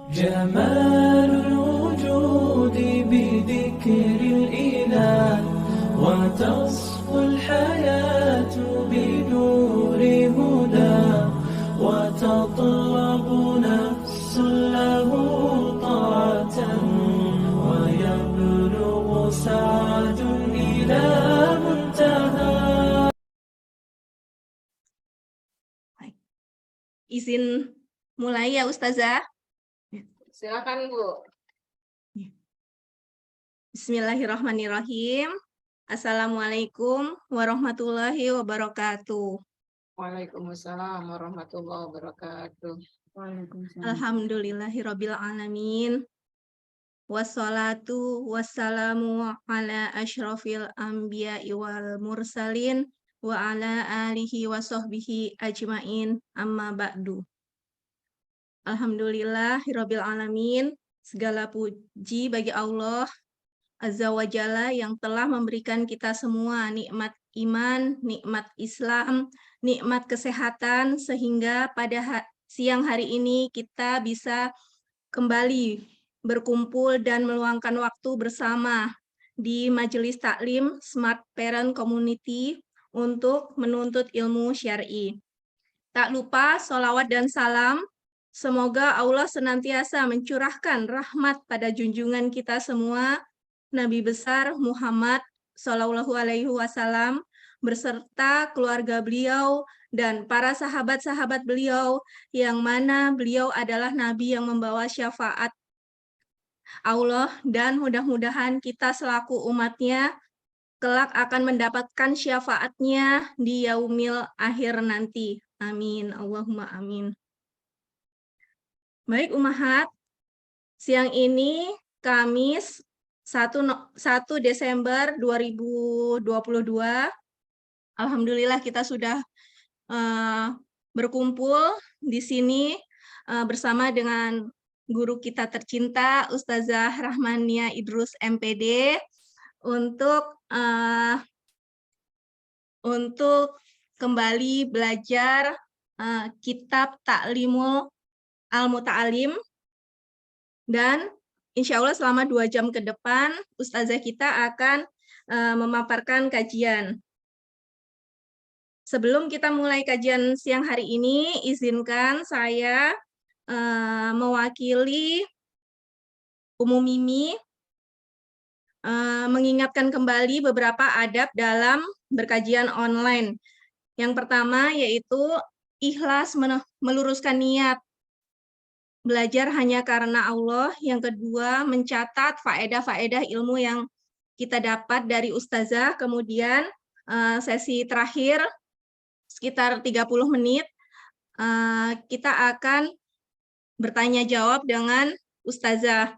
جمال الوجود بذكر الإله وتصفو الحياة بنور هدى وتطلب نفس له طاعة ويبلغ سعد إلى منتهى. Izin mulai ya Ustazah. Silakan Bu. Bismillahirrahmanirrahim. Assalamualaikum warahmatullahi wabarakatuh. Waalaikumsalam warahmatullahi wabarakatuh. Alhamdulillahirabbil alamin. Wassalatu wassalamu ala asyrafil anbiya'i wal mursalin wa ala alihi wa sahbihi ajmain amma ba'du. Alhamdulillahirabbil alamin. Segala puji bagi Allah Azza wa Jalla yang telah memberikan kita semua nikmat iman, nikmat Islam, nikmat kesehatan, sehingga pada siang hari ini kita bisa kembali berkumpul dan meluangkan waktu bersama di Majelis Taklim Smart Parent Community untuk menuntut ilmu syar'i. Tak lupa sholawat dan salam, semoga Allah senantiasa mencurahkan rahmat pada junjungan kita semua, Nabi besar Muhammad Shallallahu Alaihi Wasallam beserta keluarga beliau dan para sahabat-sahabat beliau, yang mana beliau adalah Nabi yang membawa syafaat Allah, dan mudah-mudahan kita selaku umatnya kelak akan mendapatkan syafaatnya di yaumil akhir nanti. Amin. Allahumma amin. Baik Ummahat, siang ini Kamis 1 Desember 2022, alhamdulillah kita sudah berkumpul di sini bersama dengan guru kita tercinta Ustazah Rahmania Idrus MPD untuk kembali belajar kitab Ta'limul Al-Muta'alim, dan insya Allah selama 2 jam ke depan Ustazah kita akan memaparkan kajian. Sebelum kita mulai kajian siang hari ini, izinkan saya mewakili Umu Mimi mengingatkan kembali beberapa adab dalam berkajian online. Yang pertama yaitu ikhlas meluruskan niat, belajar hanya karena Allah. Yang kedua, mencatat faedah-faedah ilmu yang kita dapat dari Ustazah. Kemudian sesi terakhir sekitar 30 menit kita akan bertanya jawab dengan Ustazah.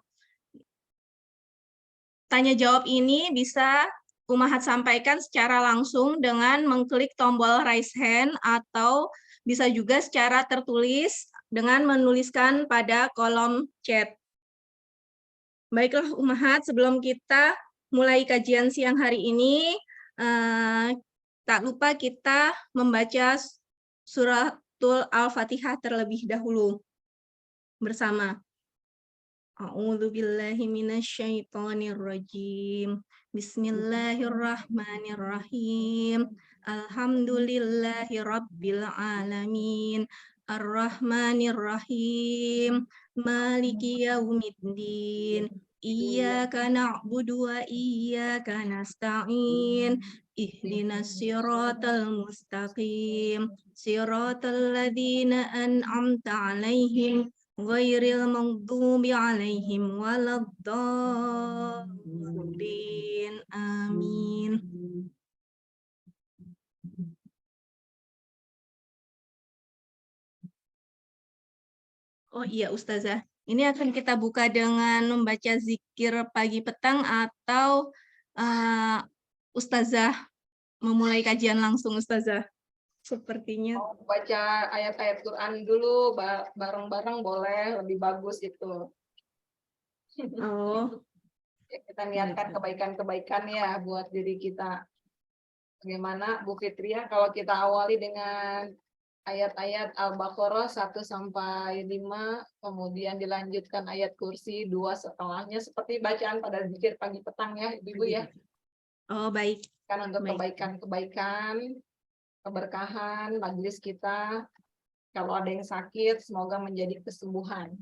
Tanya jawab ini bisa Ummahat sampaikan secara langsung dengan mengklik tombol raise hand, atau bisa juga secara tertulis dengan menuliskan pada kolom chat. Baiklah Ummahat, sebelum kita mulai kajian siang hari ini, tak lupa kita membaca suratul Al-Fatihah terlebih dahulu bersama. A'udzu billahi minasyaitonir rajim. Bismillahirrahmanirrahim. Alhamdulillahi rabbil alamin. Ar-Rahmanir-Rahim. Maliki yaumiddin. Iyyaka na'budu wa iyyaka nasta'in. Ihdinas siratal mustaqim. Siratal ladzina an'amta 'alaihim ghairil maghdubi 'alaihim waladdallin. Amin. Oh iya Ustazah, ini akan kita buka dengan membaca zikir pagi petang, atau Ustazah memulai kajian langsung Ustazah? Sepertinya. Mau baca ayat-ayat Quran dulu bareng-bareng boleh, lebih bagus itu. Oh. Kita niatkan kebaikan-kebaikan ya buat diri kita. Bagaimana Bu Fitria kalau kita awali dengan ayat-ayat Al-Baqarah 1 sampai 5, kemudian dilanjutkan ayat kursi 2 setelahnya, seperti bacaan pada zikir pagi petang ya, Ibu ya. Oh, baik. Kan untuk Baik. kebaikan-kebaikan, keberkahan majelis kita. Kalau ada yang sakit, semoga menjadi kesembuhan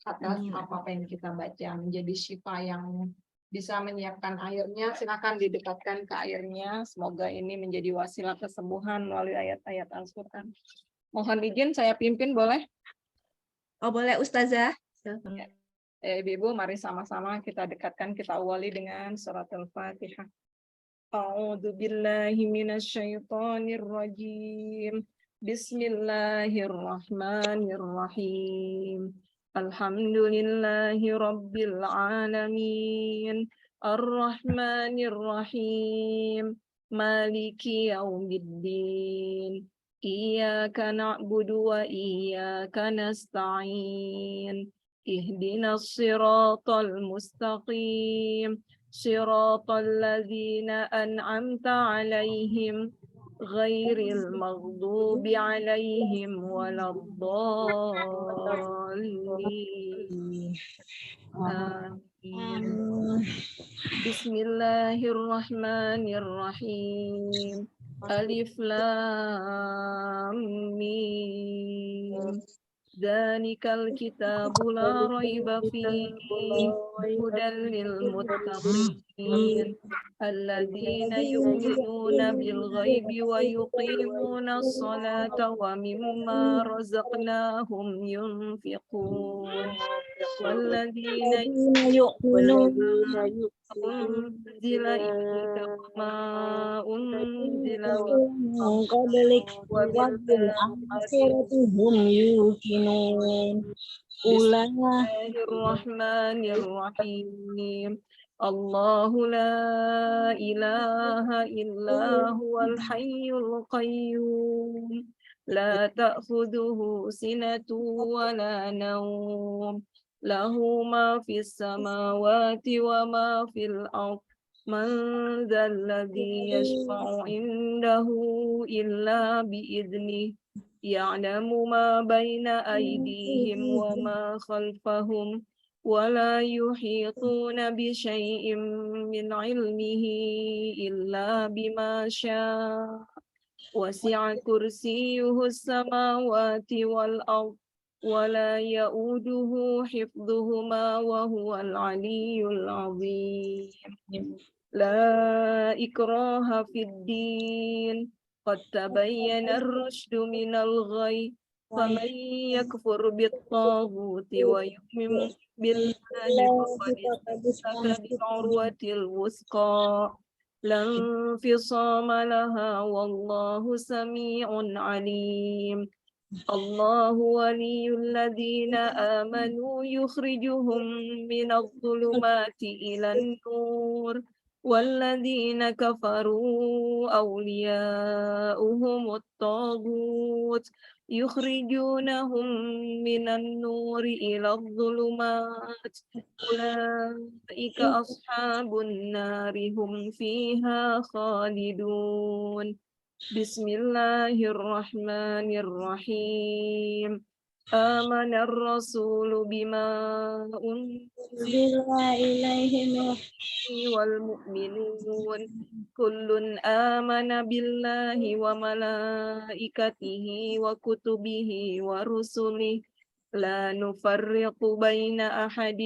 atas Amin. apa yang kita baca, menjadi syifa yang bisa menyiapkan airnya. Silakan didekatkan ke airnya. Semoga ini menjadi wasilah kesembuhan melalui ayat-ayat Al-Quran. Mohon izin saya pimpin, boleh? Oh, boleh Ustazah. Ya. Ibu, mari sama-sama kita dekatkan, kita awali dengan surat Al-Fatihah. A'udzu billahi minasyaitonir rajim. Bismillahirrahmanirrahim. Alhamdulillahi rabbil alamin. Ar-Rahmanir-Rahim. Maliki yaumiddin. Iyyaka na'budu wa iyyaka nasta'in. Ihdinas siratal mustaqim. صراط الذين أنعمت عليهم غير المغضوب عليهم ولا الضالين آمين. بسم الله الرحمن الرحيم. ألف لام ميم. ذلك الكتاب لا ريب فيه هدى للمتقين الذين يؤمنون بالغيب ويقيمون الصلاة ومما رزقناهم ينفقون والذين يؤمنون أنزل إليك وما أنزل من قبلك وبالآخرة هم يوقنون بسم الله الرحمن الرحيم. الله لا إله إلا هو الحي القيوم لا تأخذه سنة ولا نوم له ما في السماوات وما في الأرض من ذا الذي يشفع عنده إلا بإذنه يعلم ما بين أيديهم وما خلفهم ولا يحيطون بشيء من علمه إلا بما شاء وسع كرسيه السماوات والأرض ولا يؤوده حفظهما وهو العلي العظيم لا إكراه في الدين قد تبين الرشد من الغي فمن يكفر بالطاغوت ويؤمن بالله فقد استمسك بالعروة الوثقى لا انفصام لها والله سميع عليم الله ولي الذين آمنوا يخرجهم من الظلمات إلى النور والذين كفروا أولياؤهم الطاغوت يخرجونهم من النور إلى الظلمات أولئك أصحاب النار هم فيها خالدون بسم الله الرحمن الرحيم آمن الرسول بما أنزل إليه والمؤمنون كل آمن بالله وملائكته وكتبه ورسله لا نفرق بين أحد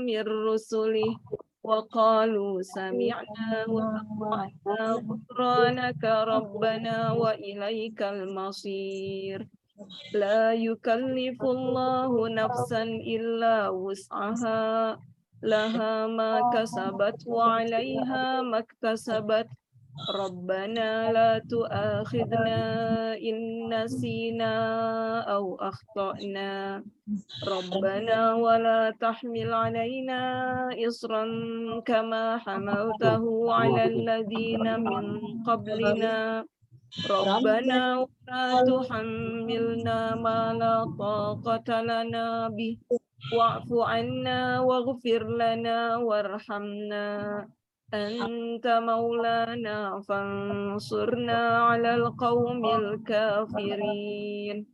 من رسله وقالوا سمعنا وأطعنا غفرانك ربنا وإليك المصير لا يكلف الله نفسا إلا وسعها لها ما كسبت وعليها ما اكتسبت ربنا لا تؤاخذنا إن نسينا أو أخطأنا ربنا ولا تحمل علينا إصرا كما حملته على الذين من قبلنا ربنا ولا تحملنا ما لا طاقة لنا به واعف عنا واغفر لنا وارحمنا أنت مولانا فانصرنا على القوم الكافرين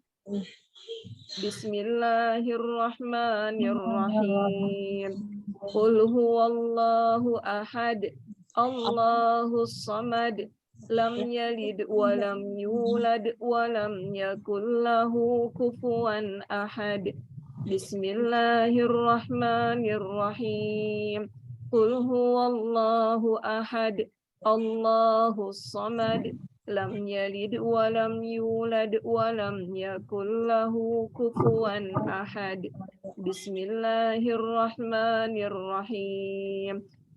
بسم الله الرحمن الرحيم قل هو الله أحد الله الصمد لم يلد ولم يولد ولم يكن له كفوا أحد بسم الله الرحمن الرحيم قل هو الله أحد الله الصمد لم يلد ولم يولد ولم يكن له كفوا أحد بسم الله الرحمن الرحيم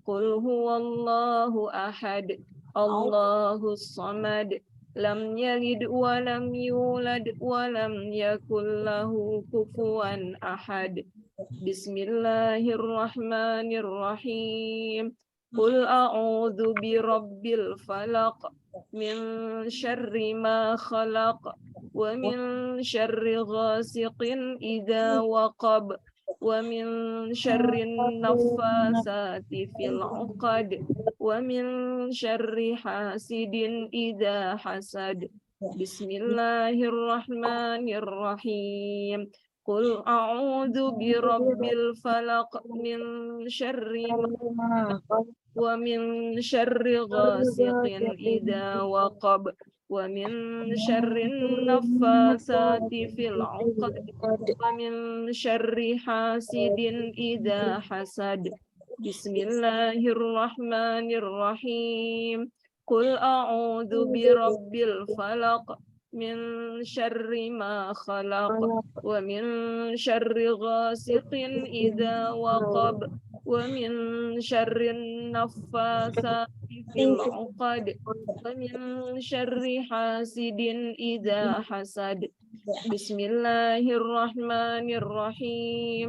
قل هو الله أحد الله الصمد لم يلد ولم يولد ولم يكن له كفوا أحد بسم الله الرحمن الرحيم قل أعوذ برب الفلق من شر ما خلق ومن شر غاسق إذا وقب ومن شر النفاثات في العقد ومن شر حاسد إذا حسد بسم الله الرحمن الرحيم قل أعوذ برب الفلق من شر ما ومن شر غاسق إذا وقب ومن شر النفاثات في العقد ومن شر حاسد إذا حسد بسم الله الرحمن الرحيم قل أعوذ برب الفلق من شر ما خلق ومن شر غاسق إذا وقب ومن شر النفاثات في العقد ومن شر حاسد إذا حسد بسم الله الرحمن الرحيم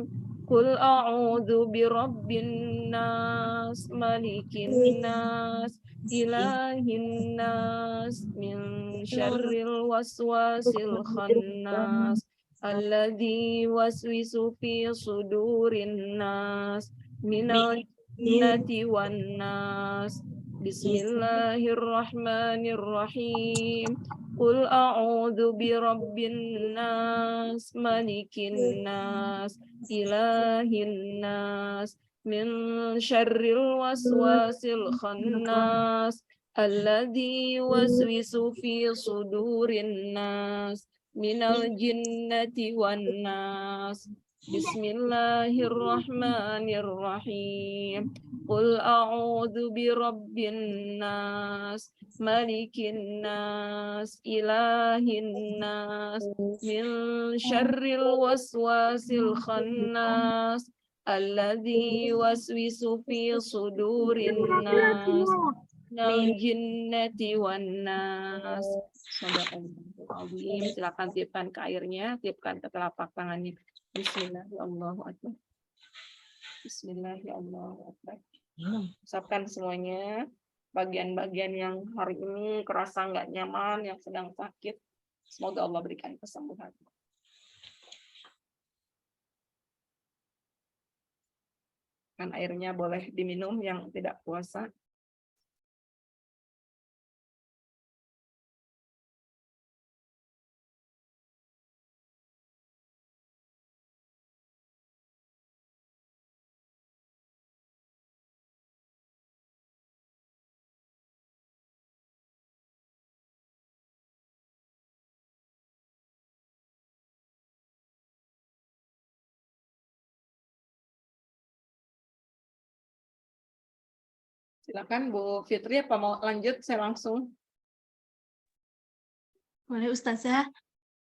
قل أعوذ برب الناس ملك الناس إله الناس من شر الوسواس الخناس الذي يوسوس في صدور الناس من الجنة والناس بسم الله الرحمن الرحيم قل أعوذ برب الناس ملك الناس إله الناس من شر الوسواس الخناس الذي يوسوس في صدور الناس من الجنة والناس بسم الله الرحمن الرحيم قل أعوذ برب الناس ملك الناس إله الناس من شر الوسواس الخناس الذي يوسوس في صدور الناس من الجنة والناس. Sadaqallahul-Azim. Silakan tiupkan ke airnya, tiupkan ke telapak tangannya. Bismillahirrahmanirrahim. Bismillahirrahmanirrahim. Ucapkan semuanya bagian-bagian yang hari ini kerasa nggak nyaman, yang sedang sakit. Semoga Allah berikan kesembuhan. Kan airnya boleh diminum yang tidak puasa. Silakan Bu Fitri, apa mau lanjut? Saya langsung. Boleh Ustazah.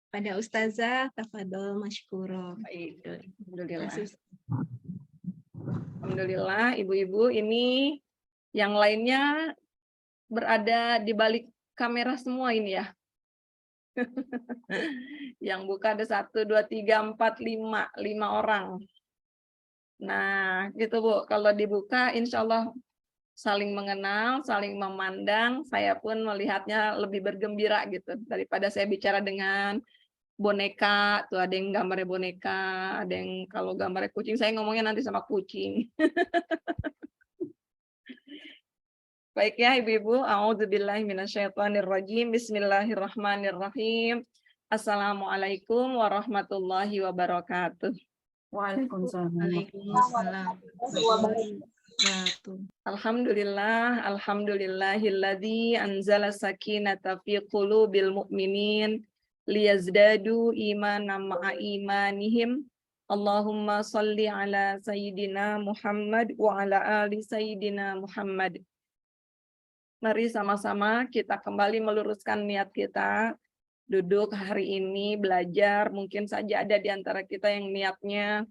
Pada Ustazah, tafadhol masykurah. Baik, alhamdulillah. Kasih. Alhamdulillah, ibu-ibu ini yang lainnya berada di balik kamera semua ini ya. Yang buka ada 1, 2, 3, 4, 5 orang. Nah, gitu Bu. Kalau dibuka, insya Allah saling mengenal, saling memandang. Saya pun melihatnya lebih bergembira gitu daripada saya bicara dengan boneka. Tuh ada yang gambarnya boneka, ada yang kalau gambarnya kucing, saya ngomongnya nanti sama kucing. Baik ya Ibu-ibu, a'udzubillahi minasyaitonirrajim. Bismillahirrahmanirrahim. Assalamualaikum warahmatullahi wabarakatuh. Waalaikumsalam. Waalaikumsalam warahmatullahi wabarakatuh. Alhamdulillahilladzi anzala sakinata fi qulubil mu'minin liyazdadu imanan ma'a imanihim. Allahumma shalli ala sayyidina Muhammad wa ala ali sayyidina Muhammad. Mari sama-sama kita kembali meluruskan niat kita. Duduk hari ini belajar, mungkin saja ada di antara kita yang niatnya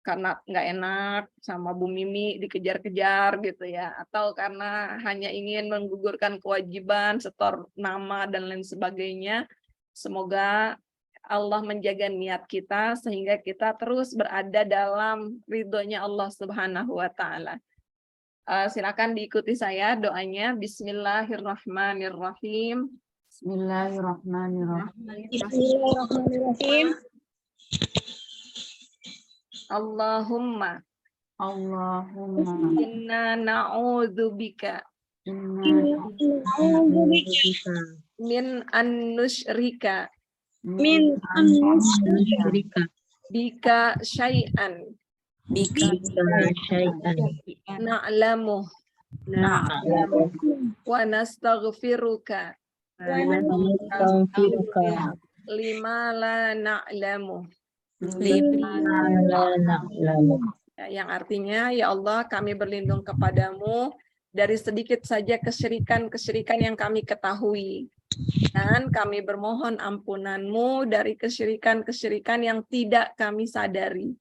karena nggak enak sama Bu Mimi dikejar-kejar gitu ya, atau karena hanya ingin menggugurkan kewajiban, setor nama dan lain sebagainya. Semoga Allah menjaga niat kita sehingga kita terus berada dalam ridhonya Allah Subhanahu wa Ta'ala. Silakan diikuti saya doanya. Bismillahirrahmanirrahim. Bismillahirrahmanirrahim. Bismillahirrahmanirrahim. Allahumma Allahumma inna na'udzubika A'udzubika min an nusyrika min an-nusyrika bika syai'an bika syai'an na'lamu na'lamu wa nastaghfiruka wa nastaghfiruka lima la na'lamu. lima la na'lamu. Yang artinya, ya Allah, kami berlindung kepadamu dari sedikit saja kesyirikan-kesyirikan yang kami ketahui. Dan kami bermohon ampunanmu dari kesyirikan-kesyirikan yang tidak kami sadari.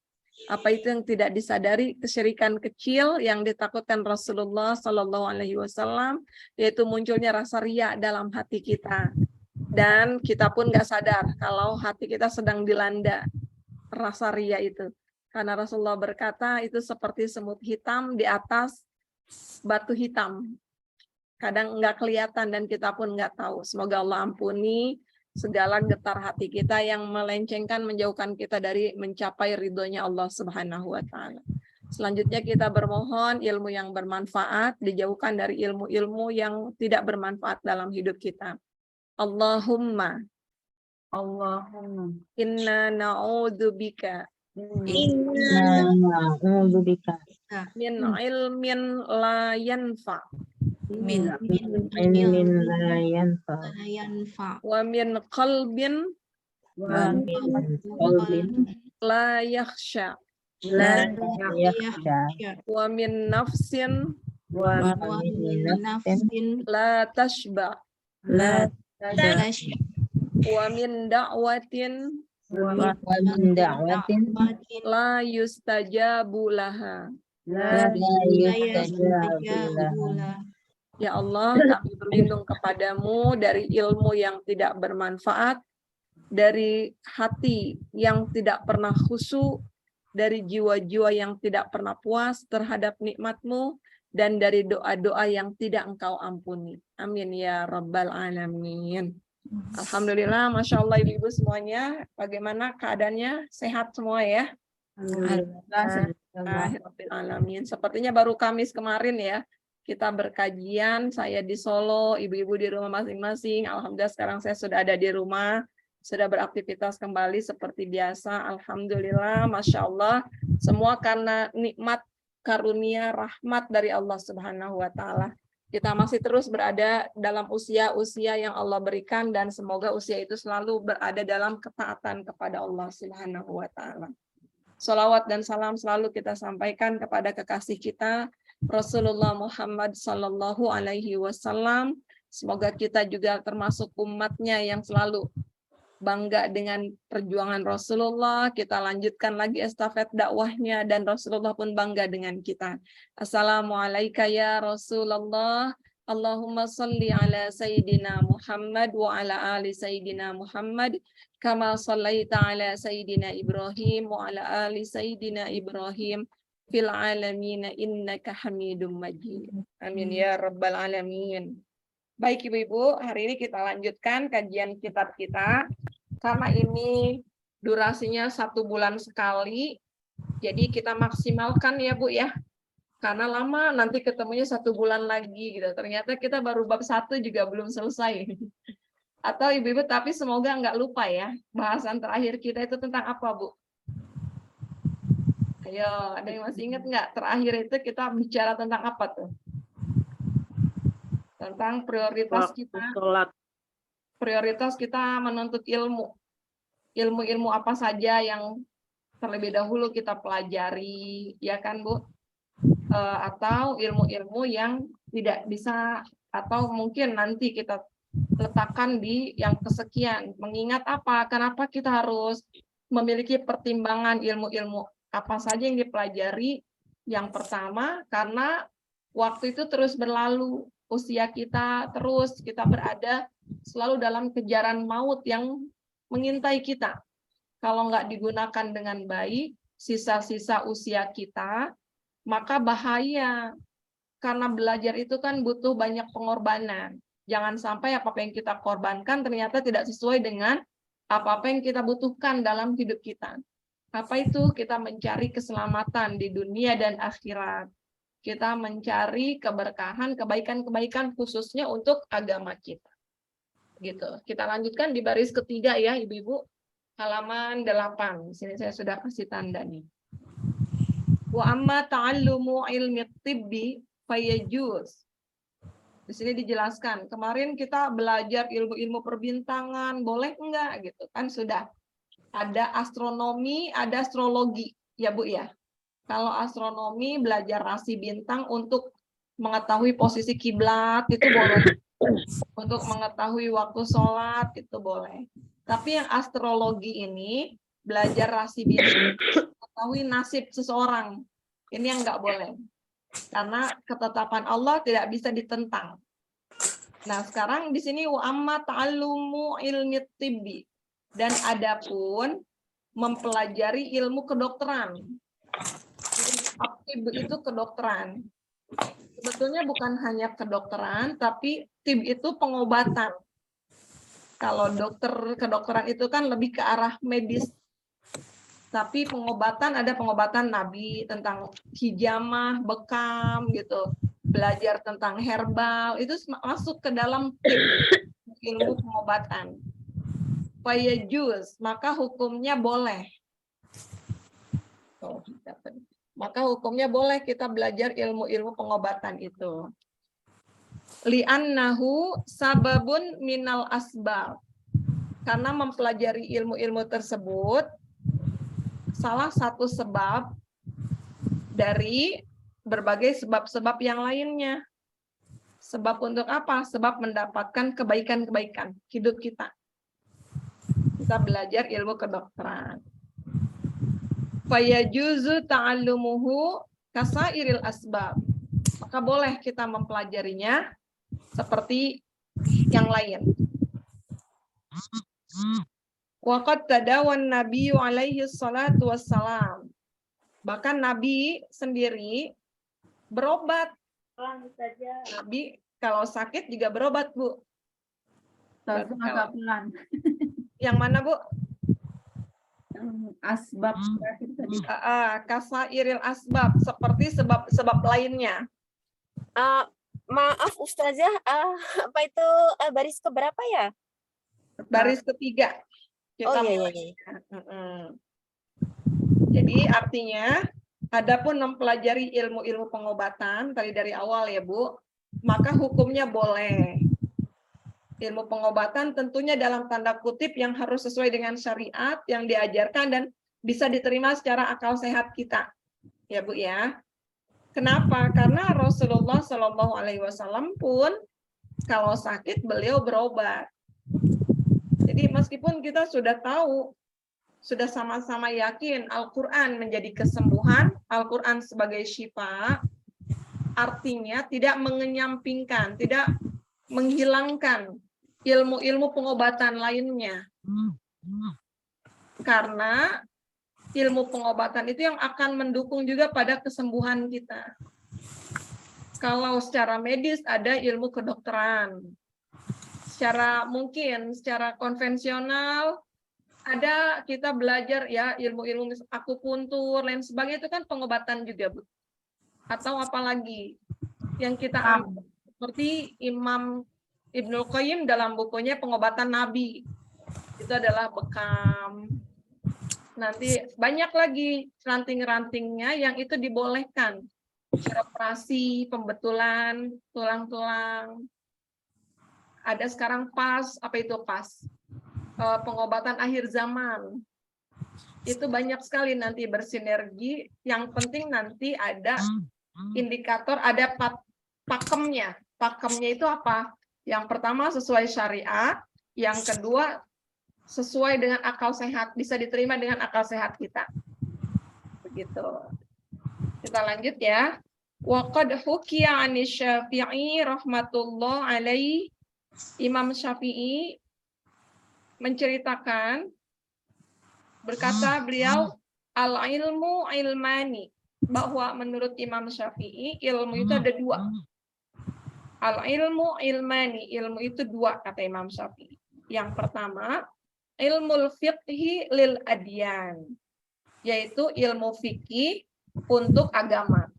Apa itu yang tidak disadari? Kesyirikan kecil yang ditakutkan Rasulullah SAW, yaitu munculnya rasa riya dalam hati kita. Dan kita pun nggak sadar kalau hati kita sedang dilanda rasa riya itu. Karena Rasulullah berkata itu seperti semut hitam di atas batu hitam. Kadang nggak kelihatan dan kita pun nggak tahu. Semoga Allah ampuni segala getar hati kita yang melencengkan, menjauhkan kita dari mencapai ridhonya Allah Subhanahu wa Ta'ala. Selanjutnya kita bermohon ilmu yang bermanfaat, dijauhkan dari ilmu-ilmu yang tidak bermanfaat dalam hidup kita. Allahumma inna na'udzubika Inna na'udzubika min ilmin la yanfa Min ilmin la yanfa yanfa wa min qalbin wa min qalbin la yakhsha la yakhsha wa min nafsin wa wa min min nafsin nafsin la tashba la tasya wa min da'watin wa min da'watin la yustajabu laha. la yustajabu laha. Ya Allah, kami berlindung kepadamu dari ilmu yang tidak bermanfaat, dari hati yang tidak pernah khusyuk, dari jiwa-jiwa yang tidak pernah puas terhadap nikmat-Mu, dan dari doa-doa yang tidak Engkau ampuni. Amin ya Rabbal Alamin. Alhamdulillah, Masya Allah Ibu-Ibu semuanya. Bagaimana keadaannya? Sehat semua ya? Alhamdulillah. Sepertinya baru Kamis kemarin ya, kita berkajian, saya di Solo, ibu-ibu di rumah masing-masing. Alhamdulillah sekarang saya sudah ada di rumah, sudah beraktivitas kembali seperti biasa. Alhamdulillah, Masya Allah. Semua karena nikmat, karunia, rahmat dari Allah Subhanahu wa Ta'ala. Kita masih terus berada dalam usia-usia yang Allah berikan, dan semoga usia itu selalu berada dalam ketaatan kepada Allah Subhanahu wa Ta'ala. Sholawat dan salam selalu kita sampaikan kepada kekasih kita Rasulullah Muhammad Sallallahu Alaihi Wasallam. Semoga kita juga termasuk umatnya yang selalu bangga dengan perjuangan Rasulullah. Kita lanjutkan lagi estafet dakwahnya, dan Rasulullah pun bangga dengan kita. Assalamualaikum ya Rasulullah. Allahumma salli ala Sayyidina Muhammad wa ala ali Sayyidina Muhammad kama sallaita ala Sayyidina Ibrahim wa ala ali Sayyidina Ibrahim fil alamin innaka Hamidum Majid. Amin ya Rabbal Alamin. Baik Ibu-Ibu, hari ini kita lanjutkan kajian kitab kita. Karena ini durasinya 1 bulan sekali, jadi kita maksimalkan ya Bu ya. Karena lama, nanti ketemunya 1 bulan lagi gitu. Ternyata kita baru bab 1 juga belum selesai. Atau ibu-ibu, tapi semoga nggak lupa ya. Bahasan terakhir kita itu tentang apa, Bu? Ayo, ada yang masih ingat nggak? Terakhir itu kita bicara tentang apa tuh? Tentang prioritas Waktu kita. sholat. Prioritas kita menuntut ilmu. Ilmu-ilmu apa saja yang terlebih dahulu kita pelajari, ya kan, Bu? Atau ilmu-ilmu yang tidak bisa, atau mungkin nanti kita letakkan di yang kesekian. Mengingat apa? Kenapa kita harus memiliki pertimbangan ilmu-ilmu apa saja yang dipelajari? Yang pertama, karena waktu itu terus berlalu. Usia kita terus, kita berada selalu dalam kejaran maut yang mengintai kita. Kalau nggak digunakan dengan baik, sisa-sisa usia kita, maka bahaya. Karena belajar itu kan butuh banyak pengorbanan. Jangan sampai apa-apa yang kita korbankan ternyata tidak sesuai dengan apa-apa yang kita butuhkan dalam hidup kita. Apa itu? Kita mencari keselamatan di dunia dan akhirat. Kita mencari keberkahan, kebaikan-kebaikan khususnya untuk agama kita. Gitu. Kita lanjutkan di baris ketiga ya, Ibu-ibu. Halaman 8. Di sini saya sudah kasih tanda nih. Wa amma ta'allumu ilmi tibbi fayajuz. Di sini dijelaskan, kemarin kita belajar ilmu-ilmu perbintangan, boleh enggak gitu kan, sudah. Ada astronomi, ada astrologi, ya Bu ya. Kalau astronomi belajar rasi bintang untuk mengetahui posisi kiblat itu boleh. Untuk mengetahui waktu sholat itu boleh. Tapi yang astrologi ini belajar rasi bintang, mengetahui nasib seseorang. Ini yang nggak boleh. Karena ketetapan Allah tidak bisa ditentang. Nah, sekarang di sini wa amma ta'allumu ilmi tibbi. Dan adapun mempelajari ilmu kedokteran. Tib itu kedokteran. Sebetulnya bukan hanya kedokteran, tapi tib itu pengobatan. Kalau kedokteran itu kan lebih ke arah medis. Tapi pengobatan, ada pengobatan Nabi tentang hijamah, bekam gitu. Belajar tentang herbal, itu masuk ke dalam ilmu pengobatan. Fayajuz, maka hukumnya boleh. Maka hukumnya boleh kita belajar ilmu-ilmu pengobatan itu. Li'annahu sababun minal asbab. Karena mempelajari ilmu-ilmu tersebut salah satu sebab dari berbagai sebab-sebab yang lainnya. Sebab untuk apa? Sebab mendapatkan kebaikan-kebaikan hidup kita. Kita belajar ilmu kedokteran. Fayajuzu ta'allumuhu kasairil asbab. Maka boleh kita mempelajarinya seperti yang lain. Waqad tadawan Nabi alaihi salatu wassalam. Bahkan Nabi sendiri berobat. Nabi kalau sakit juga berobat, Bu. Agak pelan. Yang mana, Bu? Asbab Kasairil asbab, seperti sebab-sebab lainnya. Maaf Ustazah, apa itu baris keberapa ya? Baris ketiga. Kita iya. Jadi artinya, adapun mempelajari ilmu-ilmu pengobatan, tadi dari awal ya Bu, maka hukumnya boleh. Ilmu pengobatan tentunya dalam tanda kutip yang harus sesuai dengan syariat yang diajarkan dan bisa diterima secara akal sehat kita. Ya Bu ya. Kenapa? Karena Rasulullah SAW pun kalau sakit beliau berobat. Jadi meskipun kita sudah tahu, sudah sama-sama yakin Al-Quran menjadi kesembuhan, Al-Quran sebagai syifa, artinya tidak mengenyampingkan, tidak menghilangkan ilmu-ilmu pengobatan lainnya. Karena ilmu pengobatan itu yang akan mendukung juga pada kesembuhan kita. Kalau secara medis ada ilmu kedokteran. Secara konvensional ada kita belajar ya ilmu-ilmu akupuntur, lain sebagainya itu kan pengobatan juga, Bu. Atau apalagi yang kita ambil seperti Imam Ibnul Qayyim dalam bukunya Pengobatan Nabi. Itu adalah bekam. Nanti banyak lagi ranting-rantingnya yang itu dibolehkan. Operasi, pembetulan, tulang-tulang. Ada sekarang PAS, apa itu PAS? Pengobatan akhir zaman. Itu banyak sekali nanti bersinergi. Yang penting nanti ada indikator, ada pakemnya. Pakemnya itu apa? Yang pertama sesuai syariat, yang kedua sesuai dengan akal sehat, bisa diterima dengan akal sehat kita. Begitu. Kita lanjut ya. Wa qad hukiya 'ani Syafi'i rahmatullah alaihi. Imam Syafi'i menceritakan, berkata beliau, al-ilmu ilmani, bahwa menurut Imam Syafi'i ilmu itu ada dua. Al-ilmu ilmani, ilmu itu dua kata Imam Syafi'i. Yang pertama, ilmu fiqhi lil adyan, yaitu ilmu fikih untuk agama.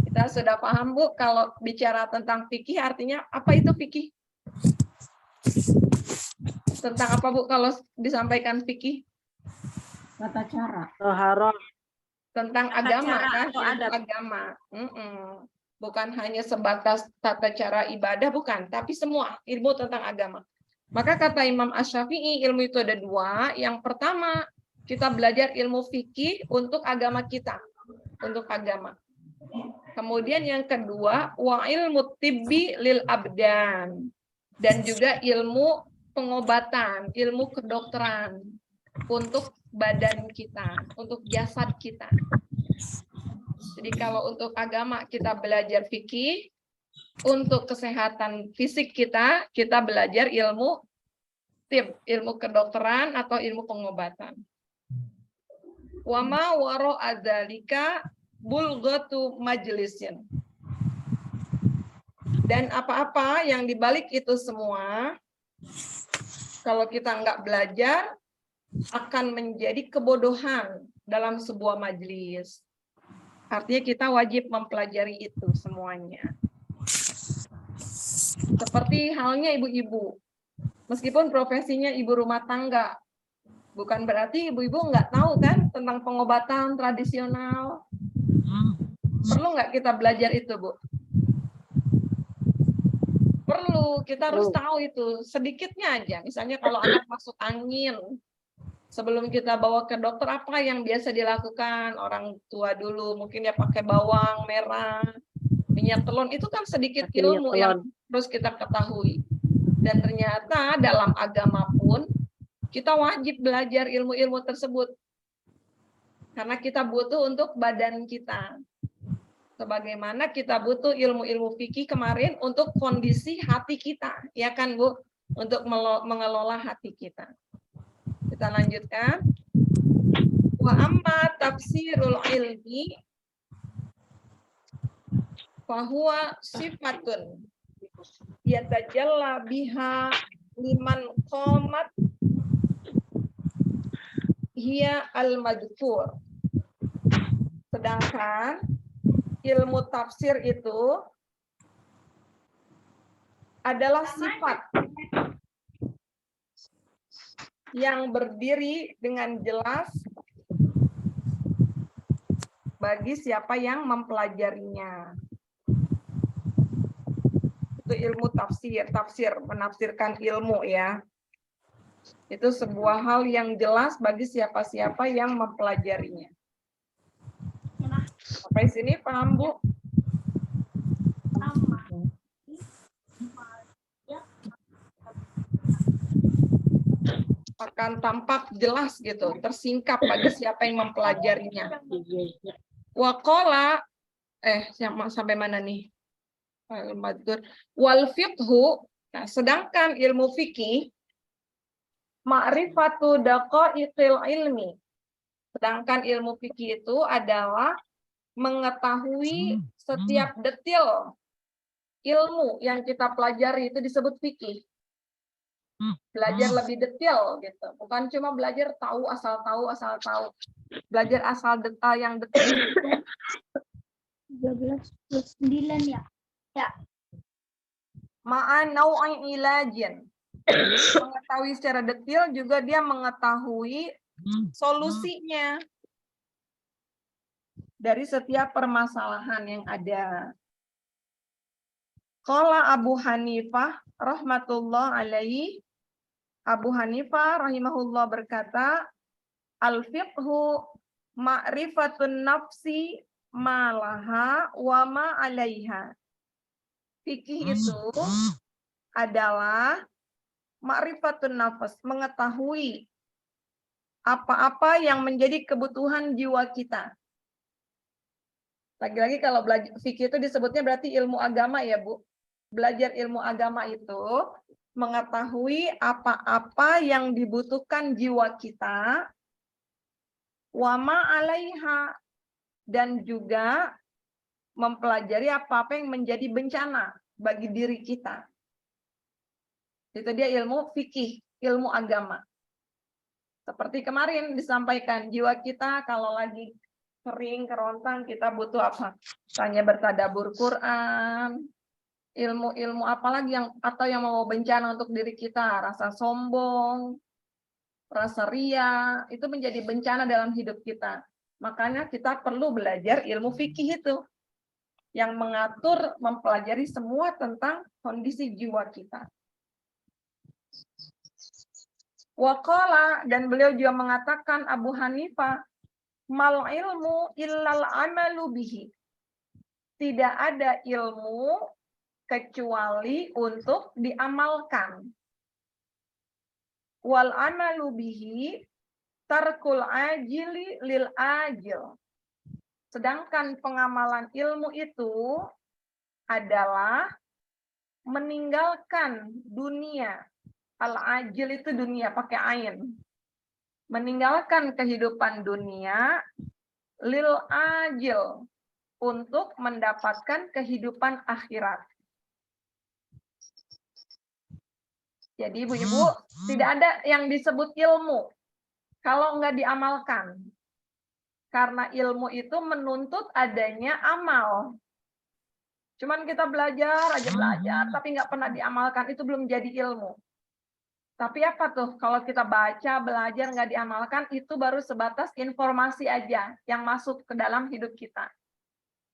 Kita sudah paham, Bu, kalau bicara tentang fikih artinya apa itu fikih? Tentang apa, Bu, kalau disampaikan fikih? Tata cara. Tentang agama kan, ilmu agama. Bukan hanya sebatas tata cara ibadah, bukan, tapi semua ilmu tentang agama. Maka kata Imam Asy-Syafi'i, ilmu itu ada dua. Yang pertama, kita belajar ilmu fikih untuk agama kita, untuk agama. Kemudian yang kedua, wa ilmu tibbi lil abdan, dan juga ilmu pengobatan, ilmu kedokteran untuk badan kita, untuk jasad kita. Jadi kalau untuk agama kita belajar fikih, untuk kesehatan fisik kita belajar ilmu tib, ilmu kedokteran atau ilmu pengobatan. Wa ma wara'a dzalika bulghatu majlisin. Dan apa-apa yang dibalik itu semua, kalau kita nggak belajar, akan menjadi kebodohan dalam sebuah majelis. Artinya kita wajib mempelajari itu semuanya. Seperti halnya ibu-ibu. Meskipun profesinya ibu rumah tangga, bukan berarti ibu-ibu nggak tahu kan tentang pengobatan tradisional. Perlu nggak kita belajar itu, Bu? Perlu, kita harus tahu itu. Sedikitnya aja. Misalnya kalau anak masuk angin, sebelum kita bawa ke dokter, apa yang biasa dilakukan orang tua dulu? Mungkin dia pakai bawang merah, minyak telon, itu kan sedikit ilmu yang terus kita ketahui. Dan ternyata dalam agama pun, kita wajib belajar ilmu-ilmu tersebut. Karena kita butuh untuk badan kita. Sebagaimana kita butuh ilmu-ilmu fikih kemarin untuk kondisi hati kita. Ya kan, Bu? Untuk mengelola hati kita. Kita lanjutkan. Wa amma tafsirul ilmi fahuwa sifatun yatajalla biha liman qamat hiya al-madhkur. Sedangkan ilmu tafsir itu adalah sifat yang berdiri dengan jelas bagi siapa yang mempelajarinya. Itu ilmu tafsir, menafsirkan ilmu ya. Itu sebuah hal yang jelas bagi siapa-siapa yang mempelajarinya. Sampai sini paham, Bu? Akan tampak jelas gitu, tersingkap bagi siapa yang mempelajarinya. Waqala, sampai mana nih? Wal fiqhu, nah, sedangkan ilmu fikih, ma'rifatu daqaiqil ilmi. Sedangkan ilmu fikih itu adalah mengetahui setiap detil ilmu yang kita pelajari, itu disebut fikih. Belajar lebih detail gitu, bukan cuma belajar tahu asal tahu. Belajar asal detail yang detail itu 13+9 ya. Ma'an nau'in ilajin. Mengetahui secara detail juga dia mengetahui solusinya dari setiap permasalahan yang ada. Qala Abu Hanifah rahmatullah alaihi, Abu Hanifah rahimahullah berkata, al-fiqhu ma'rifatun nafsi ma laha wa ma 'alaiha. Fikih itu adalah ma'rifatun nafs, mengetahui apa-apa yang menjadi kebutuhan jiwa kita. Lagi-lagi kalau belajar fikih itu disebutnya berarti ilmu agama ya, Bu. Belajar ilmu agama itu mengetahui apa-apa yang dibutuhkan jiwa kita, wa ma 'alaiha, dan juga mempelajari apa-apa yang menjadi bencana bagi diri kita. Itu dia ilmu fikih, ilmu agama. Seperti kemarin disampaikan, jiwa kita kalau lagi kering, kerontang, kita butuh apa? Tanya bertadabur Quran, ilmu-ilmu apalagi yang atau yang mau bencana untuk diri kita, rasa sombong, rasa ria, itu menjadi bencana dalam hidup kita. Makanya kita perlu belajar ilmu fikih itu, yang mengatur, mempelajari semua tentang kondisi jiwa kita. Waqala, dan beliau juga mengatakan, Abu Hanifah, mal ilmu illal amalu bihi. Tidak ada ilmu kecuali untuk diamalkan. Wal amalu bihi tarkul ajili lil ajil. Sedangkan pengamalan ilmu itu adalah meninggalkan dunia. Al-ajil itu dunia, pakai ain. Meninggalkan kehidupan dunia, lil ajil, untuk mendapatkan kehidupan akhirat. Jadi ibu-ibu, tidak ada yang disebut ilmu kalau nggak diamalkan. Karena ilmu itu menuntut adanya amal. Cuman kita belajar aja belajar, tapi nggak pernah diamalkan, itu belum jadi ilmu. Tapi apa tuh, kalau kita baca, belajar, nggak diamalkan, itu baru sebatas informasi aja yang masuk ke dalam hidup kita.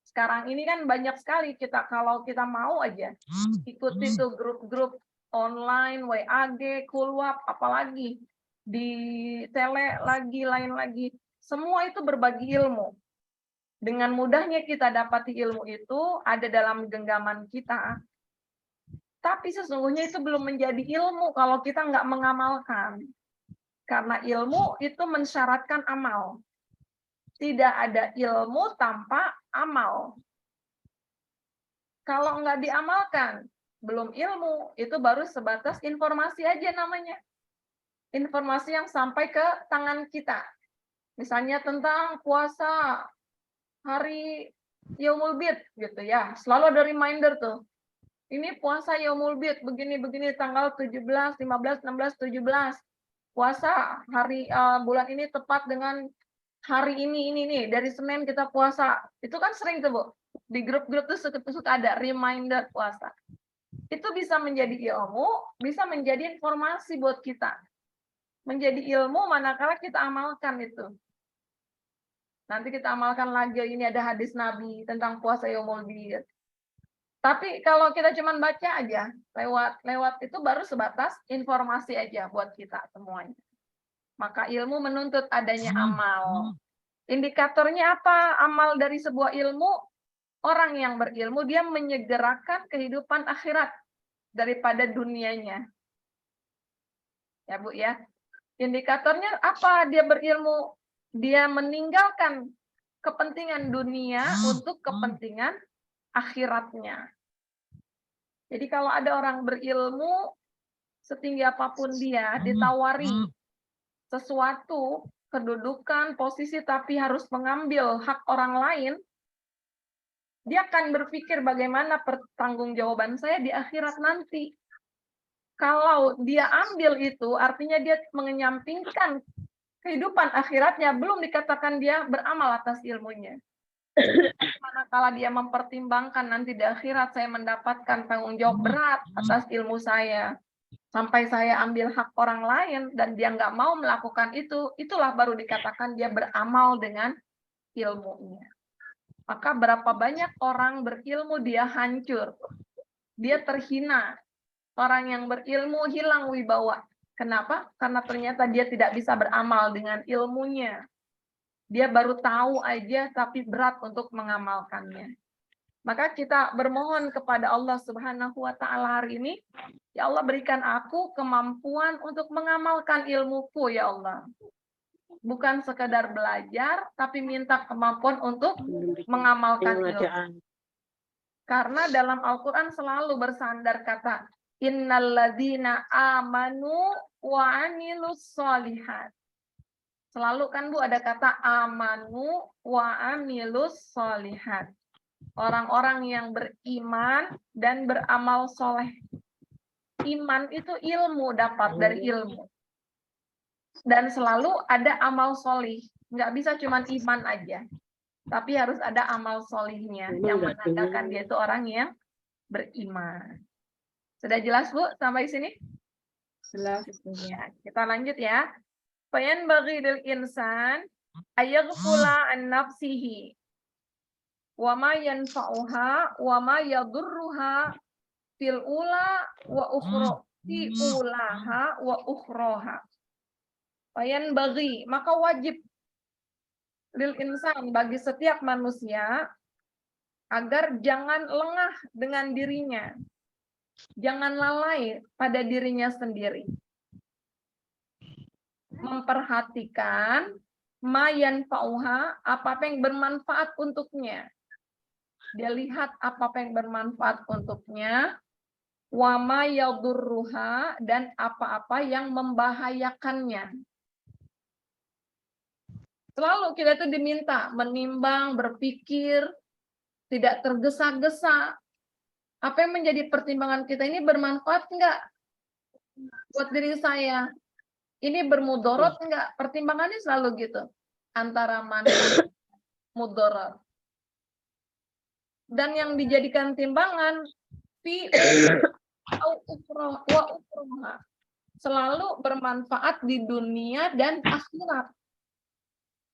Sekarang ini kan banyak sekali kita, kalau kita mau aja, ikuti tuh grup-grup online, WAG, Kulwap, apalagi, di tele lagi, lain lagi. Semua itu berbagi ilmu. Dengan mudahnya kita dapati ilmu itu ada dalam genggaman kita. Tapi sesungguhnya itu belum menjadi ilmu kalau kita nggak mengamalkan. Karena ilmu itu mensyaratkan amal. Tidak ada ilmu tanpa amal. Kalau nggak diamalkan, belum ilmu, itu baru sebatas informasi aja namanya. Informasi yang sampai ke tangan kita. Misalnya tentang puasa hari Yaumul Bid gitu ya. Selalu ada reminder tuh. Ini puasa Yaumul Bid begini-begini tanggal 17, 15, 16, 17. Puasa hari bulan ini tepat dengan hari ini nih, dari Senin kita puasa. Itu kan sering tuh, Bu. Di grup-grup tuh suka ada reminder puasa. Itu bisa menjadi ilmu, bisa menjadi informasi buat kita. Menjadi ilmu manakala kita amalkan itu. Nanti kita amalkan lagi, ini ada hadis Nabi tentang puasa Yaumul Bid. Tapi kalau kita cuma baca aja, lewat itu baru sebatas informasi aja buat kita semuanya. Maka ilmu menuntut adanya amal. Indikatornya apa? Amal dari sebuah ilmu, orang yang berilmu, dia menyegerakan kehidupan akhirat daripada dunianya. Ya Bu ya. Indikatornya apa? Dia berilmu, dia meninggalkan kepentingan dunia untuk kepentingan akhiratnya. Jadi kalau ada orang berilmu, setinggi apapun dia, ditawari sesuatu, kedudukan, posisi, tapi harus mengambil hak orang lain, dia akan berpikir bagaimana pertanggungjawaban saya di akhirat nanti. Kalau dia ambil itu, artinya dia menyampingkan kehidupan akhiratnya, belum dikatakan dia beramal atas ilmunya. Manakala dia mempertimbangkan nanti di akhirat saya mendapatkan tanggung jawab berat atas ilmu saya, sampai saya ambil hak orang lain dan dia nggak mau melakukan itu, itulah baru dikatakan dia beramal dengan ilmunya. Maka berapa banyak orang berilmu dia hancur, dia terhina. Orang yang berilmu hilang wibawa. Kenapa? Karena ternyata dia tidak bisa beramal dengan ilmunya. Dia baru tahu aja tapi berat untuk mengamalkannya. Maka kita bermohon kepada Allah Subhanahu wa taala hari ini, ya Allah berikan aku kemampuan untuk mengamalkan ilmuku ya Allah. Bukan sekadar belajar, tapi minta kemampuan untuk mengamalkan ilmu. Karena dalam Al-Quran selalu bersandar kata, innalladzina amanu wa amilus sholihat. Selalu kan Bu ada kata amanu wa amilus sholihat. Orang-orang yang beriman dan beramal soleh. Iman itu ilmu, dapat dari ilmu. Dan selalu ada amal solih. Nggak bisa cuma iman aja. Tapi harus ada amal solihnya. Yang menandakan dia itu orang yang beriman. Sudah jelas Bu sampai sini? Jelas. Ya, kita lanjut ya. Fayan bagi lil insan ayaghfula an nafsihi wa ma yanfa'uha wa ma yadurruha fil ula wa ukhra fi ulaha wa ukhroha. Fayan bagi, maka wajib lil insan bagi setiap manusia agar jangan lengah dengan dirinya. Jangan lalai pada dirinya sendiri. Memperhatikan mayan fauha, apa yang bermanfaat untuknya. Dia lihat apa yang bermanfaat untuknya, wama yadurruha, dan apa-apa yang membahayakannya. Selalu kita itu diminta menimbang, berpikir, tidak tergesa-gesa. Apa yang menjadi pertimbangan kita ini bermanfaat enggak buat diri saya? Ini bermudorot enggak? Pertimbangannya selalu gitu. Antara manfaat mudorot. Dan yang dijadikan timbangan fi wa ukhroha. Selalu bermanfaat di dunia dan akhirat.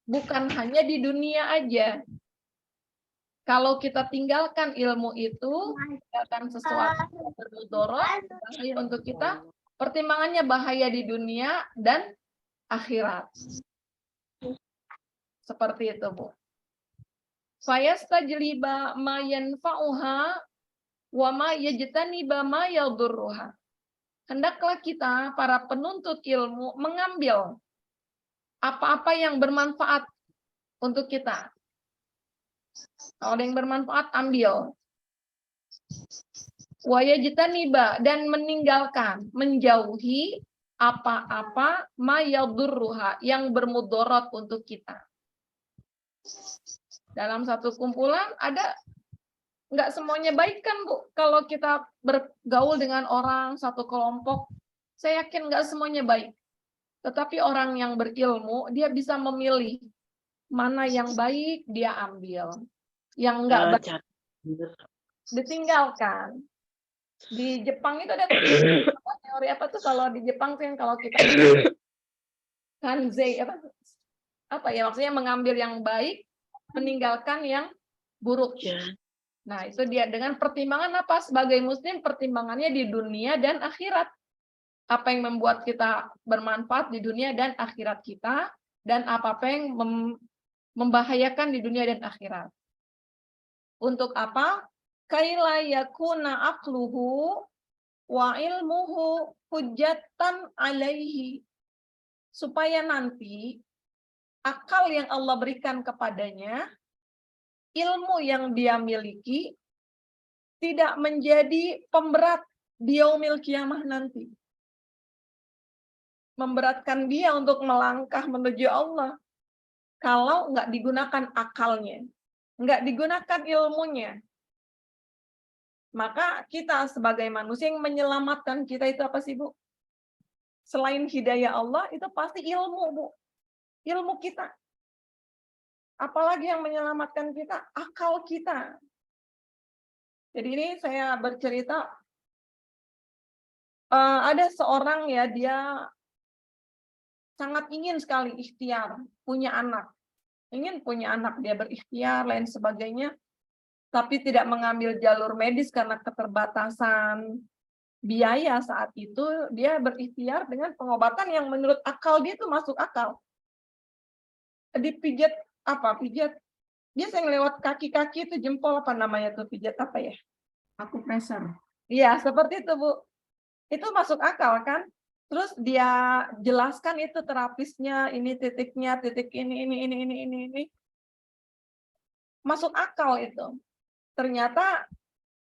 Bukan hanya di dunia aja. Kalau kita tinggalkan ilmu itu, tinggalkan sesuatu yang bermudorot, bahaya untuk kita, pertimbangannya bahaya di dunia dan akhirat. Seperti itu, Bu. Fayastajliba ma yanfa'uha wa ma yajtaniba ma yadurruha. Hendaklah kita, para penuntut ilmu, mengambil apa-apa yang bermanfaat untuk kita. Kalau ada yang bermanfaat, ambil. Wa yajtaniba, dan meninggalkan, menjauhi apa-apa ma yadurruha, yang bermudorot untuk kita. Dalam satu kumpulan ada, nggak semuanya baik kan Bu? Kalau kita bergaul dengan orang satu kelompok, saya yakin nggak semuanya baik. Tetapi orang yang berilmu, dia bisa memilih mana yang baik dia ambil, yang nggak baik ditinggalkan. Di Jepang itu ada teori apa tuh, kalau di Jepang kan kalau kita kanzei apa ya maksudnya, mengambil yang baik, meninggalkan yang buruk. Nah, itu dia dengan pertimbangan apa? Sebagai muslim, pertimbangannya di dunia dan akhirat. Apa yang membuat kita bermanfaat di dunia dan akhirat kita, dan apa yang membahayakan di dunia dan akhirat. Untuk apa? Kaila yakuna aqluhu wa ilmuhu hujjatan alaihi. Supaya nanti akal yang Allah berikan kepadanya, ilmu yang dia miliki, tidak menjadi pemberat di yaumil kiamah nanti. Memberatkan dia untuk melangkah menuju Allah. Kalau nggak digunakan akalnya, nggak digunakan ilmunya. Maka kita sebagai manusia yang menyelamatkan kita itu apa sih Bu? Selain hidayah Allah, itu pasti ilmu Bu. Ilmu kita. Apalagi yang menyelamatkan kita? Akal kita. Jadi ini saya bercerita, ada seorang ya, dia sangat ingin sekali ikhtiar, punya anak. Ingin punya anak, dia berikhtiar, lain sebagainya, tapi tidak mengambil jalur medis karena keterbatasan biaya saat itu. Dia berikhtiar dengan pengobatan yang menurut akal dia itu masuk akal. Dipijat pijat biasa yang lewat kaki-kaki itu, jempol apa namanya tuh, pijat apa ya? Akupressor. Iya, seperti itu, Bu. Itu masuk akal kan? Terus dia jelaskan itu terapisnya, ini titiknya, titik ini. Masuk akal itu. Ternyata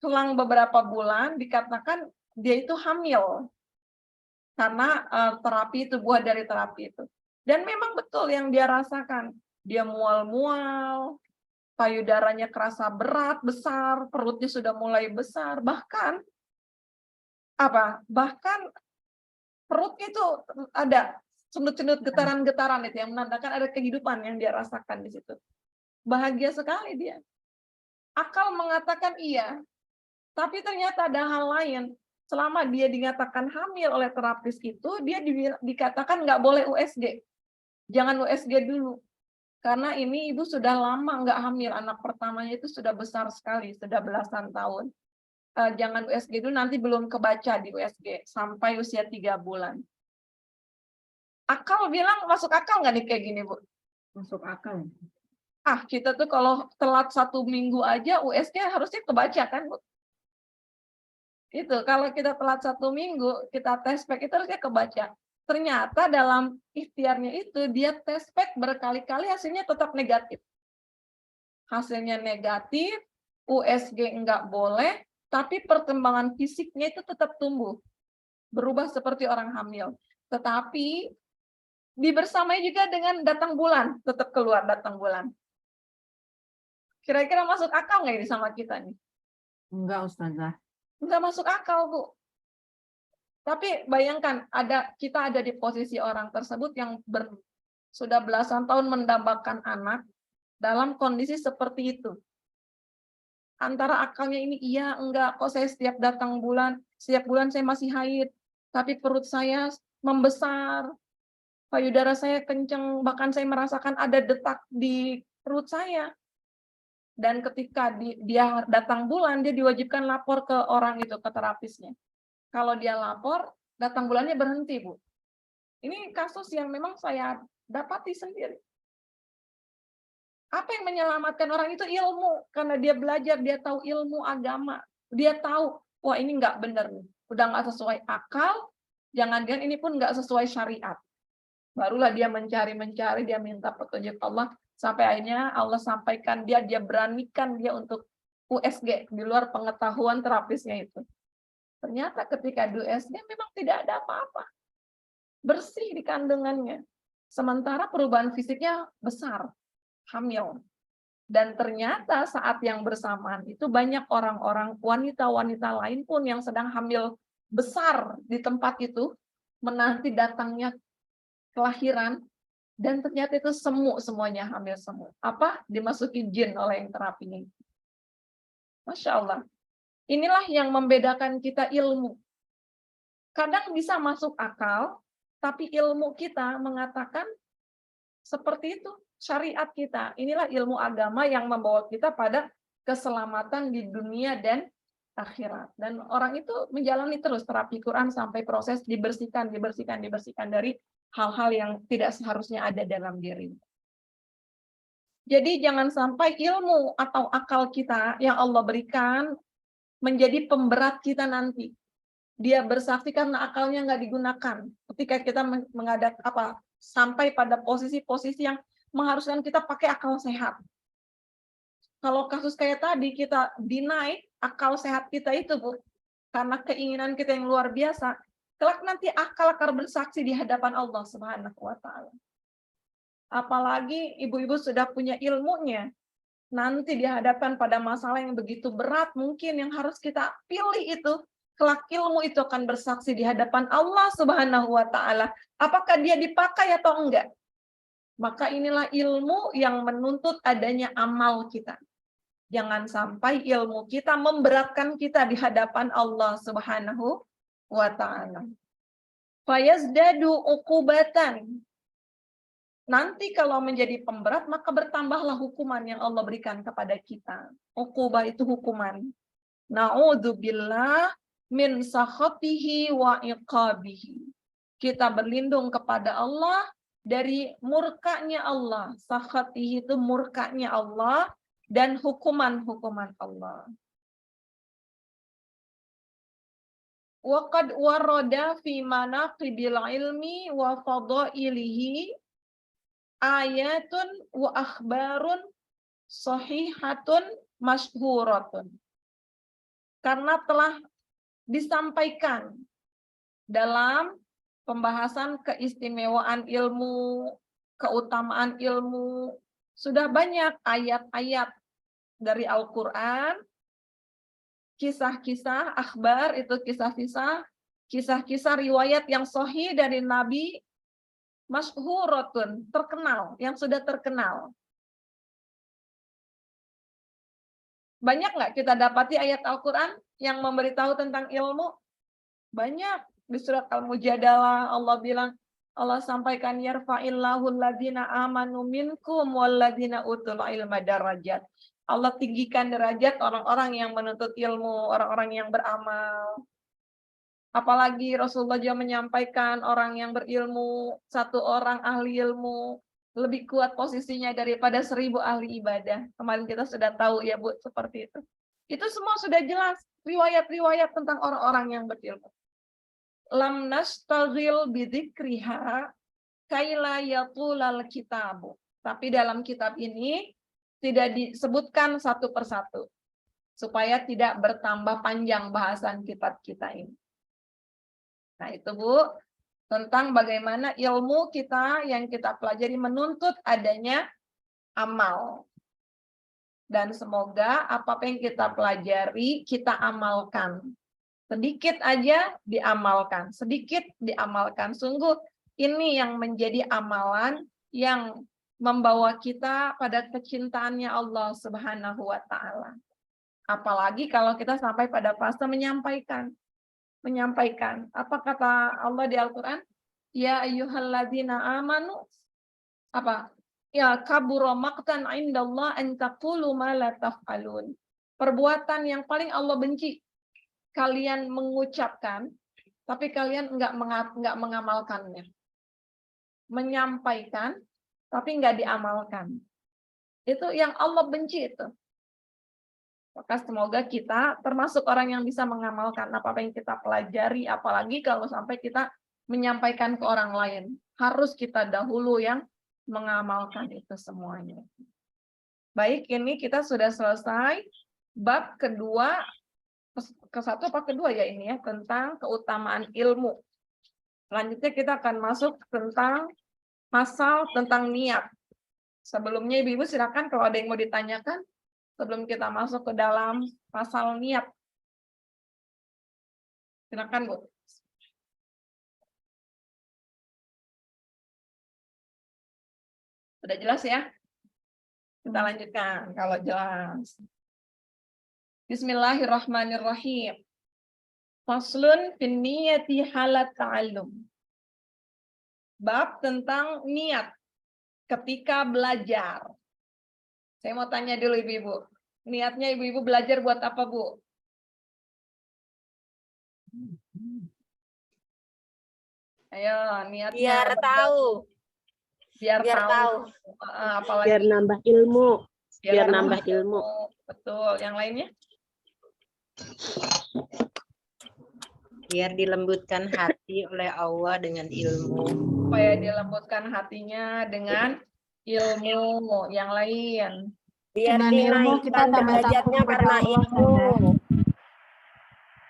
selang beberapa bulan dikatakan dia itu hamil. Karena terapi itu, buah dari terapi itu. Dan memang betul yang dia rasakan. Dia mual-mual, payudaranya kerasa berat, besar, perutnya sudah mulai besar, bahkan perutnya itu ada cenut-cenut, getaran-getaran itu yang menandakan ada kehidupan yang dia rasakan di situ. Bahagia sekali dia. Akal mengatakan iya, tapi ternyata ada hal lain. Selama dia dinyatakan hamil oleh terapis itu, dia dikatakan nggak boleh USG. Jangan USG dulu. Karena ini ibu sudah lama nggak hamil, anak pertamanya itu sudah besar sekali, sudah belasan tahun. Jangan USG dulu, nanti belum kebaca di USG, sampai usia 3 bulan. Akal bilang, masuk akal nggak nih kayak gini, Bu? Masuk akal. Kita tuh kalau telat 1 minggu aja, USG harusnya kebaca kan, Bu? Itu, kalau kita telat 1 minggu, kita tes pack itu harusnya kebaca. Ternyata dalam ikhtiarnya itu, dia tes pack berkali-kali, hasilnya tetap negatif. Hasilnya negatif, USG nggak boleh, tapi perkembangan fisiknya itu tetap tumbuh. Berubah seperti orang hamil. Tetapi dibersamai juga dengan datang bulan, tetap keluar datang bulan. Kira-kira masuk akal nggak ini sama kita nih? Enggak, Ustazah. Nggak masuk akal, Bu. Tapi bayangkan, kita ada di posisi orang tersebut yang sudah belasan tahun mendambakan anak dalam kondisi seperti itu. Antara akalnya ini iya, enggak, kok saya setiap bulan saya masih haid, tapi perut saya membesar, payudara saya kenceng, bahkan saya merasakan ada detak di perut saya. Dan ketika dia datang bulan, dia diwajibkan lapor ke orang itu, ke terapisnya. Kalau dia lapor, datang bulannya berhenti, Bu. Ini kasus yang memang saya dapati sendiri. Apa yang menyelamatkan orang itu? Ilmu. Karena dia belajar, dia tahu ilmu agama. Dia tahu, wah ini nggak benar nih. Udah nggak sesuai akal, jangan-jangan ini pun nggak sesuai syariat. Barulah dia mencari, dia minta petunjuk Allah, sampai akhirnya Allah sampaikan dia beranikan dia untuk USG, di luar pengetahuan terapisnya itu. Ternyata ketika di USG memang tidak ada apa-apa. Bersih di kandungannya. Sementara perubahan fisiknya besar. Hamil. Dan ternyata saat yang bersamaan itu banyak orang-orang, wanita-wanita lain pun yang sedang hamil besar di tempat itu, menanti datangnya kelahiran, dan ternyata itu semuanya hamil semua. Dimasuki jin oleh yang terapinya. Masya Allah. Inilah yang membedakan kita ilmu. Kadang bisa masuk akal, tapi ilmu kita mengatakan seperti itu. Syariat kita, inilah ilmu agama yang membawa kita pada keselamatan di dunia dan akhirat. Dan orang itu menjalani terus terapi Quran sampai proses dibersihkan dari hal-hal yang tidak seharusnya ada dalam diri. Jadi jangan sampai ilmu atau akal kita yang Allah berikan menjadi pemberat kita nanti. Dia bersaksi karena akalnya nggak digunakan. Ketika kita sampai pada posisi-posisi yang mengharuskan kita pakai akal sehat. Kalau kasus kayak tadi, kita deny akal sehat kita itu, Bu, karena keinginan kita yang luar biasa, kelak nanti akal akan bersaksi di hadapan Allah Subhanahu wa Ta'ala. Apalagi ibu-ibu sudah punya ilmunya, nanti dihadapkan pada masalah yang begitu berat, mungkin yang harus kita pilih itu, kelak ilmu itu akan bersaksi di hadapan Allah Subhanahu wa Ta'ala. Apakah dia dipakai atau enggak? Maka inilah ilmu yang menuntut adanya amal kita. Jangan sampai ilmu kita memberatkan kita di hadapan Allah Subhanahu wa ta'ala. Fayazdadu uqubatan. Nanti kalau menjadi pemberat, maka bertambahlah hukuman yang Allah berikan kepada kita. Uqubah itu hukuman. Na'udzubillah min sakhatihi wa iqabihi. Kita berlindung kepada Allah dari murkanya Allah. Sakhatihi itu murkanya Allah dan hukuman-hukuman Allah. Wa qad warada fi manaqibil ilmi wa fadailihi ayatun wa akhbarun sahihatun masyhuratun. Karena telah disampaikan dalam pembahasan keistimewaan ilmu, keutamaan ilmu, sudah banyak ayat-ayat dari Al-Quran, kisah-kisah, akhbar itu kisah-kisah riwayat yang sahih dari Nabi, masyhuratun, terkenal, yang sudah terkenal. Banyak nggak kita dapati ayat Al-Quran yang memberitahu tentang ilmu? Banyak. Di surat Al-Mujadalah Allah bilang, Allah sampaikan yarfa'illahu alladhina amanu minkum walladhina utul ilma darajat. Allah tinggikan derajat orang-orang yang menuntut ilmu, orang-orang yang beramal. Apalagi Rasulullah juga menyampaikan orang yang berilmu, satu orang ahli ilmu, lebih kuat posisinya daripada 1000 ahli ibadah. Kemarin kita sudah tahu ya Bu, seperti itu. Itu semua sudah jelas, riwayat-riwayat tentang orang-orang yang berilmu. Lam nastaghil bidzikriha kaila yatulal kitabu. Tapi dalam kitab ini tidak disebutkan satu persatu, supaya tidak bertambah panjang bahasan kitab kita ini. Nah itu Bu, tentang bagaimana ilmu kita yang kita pelajari menuntut adanya amal. Dan semoga apa yang kita pelajari, kita amalkan. Sedikit aja diamalkan, sedikit diamalkan. Sungguh ini yang menjadi amalan yang membawa kita pada kecintaannya Allah Subhanahu wa ta'ala. Apalagi kalau kita sampai pada fase menyampaikan. Apa kata Allah di Al-Quran? Ya ayyuhalladzina amanu, apa? Ya kabura maqtan indallah an taqulu ma la taf'alun. Perbuatan yang paling Allah benci, kalian mengucapkan, tapi kalian enggak mengamalkannya. Menyampaikan, tapi enggak diamalkan. Itu yang Allah benci itu. Maka semoga kita termasuk orang yang bisa mengamalkan apa yang kita pelajari, apalagi kalau sampai kita menyampaikan ke orang lain. Harus kita dahulu yang mengamalkan itu semuanya. Baik, ini kita sudah selesai bab kedua, ke satu apa kedua ya ini ya, tentang keutamaan ilmu. Selanjutnya kita akan masuk tentang pasal tentang niat. Sebelumnya Ibu-ibu silakan kalau ada yang mau ditanyakan sebelum kita masuk ke dalam pasal niat. Silakan Bu. Sudah jelas ya? Kita lanjutkan kalau jelas. Bismillahirrahmanirrahim. Faslun fin niyati halat ta'allum. Bab tentang niat ketika belajar. Saya mau tanya dulu Ibu-ibu. Niatnya Ibu-ibu belajar buat apa, Bu? Ayo, niatnya. Biar tahu. Biar tahu. Apalagi Biar nambah ilmu. biar nambah ilmu. Betul. Yang lainnya? Biar dilembutkan hati oleh Allah dengan ilmu. Supaya dilembutkan hatinya dengan ilmu. Yang lain? Biar Dengan ilmu kita dinaikkan tambah derajatnya takut karena kepada Allah, ilmu.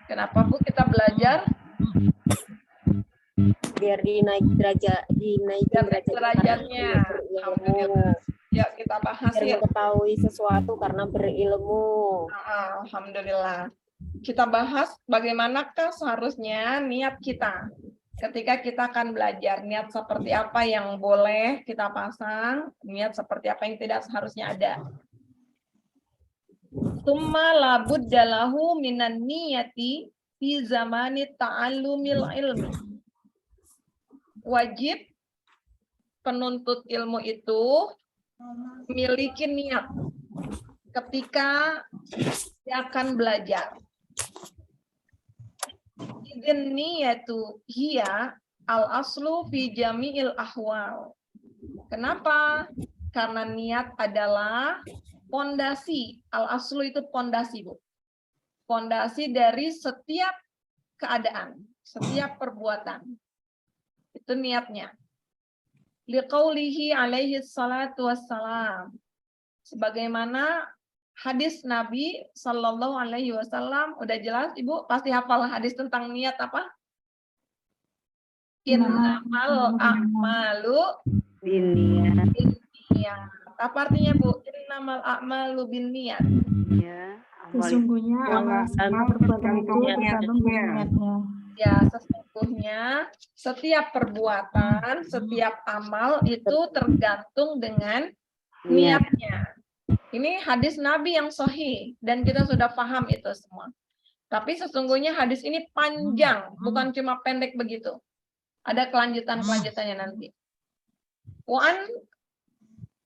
Kenapa Bu kita belajar? Biar dinaikin Biar derajatnya. Alhamdulillah. Ya, kita bahas biar ya. mengetahui sesuatu karena berilmu. Alhamdulillah. Kita bahas bagaimanakah seharusnya niat kita. Ketika kita akan belajar, niat seperti apa yang boleh kita pasang, niat seperti apa yang tidak seharusnya ada. Tsumma la budda lahu minan niyati fi zamani ta'allumil ilmi. Wajib penuntut ilmu itu memiliki niat ketika dia akan belajar. Idzin niyatu hiya al-aslu fi jami'il ahwal. Kenapa? Karena niat adalah pondasi. Al-aslu itu pondasi, Bu. Pondasi dari setiap keadaan, setiap perbuatan. Itu niatnya. Liqaulihi alaihi salatu wassalam. Sebagaimana hadis Nabi Sallallahu Alaihi Wasallam, udah jelas Ibu pasti hafal hadis tentang niat apa? Innamal a'malu binniyat. Apa artinya Bu? Innamal a'malu binniyat. Sesungguhnya amal perbuatan itu tergantung dengan niatnya. Ya, sesungguhnya setiap perbuatan, setiap amal itu tergantung dengan niatnya. Ini hadis Nabi yang sahih dan kita sudah paham itu semua. Tapi sesungguhnya hadis ini panjang, bukan cuma pendek begitu. Ada kelanjutan-kelanjutannya nanti. Wan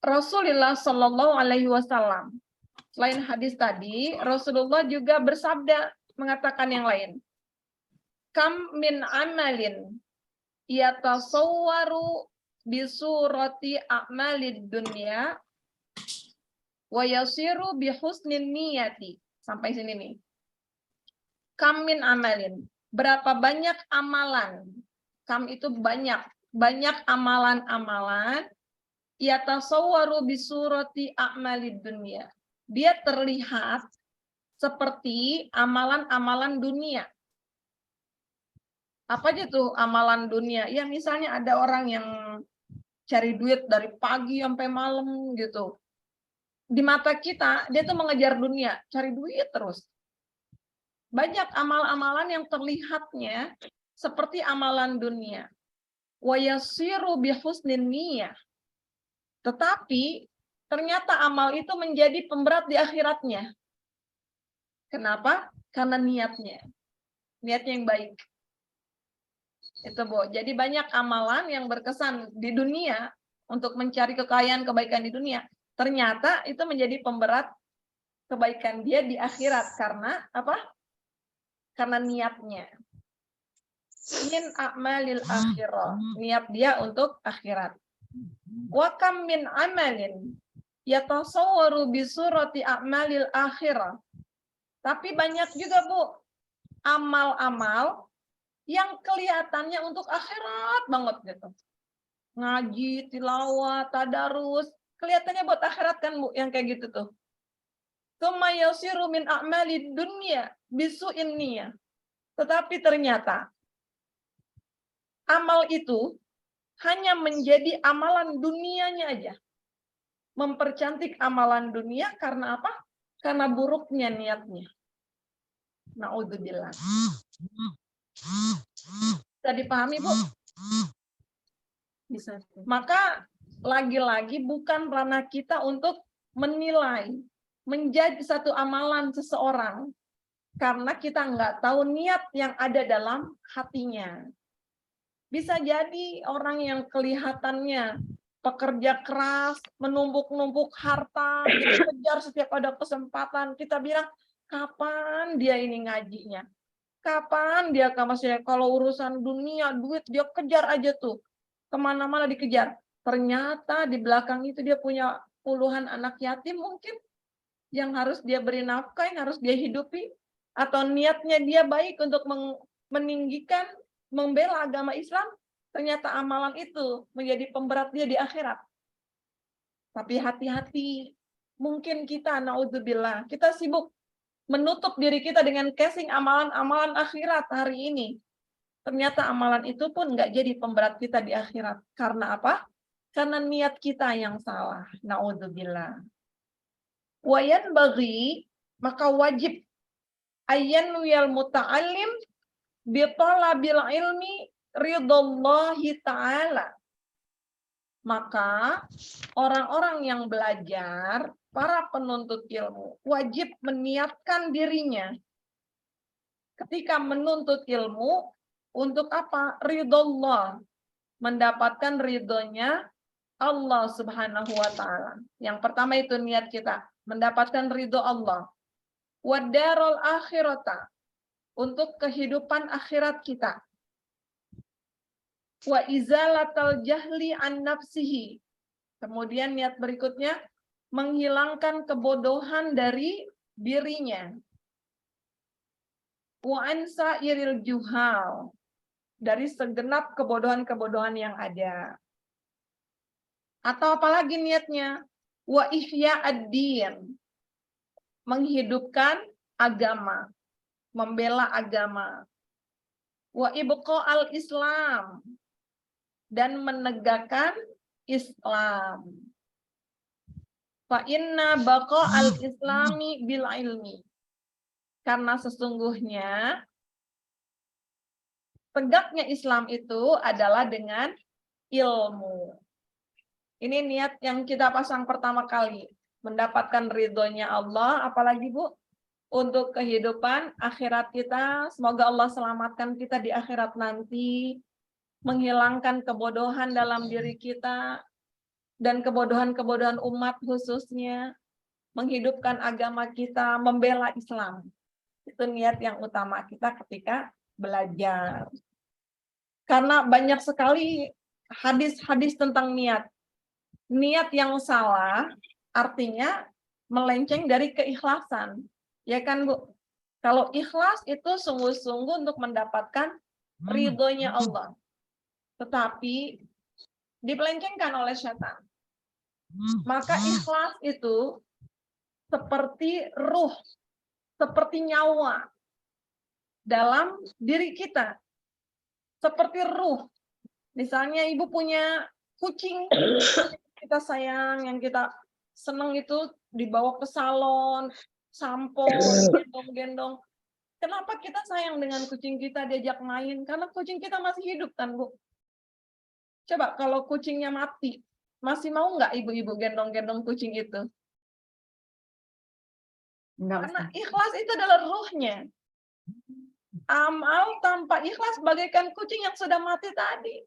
Rasulullah Shallallahu Alaihi Wasallam. Selain hadis tadi, Rasulullah juga bersabda mengatakan yang lain. Kam min amalin yatasawwaru bisurati a'malid dunya wa yasiru bi husnin niyati. Sampai sini nih. Kam min amalin. Berapa banyak amalan? Kam itu banyak. Banyak amalan-amalan. Yatasawwaru bi surati a'malid dunya. Dia terlihat seperti amalan-amalan dunia. Apa aja tuh amalan dunia? Ya misalnya ada orang yang cari duit dari pagi sampai malam gitu. Di mata kita, dia tuh mengejar dunia, cari duit terus. Banyak amal-amalan yang terlihatnya seperti amalan dunia. Wa yasiru bi husnin niyah. Tetapi ternyata amal itu menjadi pemberat di akhiratnya. Kenapa? Karena niatnya. Niatnya yang baik. Itu, Bu. Jadi banyak amalan yang berkesan di dunia untuk mencari kekayaan, kebaikan di dunia. Ternyata itu menjadi pemberat kebaikan dia di akhirat. Karena apa? Karena niatnya. Min a'malil akhirah. Niat dia untuk akhirat. Wa kam min amalin yatasawwaru bi surati a'malil akhirah. Tapi banyak juga, Bu, amal-amal yang kelihatannya untuk akhirat banget gitu. Ngaji, tilawah, tadarus, kelihatannya buat akhirat kan, Bu, yang kayak gitu tuh. Tsumma yasiru min a'malid dunya bisu'in niyah. Tetapi ternyata amal itu hanya menjadi amalan dunianya aja. Mempercantik amalan dunia karena apa? Karena buruknya niatnya. Na'udzubillah. Bisa dipahami, Bu? Bisa. Maka lagi-lagi bukan ranah kita untuk menilai, menjadi satu amalan seseorang. Karena kita nggak tahu niat yang ada dalam hatinya. Bisa jadi orang yang kelihatannya pekerja keras, menumpuk-numpuk harta, kita kejar setiap ada kesempatan. Kita bilang, kapan dia ini ngajinya? Kapan dia maksudnya kalau urusan dunia, duit, dia kejar aja tuh. Kemana-mana dikejar. Ternyata di belakang itu dia punya puluhan anak yatim mungkin yang harus dia beri nafkah, yang harus dia hidupi. Atau niatnya dia baik untuk meninggikan, membela agama Islam. Ternyata amalan itu menjadi pemberat dia di akhirat. Tapi hati-hati. Mungkin kita, na'udzubillah, kita sibuk menutup diri kita dengan casing amalan-amalan akhirat hari ini. Ternyata amalan itu pun nggak jadi pemberat kita di akhirat. Karena apa? Karena niat kita yang salah. Na'udzubillah. Wayan bagi, maka wajib ayyan wiyal muta'allim bitalabil ilmi ridhallahi ta'ala. Maka orang-orang yang belajar, para penuntut ilmu, wajib meniatkan dirinya ketika menuntut ilmu untuk apa? Ridhallah, mendapatkan ridhonya Allah Subhanahu wa Ta'ala. Yang pertama itu niat kita, mendapatkan ridho Allah. Wadarul akhirata, untuk kehidupan akhirat kita. Wa izalatal jahli an nafsihi. Kemudian niat berikutnya, menghilangkan kebodohan dari dirinya. Wa ansa iril juhal, dari segenap kebodohan-kebodohan yang ada. Atau apalagi niatnya, wa ihya ad-din, menghidupkan agama, membela agama. Wa ibqa al-islam, dan menegakkan Islam. Fa inna baqa al-islami bil ilmi, karena sesungguhnya tegaknya Islam itu adalah dengan ilmu. Ini niat yang kita pasang pertama kali, mendapatkan ridhonya Allah, apalagi Bu, untuk kehidupan akhirat kita, semoga Allah selamatkan kita di akhirat nanti, menghilangkan kebodohan dalam diri kita, dan kebodohan-kebodohan umat khususnya, menghidupkan agama kita, membela Islam. Itu niat yang utama kita ketika belajar. Karena banyak sekali hadis-hadis tentang niat. Niat yang salah artinya melenceng dari keikhlasan. Ya kan Bu? Kalau ikhlas itu sungguh-sungguh untuk mendapatkan ridhonya Allah. Tetapi dipelencengkan oleh setan. Maka ikhlas itu seperti ruh, seperti nyawa dalam diri kita. Seperti ruh. Misalnya ibu punya kucing, kita sayang, yang kita senang itu dibawa ke salon, sampo, gendong-gendong. Kenapa kita sayang dengan kucing kita, diajak main? Karena kucing kita masih hidup kan, Bu? Coba kalau kucingnya mati, masih mau nggak ibu-ibu gendong-gendong kucing itu? Enggak, Karena ikhlas itu adalah ruhnya. Amal tanpa ikhlas bagaikan kucing yang sudah mati tadi.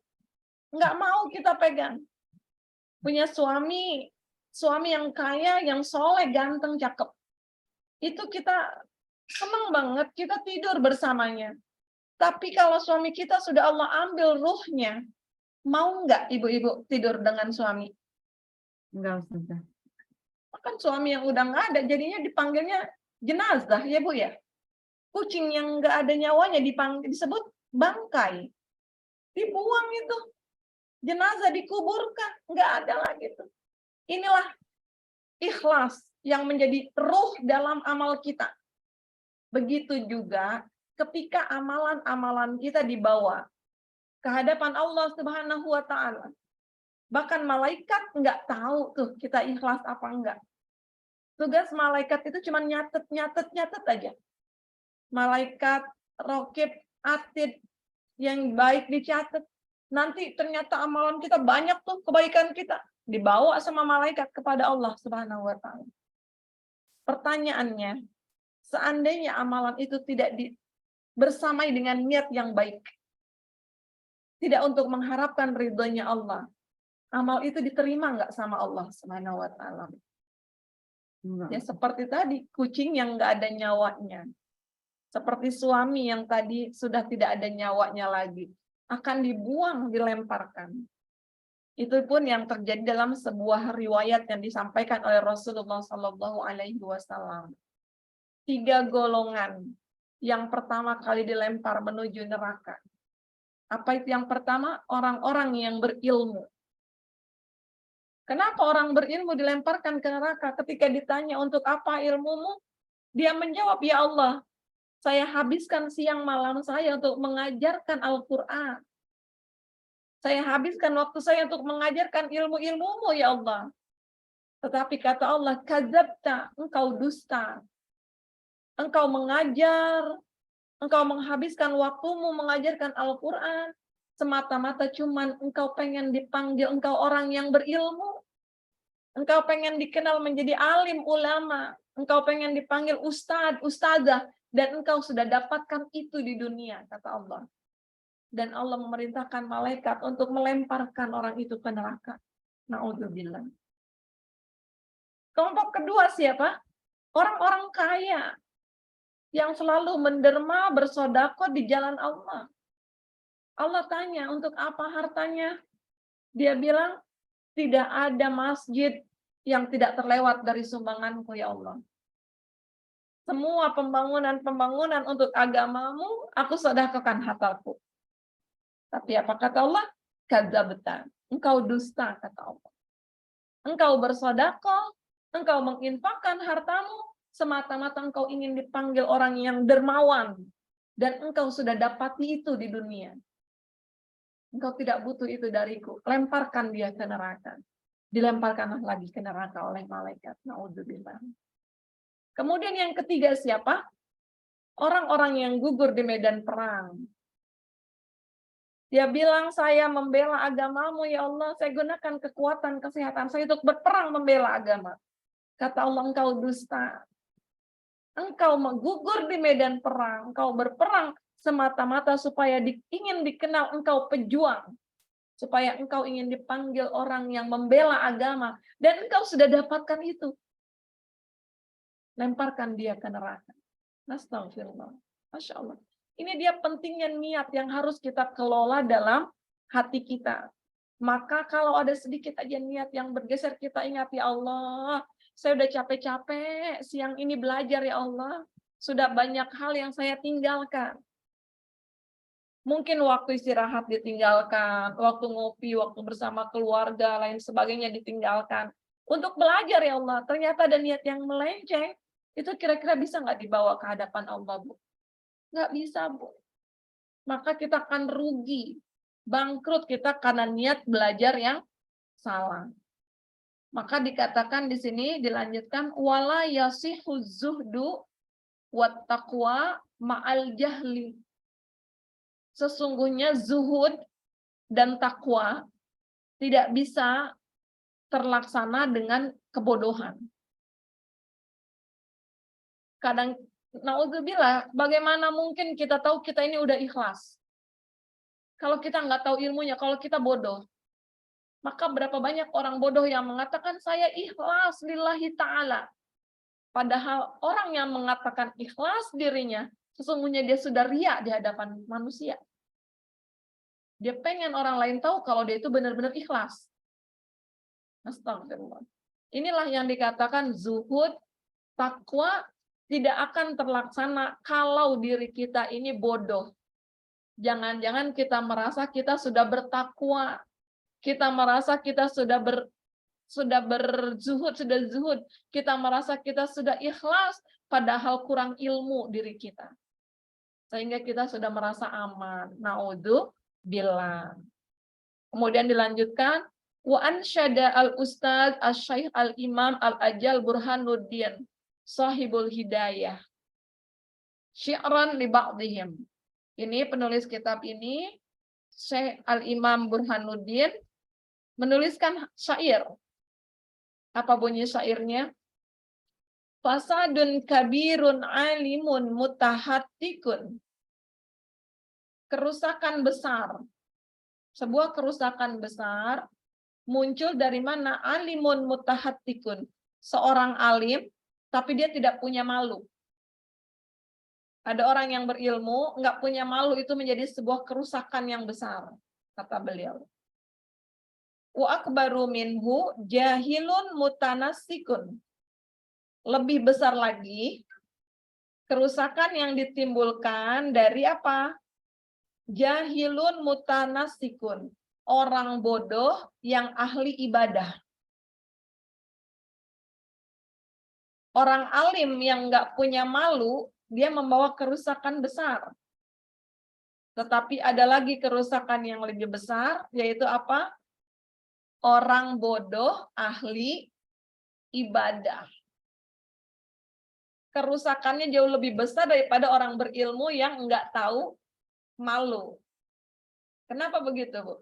Nggak mau kita pegang. Punya suami yang kaya, yang soleh, ganteng, cakep. Itu kita senang banget, kita tidur bersamanya. Tapi kalau suami kita sudah Allah ambil ruhnya, mau nggak ibu-ibu tidur dengan suami? enggak, Ustazah. Kan suami yang udah nggak ada, jadinya dipanggilnya jenazah, ya Bu ya. Kucing yang nggak ada nyawanya disebut bangkai. Dibuang itu. Jenazah dikuburkan, nggak ada lagi tuh. Inilah ikhlas yang menjadi ruh dalam amal kita. Begitu juga ketika amalan-amalan kita dibawa ke hadapan Allah Subhanahu wa Ta'ala. Bahkan malaikat nggak tahu tuh kita ikhlas apa enggak. Tugas malaikat itu cuma nyatet aja. Malaikat, rokib, atid yang baik dicatat. Nanti ternyata amalan kita banyak tuh, kebaikan kita dibawa sama malaikat kepada Allah Subhanahu wa Ta'ala. Pertanyaannya, seandainya amalan itu tidak bersamai dengan niat yang baik, tidak untuk mengharapkan ridhonya Allah, amal itu diterima nggak sama Allah Subhanahu wa Ta'ala? Ya seperti tadi, kucing yang nggak ada nyawanya. Seperti suami yang tadi sudah tidak ada nyawanya lagi. Akan dibuang, dilemparkan. Itu pun yang terjadi dalam sebuah riwayat yang disampaikan oleh Rasulullah SAW. 3 golongan. Yang pertama kali dilempar menuju neraka. Apa itu yang pertama? Orang-orang yang berilmu. Kenapa orang berilmu dilemparkan ke neraka? Ketika ditanya untuk apa ilmumu, dia menjawab, ya Allah, saya habiskan siang malam saya untuk mengajarkan Al-Quran. Saya habiskan waktu saya untuk mengajarkan ilmu-ilmumu, ya Allah. Tetapi kata Allah, kadzabta, engkau dusta. Engkau mengajar, engkau menghabiskan waktumu mengajarkan Al-Quran. semata-mata cuman engkau pengen dipanggil engkau orang yang berilmu, engkau pengen dikenal menjadi alim ulama, engkau pengen dipanggil ustadz, ustazah, dan engkau sudah dapatkan itu di dunia, kata Allah. Dan Allah memerintahkan malaikat untuk melemparkan orang itu ke neraka. Na'udzubillah. Kelompok kedua siapa? Orang-orang kaya yang selalu menderma bersedekah di jalan Allah. Allah tanya, untuk apa hartanya? Dia bilang, tidak ada masjid yang tidak terlewat dari sumbanganku, ya Allah. Semua pembangunan untuk agamamu, aku sedekahkan hartaku. Tapi apa kata Allah? Kadzabta. Engkau dusta, kata Allah. Engkau bersedekah, engkau menginfakkan hartamu, semata-mata engkau ingin dipanggil orang yang dermawan. Dan engkau sudah dapati itu di dunia. Engkau tidak butuh itu dariku. Lemparkan dia ke neraka. Dilemparkanlah lagi ke neraka oleh malaikat. Na'udzubillah. Kemudian yang ketiga siapa? Orang-orang yang gugur di medan perang. Dia bilang, saya membela agamamu, ya Allah. Saya gunakan kekuatan kesehatan saya untuk berperang membela agama. Kata Allah, engkau dusta. Engkau menggugur di medan perang. Engkau berperang semata-mata supaya ingin dikenal engkau pejuang. Supaya engkau ingin dipanggil orang yang membela agama. Dan engkau sudah dapatkan itu. Lemparkan dia ke neraka. Astagfirullah. Masya Allah. Ini dia pentingnya niat yang harus kita kelola dalam hati kita. Maka kalau ada sedikit aja niat yang bergeser, kita ingat, ya Allah, saya udah capek-capek siang ini belajar, ya Allah. Sudah banyak hal yang saya tinggalkan. Mungkin waktu istirahat ditinggalkan, waktu ngopi, waktu bersama keluarga, lain sebagainya ditinggalkan. Untuk belajar, ya Allah, ternyata ada niat yang melenceng, itu kira-kira bisa nggak dibawa ke hadapan Allah, Bu? Nggak bisa, Bu. Maka kita akan rugi, bangkrut kita karena niat belajar yang salah. Maka dikatakan di sini, dilanjutkan, wala yasihu zuhdu wat taqwa ma'al jahli. Sesungguhnya zuhud dan takwa tidak bisa terlaksana dengan kebodohan. Kadang, na'udzubillah, bagaimana mungkin kita tahu kita ini udah ikhlas? Kalau kita nggak tahu ilmunya, kalau kita bodoh. Maka berapa banyak orang bodoh yang mengatakan, saya ikhlas lillahi ta'ala. Padahal orang yang mengatakan ikhlas dirinya, sesungguhnya dia sudah riya di hadapan manusia. Dia pengen orang lain tahu kalau dia itu benar-benar ikhlas. Astagfirullah. Inilah yang dikatakan zuhud, takwa, tidak akan terlaksana kalau diri kita ini bodoh. Jangan-jangan kita merasa kita sudah bertakwa, kita merasa kita sudah berzuhud, sudah zuhud, kita merasa kita sudah ikhlas, padahal kurang ilmu diri kita. Sehingga kita sudah merasa aman. Na'udzubillah. Kemudian dilanjutkan, wa ansyada al-ustadz asy-syaikh al-imam al-ajal Burhanuddin Sahibul Hidayah syi'ran li ba'dihim. Ini penulis kitab ini, Syekh Al-Imam Burhanuddin, menuliskan syair. Apa bunyi syairnya? Fasadun kabirun alimun mutahattikun. Kerusakan besar. Sebuah kerusakan besar muncul dari mana? Alimun mutahattikun. Seorang alim, tapi dia tidak punya malu. Ada orang yang berilmu, nggak punya malu, itu menjadi sebuah kerusakan yang besar, kata beliau. Wa akbaru minhu jahilun mutanassikun. Lebih besar lagi, kerusakan yang ditimbulkan dari apa? Jahilun mutanassikun. Orang bodoh yang ahli ibadah. Orang alim yang nggak punya malu, dia membawa kerusakan besar. Tetapi ada lagi kerusakan yang lebih besar, yaitu apa? Orang bodoh ahli ibadah. Kerusakannya jauh lebih besar daripada orang berilmu yang nggak tahu malu. Kenapa begitu, Bu?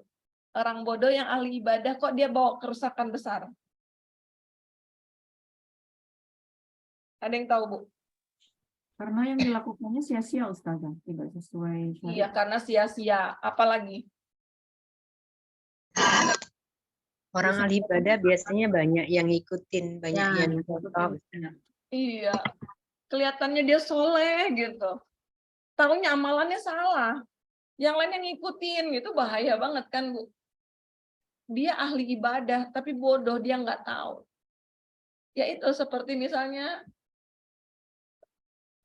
Orang bodoh yang ahli ibadah kok dia bawa kerusakan besar? Ada yang tahu, Bu? Karena yang dilakukannya sia-sia, Ustazah, tidak sesuai Iya, syariat. karena sia-sia. Apalagi? Orang ahli ibadah biasanya banyak yang ngikutin, banyak Ya, yang betul. contoh. Ya. Iya. Kelihatannya dia soleh gitu. Tahunya amalannya salah. Yang lainnya ngikutin gitu, bahaya banget kan, Bu. Dia ahli ibadah tapi bodoh, dia nggak tahu. Ya itu seperti misalnya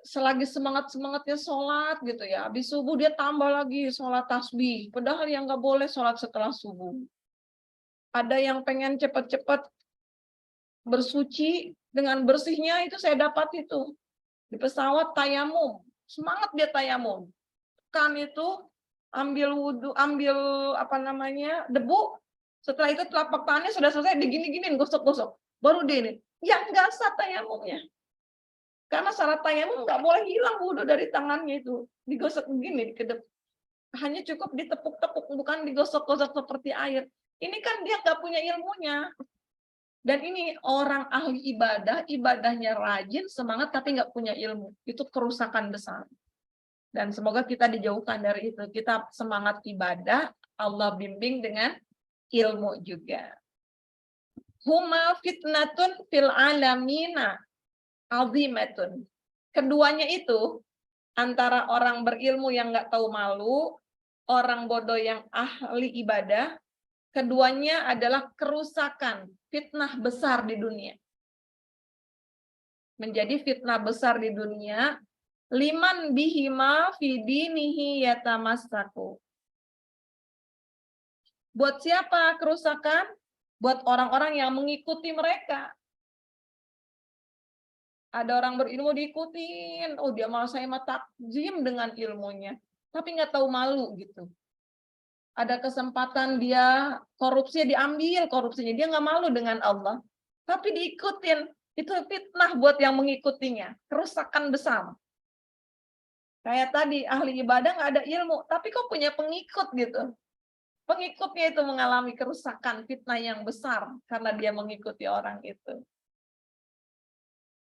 selagi semangat-semangatnya sholat gitu ya, habis subuh dia tambah lagi sholat tasbih, padahal yang nggak boleh sholat setelah subuh. Ada yang pengen cepat-cepat bersuci, dengan bersihnya itu saya dapat itu di pesawat tayamum, semangat dia tayamum, kan itu ambil wudhu, ambil apa namanya debu, setelah itu telapak tangannya sudah selesai digini-giniin, gosok-gosok, baru dia ini yang nggak sah tayamumnya. Karena syarat tayamum nggak boleh hilang wudhu dari tangannya itu. Digosok begini, hanya cukup ditepuk-tepuk, bukan digosok-gosok seperti air. Ini kan dia nggak punya ilmunya. Dan ini orang ahli ibadah, ibadahnya rajin, semangat, tapi nggak punya ilmu. Itu kerusakan besar. Dan semoga kita dijauhkan dari itu. Kita semangat ibadah, Allah bimbing dengan ilmu juga. Huma fitnatun fil alamina azimatun. Keduanya itu antara orang berilmu yang nggak tahu malu, orang bodoh yang ahli ibadah, keduanya adalah kerusakan, fitnah besar di dunia. Menjadi fitnah besar di dunia, liman bihima fi dinihi yatamassaku. Buat siapa kerusakan? Buat orang-orang yang mengikuti mereka. Ada orang berilmu diikutin, oh dia malah saya takjim dengan ilmunya, tapi nggak tahu malu gitu. Ada kesempatan dia korupsi, diambil korupsinya, dia nggak malu dengan Allah, tapi diikutin, itu fitnah buat yang mengikutinya, kerusakan besar. Kayak tadi ahli ibadah nggak ada ilmu, tapi kok punya pengikut gitu. Pengikutnya itu mengalami kerusakan, fitnah yang besar karena dia mengikuti orang itu.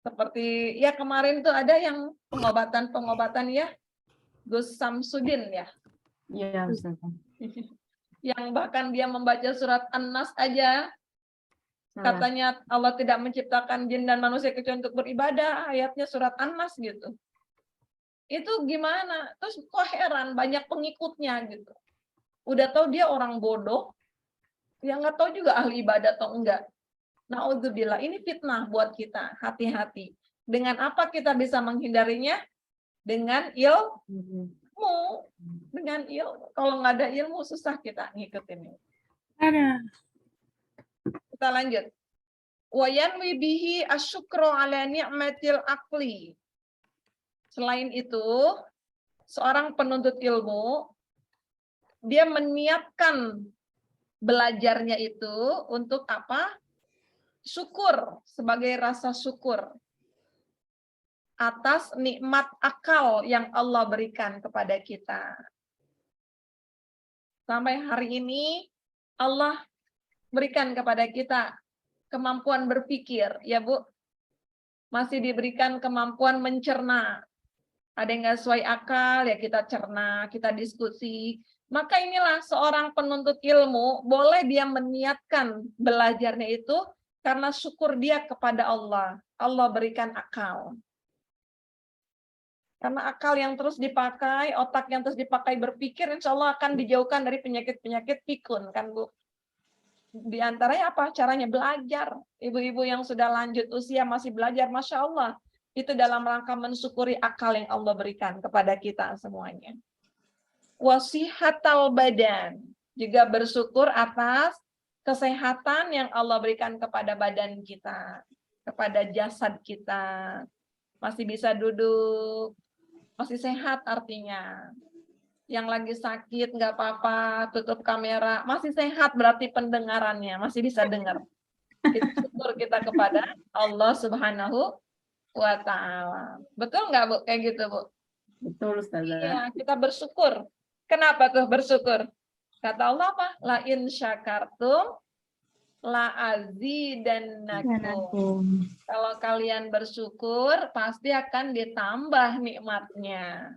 Seperti ya kemarin tuh ada yang pengobatan ya, Gus Samsudin ya. Iya, Ustazah. Yang bahkan dia membaca surat An-Nas aja, Salah. katanya Allah tidak menciptakan jin dan manusia kecuali untuk beribadah, ayatnya surat An-Nas gitu. Itu gimana? Terus kok heran banyak pengikutnya gitu. Udah tahu dia orang bodoh, yang nggak tahu juga ahli ibadah atau enggak. Na'udzubillah, ini fitnah buat kita, hati-hati. Dengan apa kita bisa menghindarinya? Dengan ilmu. Dengan ilmu. Kalau nggak ada ilmu, susah kita ngikutin. Kita lanjut. Wa yanwi bihi asyukru ala ni'matil aqli. Selain itu, seorang penuntut ilmu, dia meniatkan belajarnya itu untuk apa? Syukur, sebagai rasa syukur atas nikmat akal yang Allah berikan kepada kita. Sampai hari ini Allah berikan kepada kita kemampuan berpikir, ya Bu. Masih diberikan kemampuan mencerna. Ada yang nggak sesuai akal, ya kita cerna, kita diskusi. Maka inilah seorang penuntut ilmu, boleh dia meniatkan belajarnya itu karena syukur dia kepada Allah. Allah berikan akal. Karena akal yang terus dipakai, otak yang terus dipakai berpikir, insya Allah akan dijauhkan dari penyakit-penyakit pikun, kan Bu? Di antaranya apa? Caranya belajar. Ibu-ibu yang sudah lanjut usia masih belajar, Masya Allah. Itu dalam rangka mensyukuri akal yang Allah berikan kepada kita semuanya. Wasihatal badan. Juga bersyukur atas kesehatan yang Allah berikan kepada badan kita, kepada jasad kita. Masih bisa duduk, masih sehat artinya. Yang lagi sakit nggak apa-apa, tutup kamera, masih sehat berarti pendengarannya, masih bisa dengar. Itu syukur kita kepada Allah Subhanahu wa ta'ala. Betul nggak Bu? Kayak gitu Bu? Betul, Ustazah. Iya, kita bersyukur. Kenapa tuh bersyukur? Kata Allah apa? La in syakartum la azidannakum. Kalau kalian bersyukur, pasti akan ditambah nikmatnya.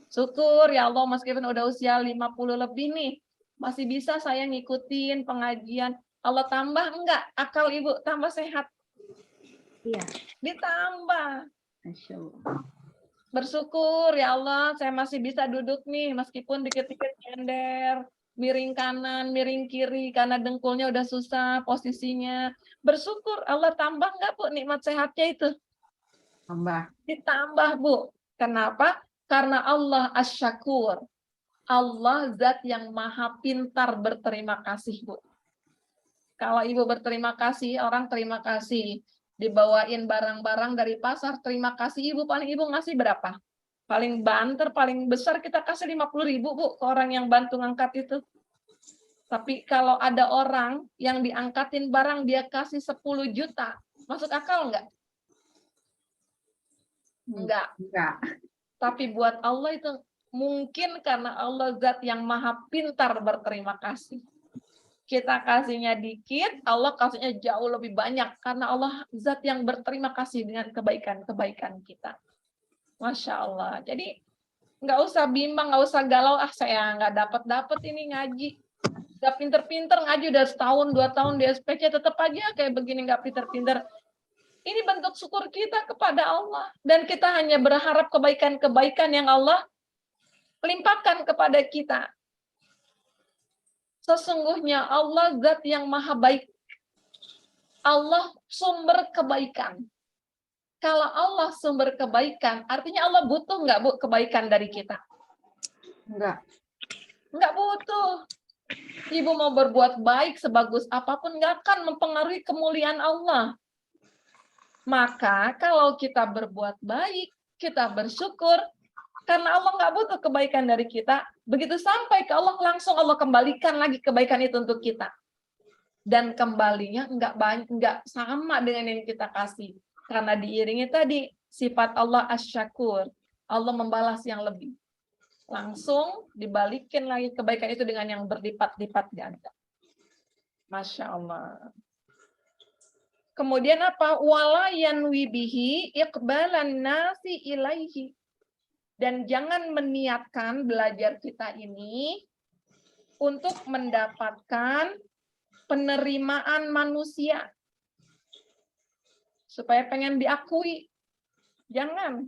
Syukur ya Allah, meskipun udah usia 50 lebih nih, masih bisa saya ngikutin pengajian. Allah tambah enggak? Akal Ibu tambah sehat. Iya. Ditambah. Masya Allah. Bersyukur ya Allah, saya masih bisa duduk nih, meskipun dikit-dikit nyender, miring kanan, miring kiri, karena dengkulnya udah susah posisinya. Bersyukur, Allah tambah nggak Bu nikmat sehatnya itu? Tambah. Ditambah Bu. Kenapa? Karena Allah Asy-Syakur. Allah zat yang maha pintar berterima kasih Bu. Kalau Ibu berterima kasih, orang terima kasih. Dibawain barang-barang dari pasar, terima kasih Ibu. Paling Ibu ngasih berapa? Paling banter, paling besar kita kasih 50.000 Bu ke orang yang bantu ngangkat itu. Tapi kalau ada orang yang diangkatin barang dia kasih 10 juta, masuk akal nggak? Enggak. Tapi buat Allah itu mungkin karena Allah zat yang maha pintar berterima kasih. Kita kasihnya dikit, Allah kasihnya jauh lebih banyak. Karena Allah zat yang berterima kasih dengan kebaikan-kebaikan kita. Masya Allah. Jadi nggak usah bimbang, nggak usah galau. Ah saya nggak dapat ini ngaji. Nggak pinter-pinter ngaji udah setahun, 2 tahun di SPC tetap aja kayak begini nggak pinter-pinter. Ini bentuk syukur kita kepada Allah. Dan kita hanya berharap kebaikan-kebaikan yang Allah limpahkan kepada kita. Sesungguhnya Allah zat yang maha baik. Allah sumber kebaikan. Kalau Allah sumber kebaikan, artinya Allah butuh nggak Bu kebaikan dari kita? Enggak. Nggak butuh. Ibu mau berbuat baik sebagus apapun nggak akan mempengaruhi kemuliaan Allah. Maka kalau kita berbuat baik, kita bersyukur, karena Allah nggak butuh kebaikan dari kita, begitu sampai ke Allah, langsung Allah kembalikan lagi kebaikan itu untuk kita. Dan kembalinya nggak sama dengan yang kita kasih. Karena diiringi tadi, sifat Allah Asy-Syakur. Allah membalas yang lebih. Langsung dibalikin lagi kebaikan itu dengan yang berlipat-lipat ganda. Masya Allah. Kemudian apa? Wala yanwi bihi iqbalan nasi ilaihi. Dan jangan meniatkan belajar kita ini untuk mendapatkan penerimaan manusia. Supaya pengen diakui. Jangan.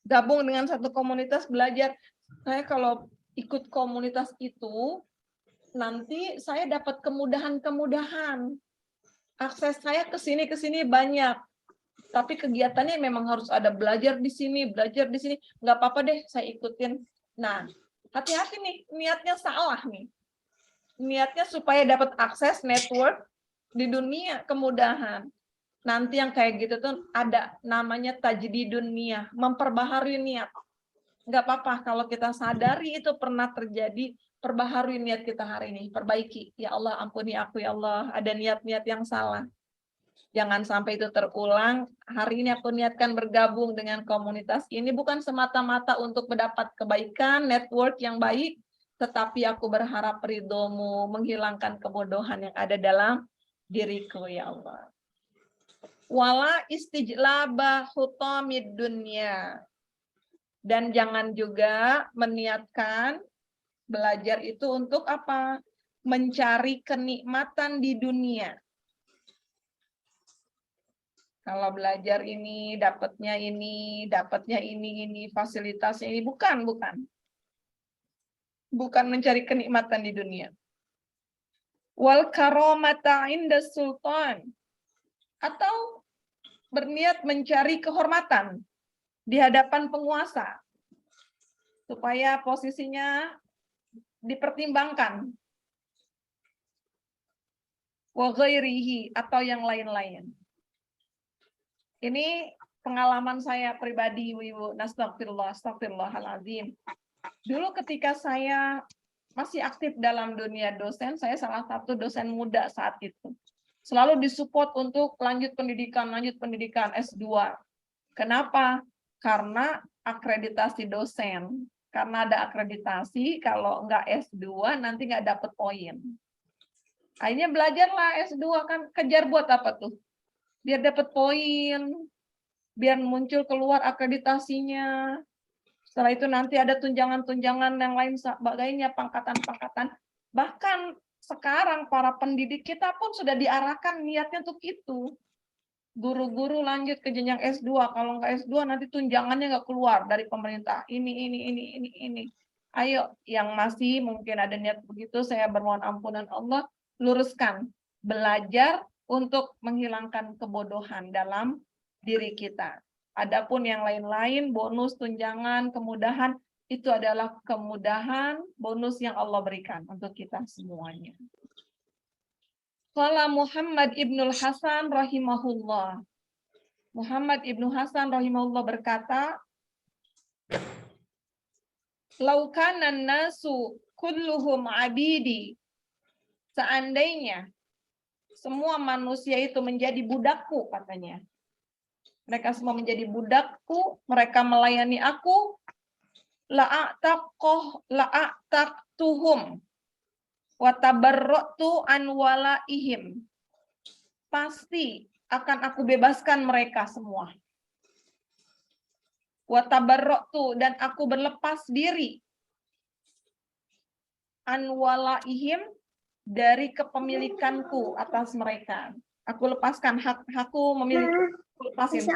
Gabung dengan satu komunitas belajar. Saya kalau ikut komunitas itu, nanti saya dapat kemudahan-kemudahan. Akses saya ke sini banyak. Tapi kegiatannya memang harus ada belajar di sini. Nggak apa-apa deh, saya ikutin. Nah, hati-hati nih, niatnya salah nih. Niatnya supaya dapat akses network di dunia, kemudahan. Nanti yang kayak gitu tuh ada namanya tajdidun niyah, memperbaharui niat. Nggak apa-apa kalau kita sadari itu pernah terjadi, perbaharui niat kita hari ini, perbaiki. Ya Allah, ampuni aku ya Allah, ada niat-niat yang salah. Jangan sampai itu terulang. Hari ini aku niatkan bergabung dengan komunitas ini bukan semata-mata untuk mendapat kebaikan, network yang baik, tetapi aku berharap ridho-Mu menghilangkan kebodohan yang ada dalam diriku, ya Allah. Wala istijlaba hutamid dunya. Dan jangan juga meniatkan belajar itu untuk apa? Mencari kenikmatan di dunia. Kalau belajar ini, dapatnya ini, fasilitasnya ini. Bukan. Bukan mencari kenikmatan di dunia. Wal karamata inda sultan. Atau berniat mencari kehormatan di hadapan penguasa. Supaya posisinya dipertimbangkan. Wa ghairihi, atau yang lain-lain. Ini pengalaman saya pribadi, Ibu. Astagfirullahaladzim. Dulu ketika saya masih aktif dalam dunia dosen, saya salah satu dosen muda saat itu. Selalu disupport untuk lanjut pendidikan S2. Kenapa? Karena akreditasi dosen Karena ada akreditasi, kalau nggak S2 nanti nggak dapet poin. Akhirnya belajarlah S2 kan, kejar buat apa tuh? Biar dapet poin, biar muncul keluar akreditasinya. Setelah itu nanti ada tunjangan-tunjangan yang lain sebagainya, pangkatan-pangkatan. Bahkan sekarang para pendidik kita pun sudah diarahkan niatnya untuk itu. Guru-guru lanjut ke jenjang S2, kalau nggak S2 nanti tunjangannya nggak keluar dari pemerintah. Ini. Ayo, yang masih mungkin ada niat begitu, saya bermohon ampunan Allah, luruskan. Belajar untuk menghilangkan kebodohan dalam diri kita. Adapun yang lain-lain, bonus, tunjangan, kemudahan, itu adalah kemudahan, bonus yang Allah berikan untuk kita semuanya. Qala Muhammad ibnul Hasan rahimahullah. Muhammad ibnu Hasan rahimahullah berkata, "Lau kana nasu kulluhum abidi." Seandainya semua manusia itu menjadi budakku, katanya. Mereka semua menjadi budakku, mereka melayani aku, la'ataqtuhum wa tabarra'tu an walaihim. Pasti akan aku bebaskan mereka semua. Wa tabarra'tu, dan aku berlepas diri an walaihim, dari kepemilikanku atas mereka. Aku lepaskan hakku memiliki. Lepasin.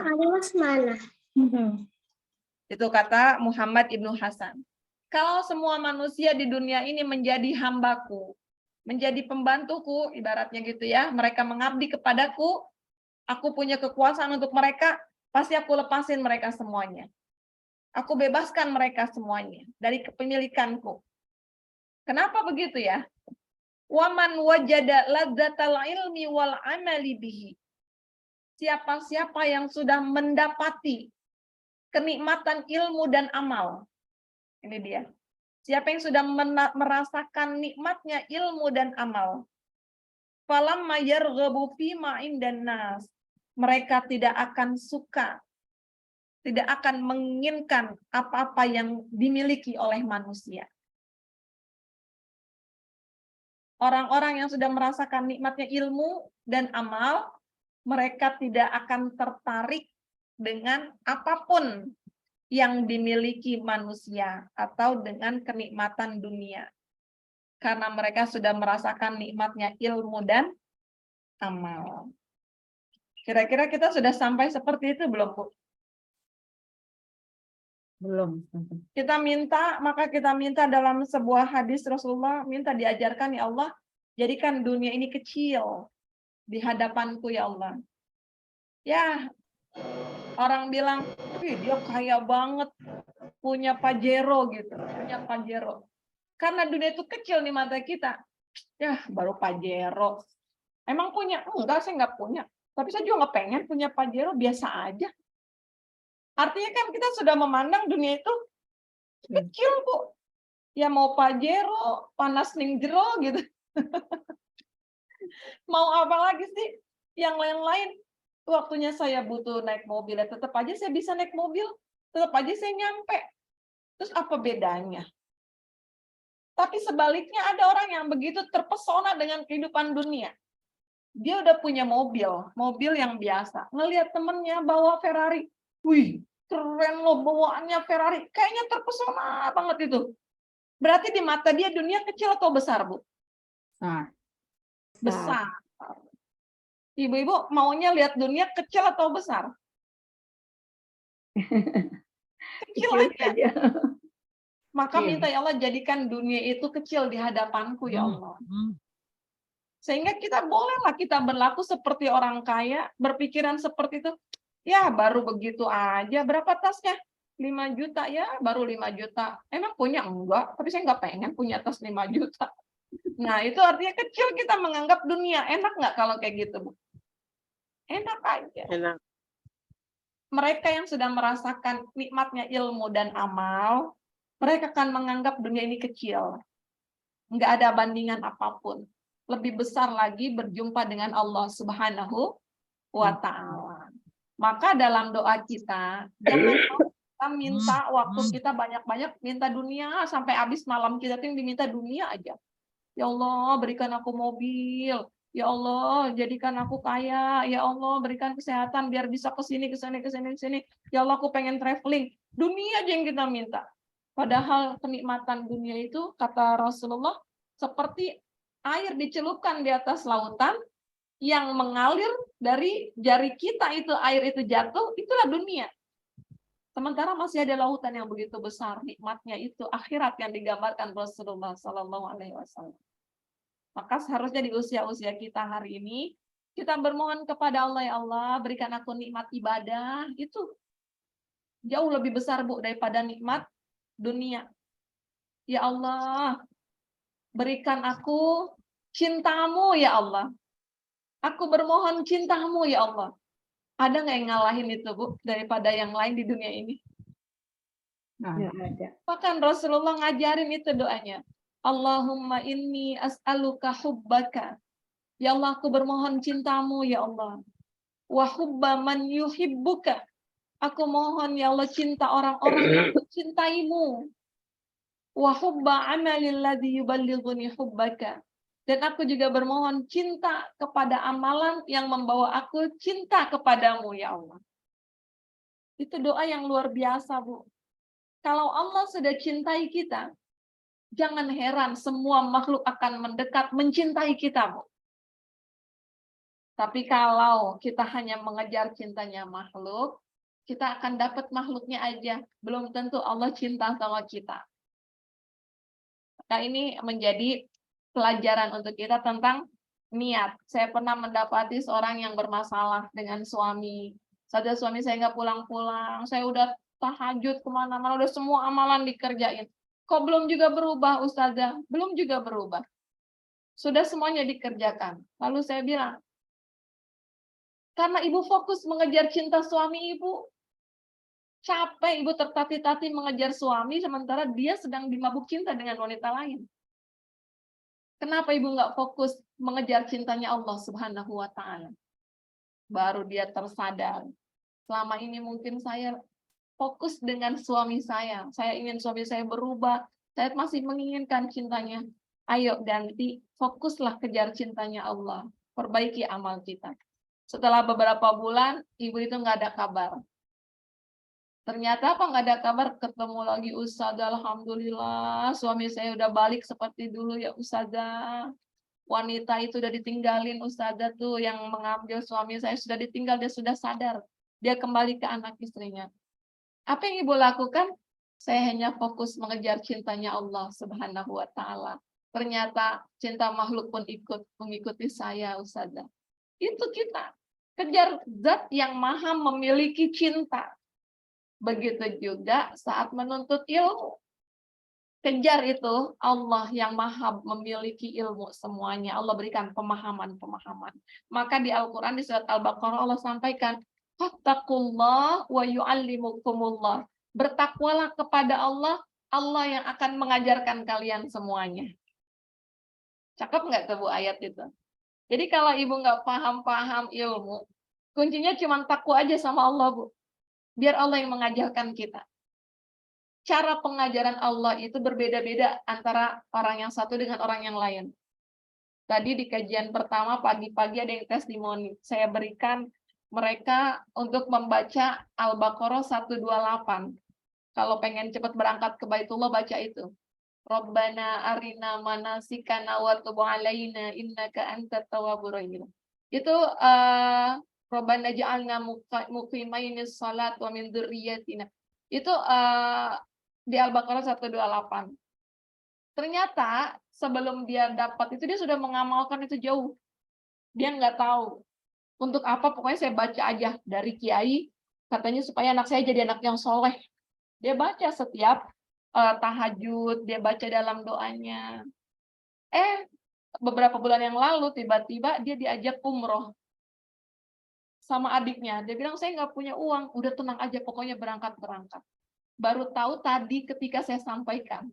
Itu kata Muhammad ibnu Hasan. Kalau semua manusia di dunia ini menjadi hambaku, menjadi pembantuku, ibaratnya gitu ya, mereka mengabdi kepadaku, aku punya kekuasaan untuk mereka, pasti aku lepasin mereka semuanya. Aku bebaskan mereka semuanya dari kepemilikanku. Kenapa begitu ya? Waman wajada ladzatal ilmi wal amali bihi. Siapa-siapa yang sudah mendapati kenikmatan ilmu dan amal. Ini dia. Siapa yang sudah merasakan nikmatnya ilmu dan amal. Falamma yarghabu fima indan nas. Mereka tidak akan suka, tidak akan menginginkan apa-apa yang dimiliki oleh manusia. Orang-orang yang sudah merasakan nikmatnya ilmu dan amal, mereka tidak akan tertarik dengan apapun yang dimiliki manusia atau dengan kenikmatan dunia. Karena mereka sudah merasakan nikmatnya ilmu dan amal. Kira-kira kita sudah sampai seperti itu belum, Bu? Belum. Kita minta, maka kita minta dalam sebuah hadis Rasulullah, minta diajarkan, ya Allah, jadikan dunia ini kecil di hadapanku, ya Allah. Ya, orang bilang, wih, dia kaya banget, punya Pajero gitu, punya Pajero. Karena dunia itu kecil di mata kita. Ya, baru Pajero. Emang punya? Enggak, saya nggak punya. Tapi saya juga nggak pengen punya Pajero, biasa aja. Artinya kan kita sudah memandang dunia itu kecil, Bu. Ya mau Pajero, panas ning jero gitu. Mau apa lagi sih? Yang lain-lain, waktunya saya butuh naik mobil, ya tetap aja saya bisa naik mobil, tetap aja saya nyampe. Terus apa bedanya? Tapi sebaliknya ada orang yang begitu terpesona dengan kehidupan dunia. Dia udah punya mobil yang biasa. Ngelihat temennya bawa Ferrari. Wih, keren loh bawaannya Ferrari. Kayaknya terpesona banget itu. Berarti di mata dia dunia kecil atau besar, Bu? Besar. Ibu-ibu maunya lihat dunia kecil atau besar? Kecil aja. Maka minta ya Allah jadikan dunia itu kecil di hadapanku, ya Allah. Sehingga kita bolehlah kita berlaku seperti orang kaya, berpikiran seperti itu. Ya baru begitu aja, berapa tasnya? 5 juta ya, baru 5 juta. Emang punya? Enggak, tapi saya nggak pengen punya tas 5 juta. Nah itu artinya kecil kita menganggap dunia. Enak nggak kalau kayak gitu, Bu? Enak aja. Enak. Mereka yang sudah merasakan nikmatnya ilmu dan amal, mereka akan menganggap dunia ini kecil. Nggak ada bandingan apapun. Lebih besar lagi berjumpa dengan Allah Subhanahu wa Ta'ala. Maka dalam doa kita, jangan Kita minta waktu kita banyak-banyak, minta dunia sampai habis malam kita tuh yang diminta dunia aja. Ya Allah, berikan aku mobil. Ya Allah, jadikan aku kaya. Ya Allah, berikan kesehatan biar bisa ke sini, ke sini, ke sini, ke sini. Ya Allah, aku pengen traveling. Dunia aja yang kita minta. Padahal kenikmatan dunia itu, kata Rasulullah, seperti air dicelupkan di atas lautan yang mengalir dari jari kita itu, air itu jatuh, itulah dunia. Sementara masih ada lautan yang begitu besar, nikmatnya itu akhirat yang digambarkan Rasulullah SAW. Maka seharusnya di usia-usia kita hari ini, kita bermohon kepada Allah, ya Allah, berikan aku nikmat ibadah, itu jauh lebih besar, Bu, daripada nikmat dunia. Ya Allah, berikan aku cintamu, ya Allah. Aku bermohon cintamu, ya Allah. Ada nggak yang ngalahin itu, Bu, daripada yang lain di dunia ini? Nah, Bahkan Rasulullah ngajarin itu doanya. Allahumma inni as'aluka hubbaka. Ya Allah, aku bermohon cintamu, ya Allah. Wa hubba man yuhibbuka. Aku mohon, ya Allah, cinta orang-orang yang mencintaimu. Wa hubba amalil ladzi yuballighuni hubbaka. Dan aku juga bermohon cinta kepada amalan yang membawa aku cinta kepadamu, ya Allah. Itu doa yang luar biasa, Bu. Kalau Allah sudah cintai kita, jangan heran semua makhluk akan mendekat mencintai kita, Bu. Tapi kalau kita hanya mengejar cintanya makhluk, kita akan dapat makhluknya aja. Belum tentu Allah cinta sama kita. Maka ini menjadi pelajaran untuk kita tentang niat. Saya pernah mendapati seorang yang bermasalah dengan suami. Saja suami saya nggak pulang-pulang, saya udah tahajud kemana-mana, udah semua amalan dikerjain. Kok belum juga berubah, Ustazah? Belum juga berubah. Sudah semuanya dikerjakan. Lalu saya bilang, karena ibu fokus mengejar cinta suami ibu. Capek ibu tertati-tati mengejar suami, sementara dia sedang dimabuk cinta dengan wanita lain. Kenapa ibu nggak fokus mengejar cintanya Allah Subhanahu wa Ta'ala? Baru dia tersadar. Selama ini mungkin saya fokus dengan suami saya. Saya ingin suami saya berubah. Saya masih menginginkan cintanya. Ayo ganti, fokuslah kejar cintanya Allah. Perbaiki amal kita. Setelah beberapa bulan, ibu itu nggak ada kabar. Ternyata apa nggak ada kabar, ketemu lagi Ustazah, alhamdulillah suami saya udah balik seperti dulu ya Ustazah. Wanita itu udah ditinggalin Ustazah tuh yang mengambil suami saya sudah ditinggal, dia sudah sadar. Dia kembali ke anak istrinya. Apa yang ibu lakukan? Saya hanya fokus mengejar cintanya Allah Subhanahu wa Ta'ala. Ternyata cinta makhluk pun ikut mengikuti saya Ustazah. Itu kita. Kejar zat yang maha memiliki cinta. Begitu juga saat menuntut ilmu. Kejar itu Allah yang maha memiliki ilmu semuanya. Allah berikan pemahaman-pemahaman. Maka di Al-Quran di surat Al-Baqarah Allah sampaikan, fattaqullah wa yu'allimukumullah. Bertakwalah kepada Allah, Allah yang akan mengajarkan kalian semuanya. Cakep nggak tuh Bu ayat itu? Jadi kalau ibu nggak paham-paham ilmu, kuncinya cuma takwa aja sama Allah, Bu. Biar Allah yang mengajarkan kita. Cara pengajaran Allah itu berbeda-beda antara orang yang satu dengan orang yang lain. Tadi di kajian pertama pagi-pagi ada yang testimoni. Saya berikan mereka untuk membaca Al-Baqarah 128. Kalau pengen cepat berangkat ke Baitullah baca itu. Rabbana arina manasikana wa tub alaina innaka antat tawwabur rahim. Itu Rabbana ja'alna muqimainis salat wa min dzurriyyatina. Itu di Al-Baqarah 128. Ternyata sebelum dia dapat itu dia sudah mengamalkan itu jauh. Dia nggak tahu untuk apa, pokoknya saya baca aja dari kiai katanya supaya anak saya jadi anak yang soleh. Dia baca setiap tahajud, dia baca dalam doanya. Beberapa bulan yang lalu tiba-tiba dia diajak umroh sama adiknya. Dia bilang, saya nggak punya uang, udah tenang aja, pokoknya berangkat-berangkat. Baru tahu tadi ketika saya sampaikan.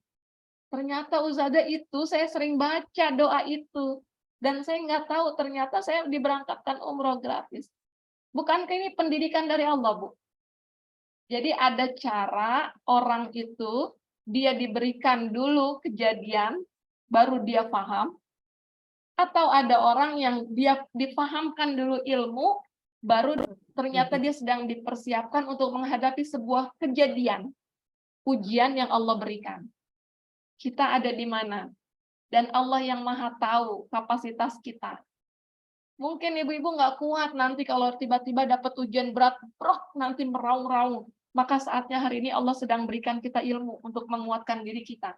Ternyata Ustazah itu saya sering baca doa itu. Dan saya nggak tahu ternyata saya diberangkatkan umroh gratis. Bukankah ini pendidikan dari Allah, Bu? Jadi ada cara orang itu dia diberikan dulu kejadian, baru dia paham. Atau ada orang yang dia dipahamkan dulu ilmu, baru ternyata dia sedang dipersiapkan untuk menghadapi sebuah kejadian, ujian yang Allah berikan. Kita ada di mana? Dan Allah yang maha tahu kapasitas kita. Mungkin ibu-ibu nggak kuat nanti kalau tiba-tiba dapat ujian berat, nanti meraung-raung. Maka saatnya hari ini Allah sedang berikan kita ilmu untuk menguatkan diri kita.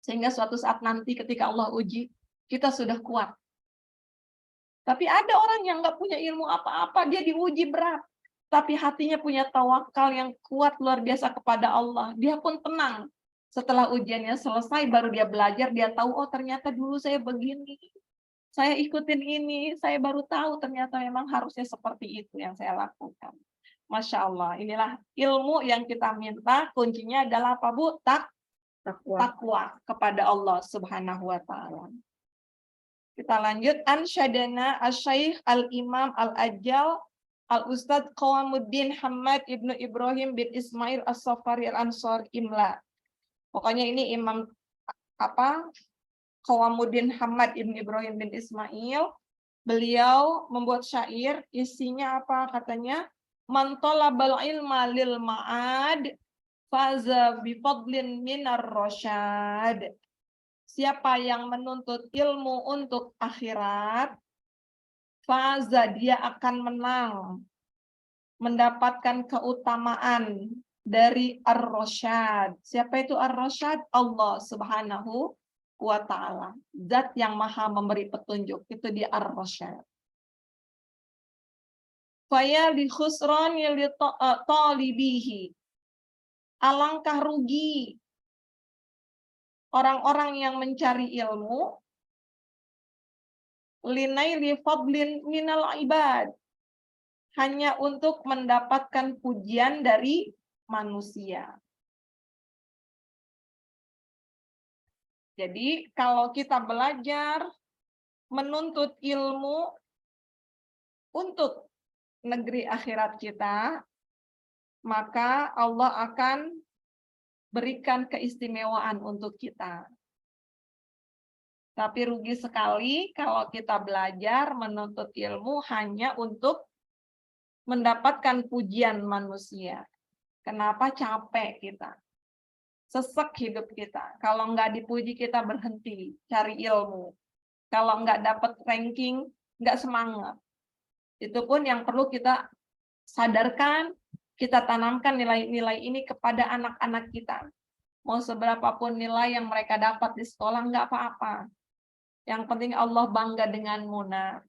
Sehingga suatu saat nanti ketika Allah uji, kita sudah kuat. Tapi ada orang yang nggak punya ilmu apa-apa, dia diuji berat. Tapi hatinya punya tawakal yang kuat luar biasa kepada Allah. Dia pun tenang. Setelah ujiannya selesai, baru dia belajar, dia tahu, oh ternyata dulu saya begini. Saya ikutin ini, saya baru tahu ternyata memang harusnya seperti itu yang saya lakukan. Masya Allah, inilah ilmu yang kita minta, kuncinya adalah apa Bu? Takwa kepada Allah Subhanahu wa Ta'ala. Kita lanjut. Ansyadana Asy-Syaikh Al-Imam Al-Ajjal Al-Ustadz Qawamuddin Hamad Ibnu Ibrahim bin Ismail As-Safari Al-Ansor Imla. Pokoknya ini Imam Qawamuddin Hamad Ibnu Ibrahim bin Ismail. Beliau membuat syair, isinya apa katanya? Man talabal ilma lil ma'ad faza bifadlin minar rasyad. Siapa yang menuntut ilmu untuk akhirat, faza dia akan menang, mendapatkan keutamaan dari ar-rasyad. Siapa itu ar-rasyad? Allah Subhanahu wa Ta'ala. Zat yang maha memberi petunjuk, itu dia ar-rasyad. Faya li khusrani li talibihi. Alangkah rugi orang-orang yang mencari ilmu, linaili fadlin minal ibad, hanya untuk mendapatkan pujian dari manusia. Jadi kalau kita belajar menuntut ilmu untuk negeri akhirat kita, maka Allah akan berikan keistimewaan untuk kita. Tapi rugi sekali kalau kita belajar menuntut ilmu hanya untuk mendapatkan pujian manusia. Kenapa? Capek kita. Sesek hidup kita. Kalau nggak dipuji kita berhenti cari ilmu. Kalau nggak dapat ranking, nggak semangat. Itu pun yang perlu kita sadarkan, kita tanamkan nilai-nilai ini kepada anak-anak kita. Mau seberapapun nilai yang mereka dapat di sekolah, nggak apa-apa. Yang penting Allah bangga denganmu, nak.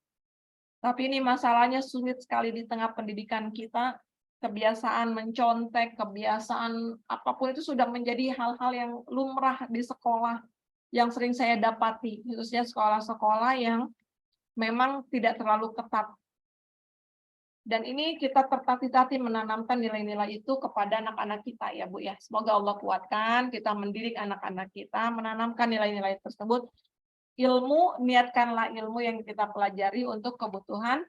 Tapi ini masalahnya sulit sekali di tengah pendidikan kita. Kebiasaan mencontek, kebiasaan apapun itu sudah menjadi hal-hal yang lumrah di sekolah. Yang sering saya dapati, khususnya sekolah-sekolah yang memang tidak terlalu ketat. Dan ini kita tertatih-tatih menanamkan nilai-nilai itu kepada anak-anak kita ya Bu ya. Semoga Allah kuatkan, kita mendidik anak-anak kita, menanamkan nilai-nilai tersebut. Ilmu, niatkanlah ilmu yang kita pelajari untuk kebutuhan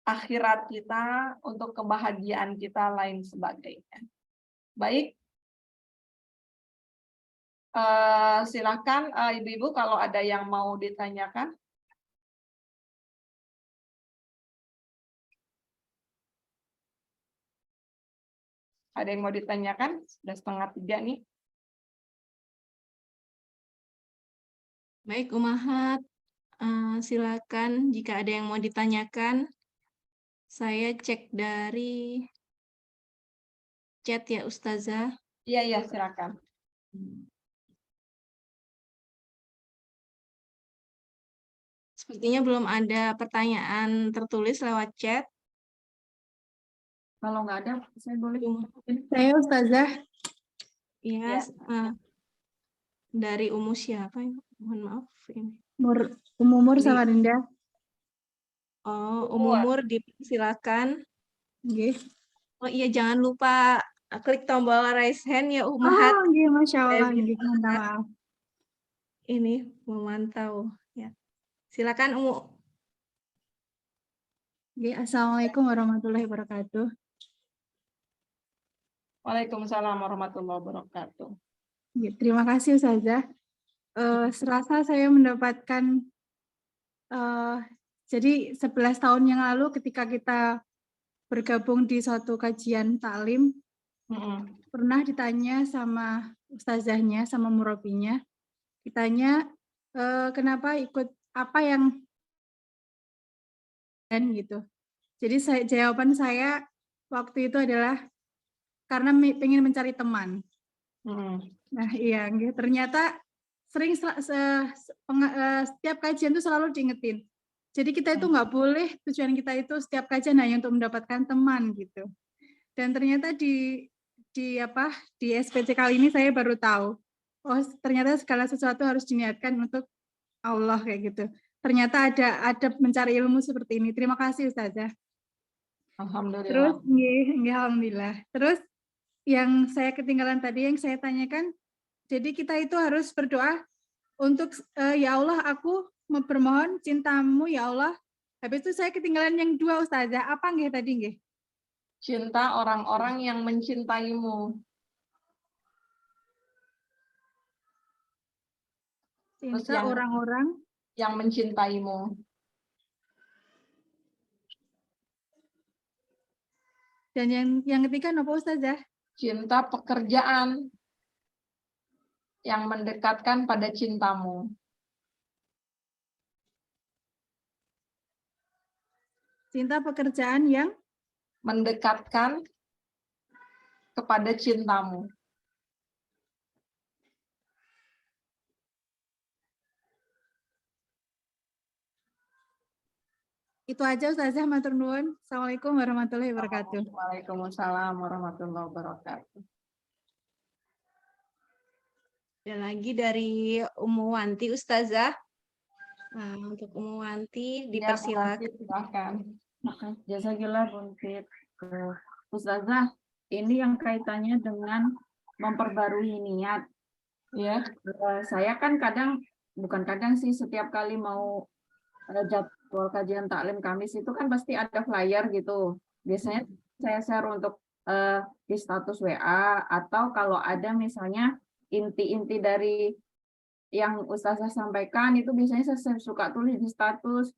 akhirat kita, untuk kebahagiaan kita lain sebagainya. Baik, silakan ibu-ibu kalau ada yang mau ditanyakan. Ada yang mau ditanyakan? Sudah 2:30 nih. Baik, Umahat, silakan jika ada yang mau ditanyakan. Saya cek dari chat ya, Ustazah. Iya, silakan. Sepertinya belum ada pertanyaan tertulis lewat chat. Kalau nggak ada, saya boleh. Saya Ustazah. Ya, dari Umu siapa? Mohon maaf ini. Umur sama Dinda. Oh, Umur silakan. Nggih. Oh iya, jangan lupa klik tombol raise hand ya, Umahat. Oh, nggih, Masya Allah. Nggih, minta maaf. Ini memantau ya. Silakan Umu. Nggih, Assalamualaikum warahmatullahi wabarakatuh. Waalaikumsalam warahmatullahi wabarakatuh. Ya, terima kasih Ustazah. Serasa saya mendapatkan jadi 11 tahun yang lalu ketika kita bergabung di suatu kajian taklim, pernah ditanya sama ustazahnya, sama murabinya, ditanya kenapa ikut apa yang dan gitu. Jadi jawaban saya waktu itu adalah karena pengen mencari teman. Nah iya, ternyata sering setiap kajian itu selalu diingetin. Jadi kita itu nggak boleh, tujuan kita itu setiap kajian hanya untuk mendapatkan teman gitu. Dan ternyata di SPC kali ini saya baru tahu, oh ternyata segala sesuatu harus diniatkan untuk Allah kayak gitu. Ternyata ada mencari ilmu seperti ini. Terima kasih Ustazah. Alhamdulillah. Terus, alhamdulillah. Terus yang saya ketinggalan tadi yang saya tanyakan, jadi kita itu harus berdoa untuk ya Allah aku bermohon cintamu ya Allah. Habis itu saya ketinggalan yang dua Ustazah. Apa nggih tadi nggih? Cinta orang-orang yang mencintaimu. Cinta orang-orang yang mencintaimu. Dan yang ketiga apa Ustazah? Cinta pekerjaan yang mendekatkan pada cintamu. Cinta pekerjaan yang mendekatkan kepada cintamu. Itu aja Ustazah, matur nuwun. Assalamualaikum warahmatullahi wabarakatuh. Waalaikumsalam warahmatullahi wabarakatuh. Dan lagi dari Ummu Wanti Ustazah. Nah, untuk Ummu Wanti dipersilakan. Silakan. Jazakillah Buntit. Ustazah, ini yang kaitannya dengan memperbarui niat. Ya. Saya kan bukan kadang sih, setiap kali mau jadwal kajian taklim Kamis itu kan pasti ada flyer gitu. Biasanya saya share untuk di status WA, atau kalau ada misalnya inti-inti dari yang Ustazah sampaikan itu biasanya saya suka tulis di status.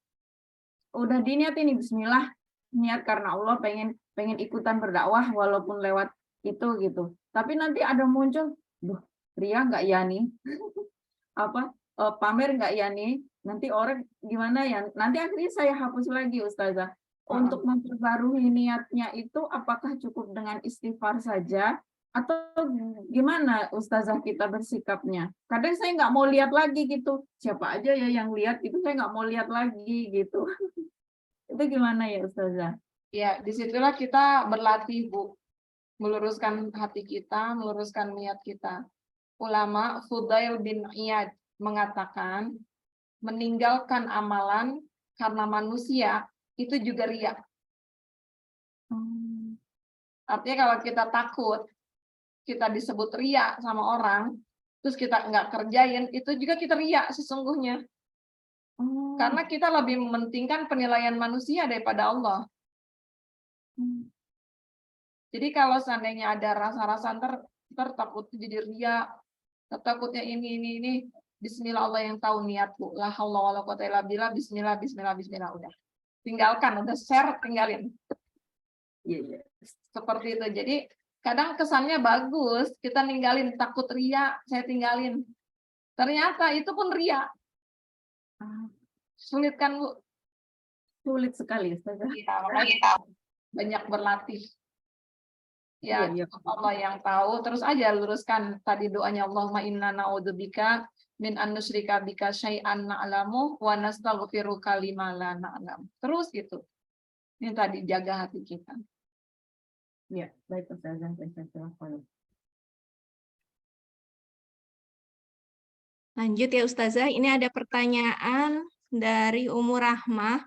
Udah diniat ini, bismillah, niat karena Allah pengen ikutan berdakwah walaupun lewat itu gitu. Tapi nanti ada muncul, ria nggak ya nih? Pamer nggak ya nih? Nanti orang gimana ya? Nanti akhirnya saya hapus lagi Ustazah. Untuk memperbarui niatnya itu apakah cukup dengan istighfar saja? Atau gimana Ustazah kita bersikapnya? Kadang saya nggak mau lihat lagi gitu. Siapa aja ya yang lihat itu, saya nggak mau lihat lagi gitu. Itu gimana ya Ustazah? Ya, disitulah kita berlatih, Bu. Meluruskan hati kita, meluruskan niat kita. Ulama Fudail bin Iyad mengatakan, meninggalkan amalan karena manusia itu juga riya. Artinya kalau kita takut, kita disebut riya sama orang, terus kita nggak kerjain, itu juga kita riya sesungguhnya. Karena kita lebih mementingkan penilaian manusia daripada Allah. Jadi kalau seandainya ada rasa-rasa takut jadi riya, takutnya ini, bismillah Allah yang tahu niatku. La haula wala quwata illa billah, bismillah, udah. Tinggalkan, udah share, tinggalin. Seperti itu. Jadi kadang kesannya bagus, kita ninggalin, takut riya, saya tinggalin. Ternyata itu pun riya. Sulit kan, Bu? Sulit sekali, Ustazah. Ya, makanya banyak berlatih. Ya, Allah yang tahu. Terus aja luruskan tadi doanya, Allahumma inna na'udzubika min an nusyrika bika syai'an na'lamu wa nastaghfiruka lima la na'lam. Terus gitu. Ini tadi jaga hati kita. Ya, baik Ustazah. Lanjut ya Ustazah, ini ada pertanyaan dari Ummu Rahmah.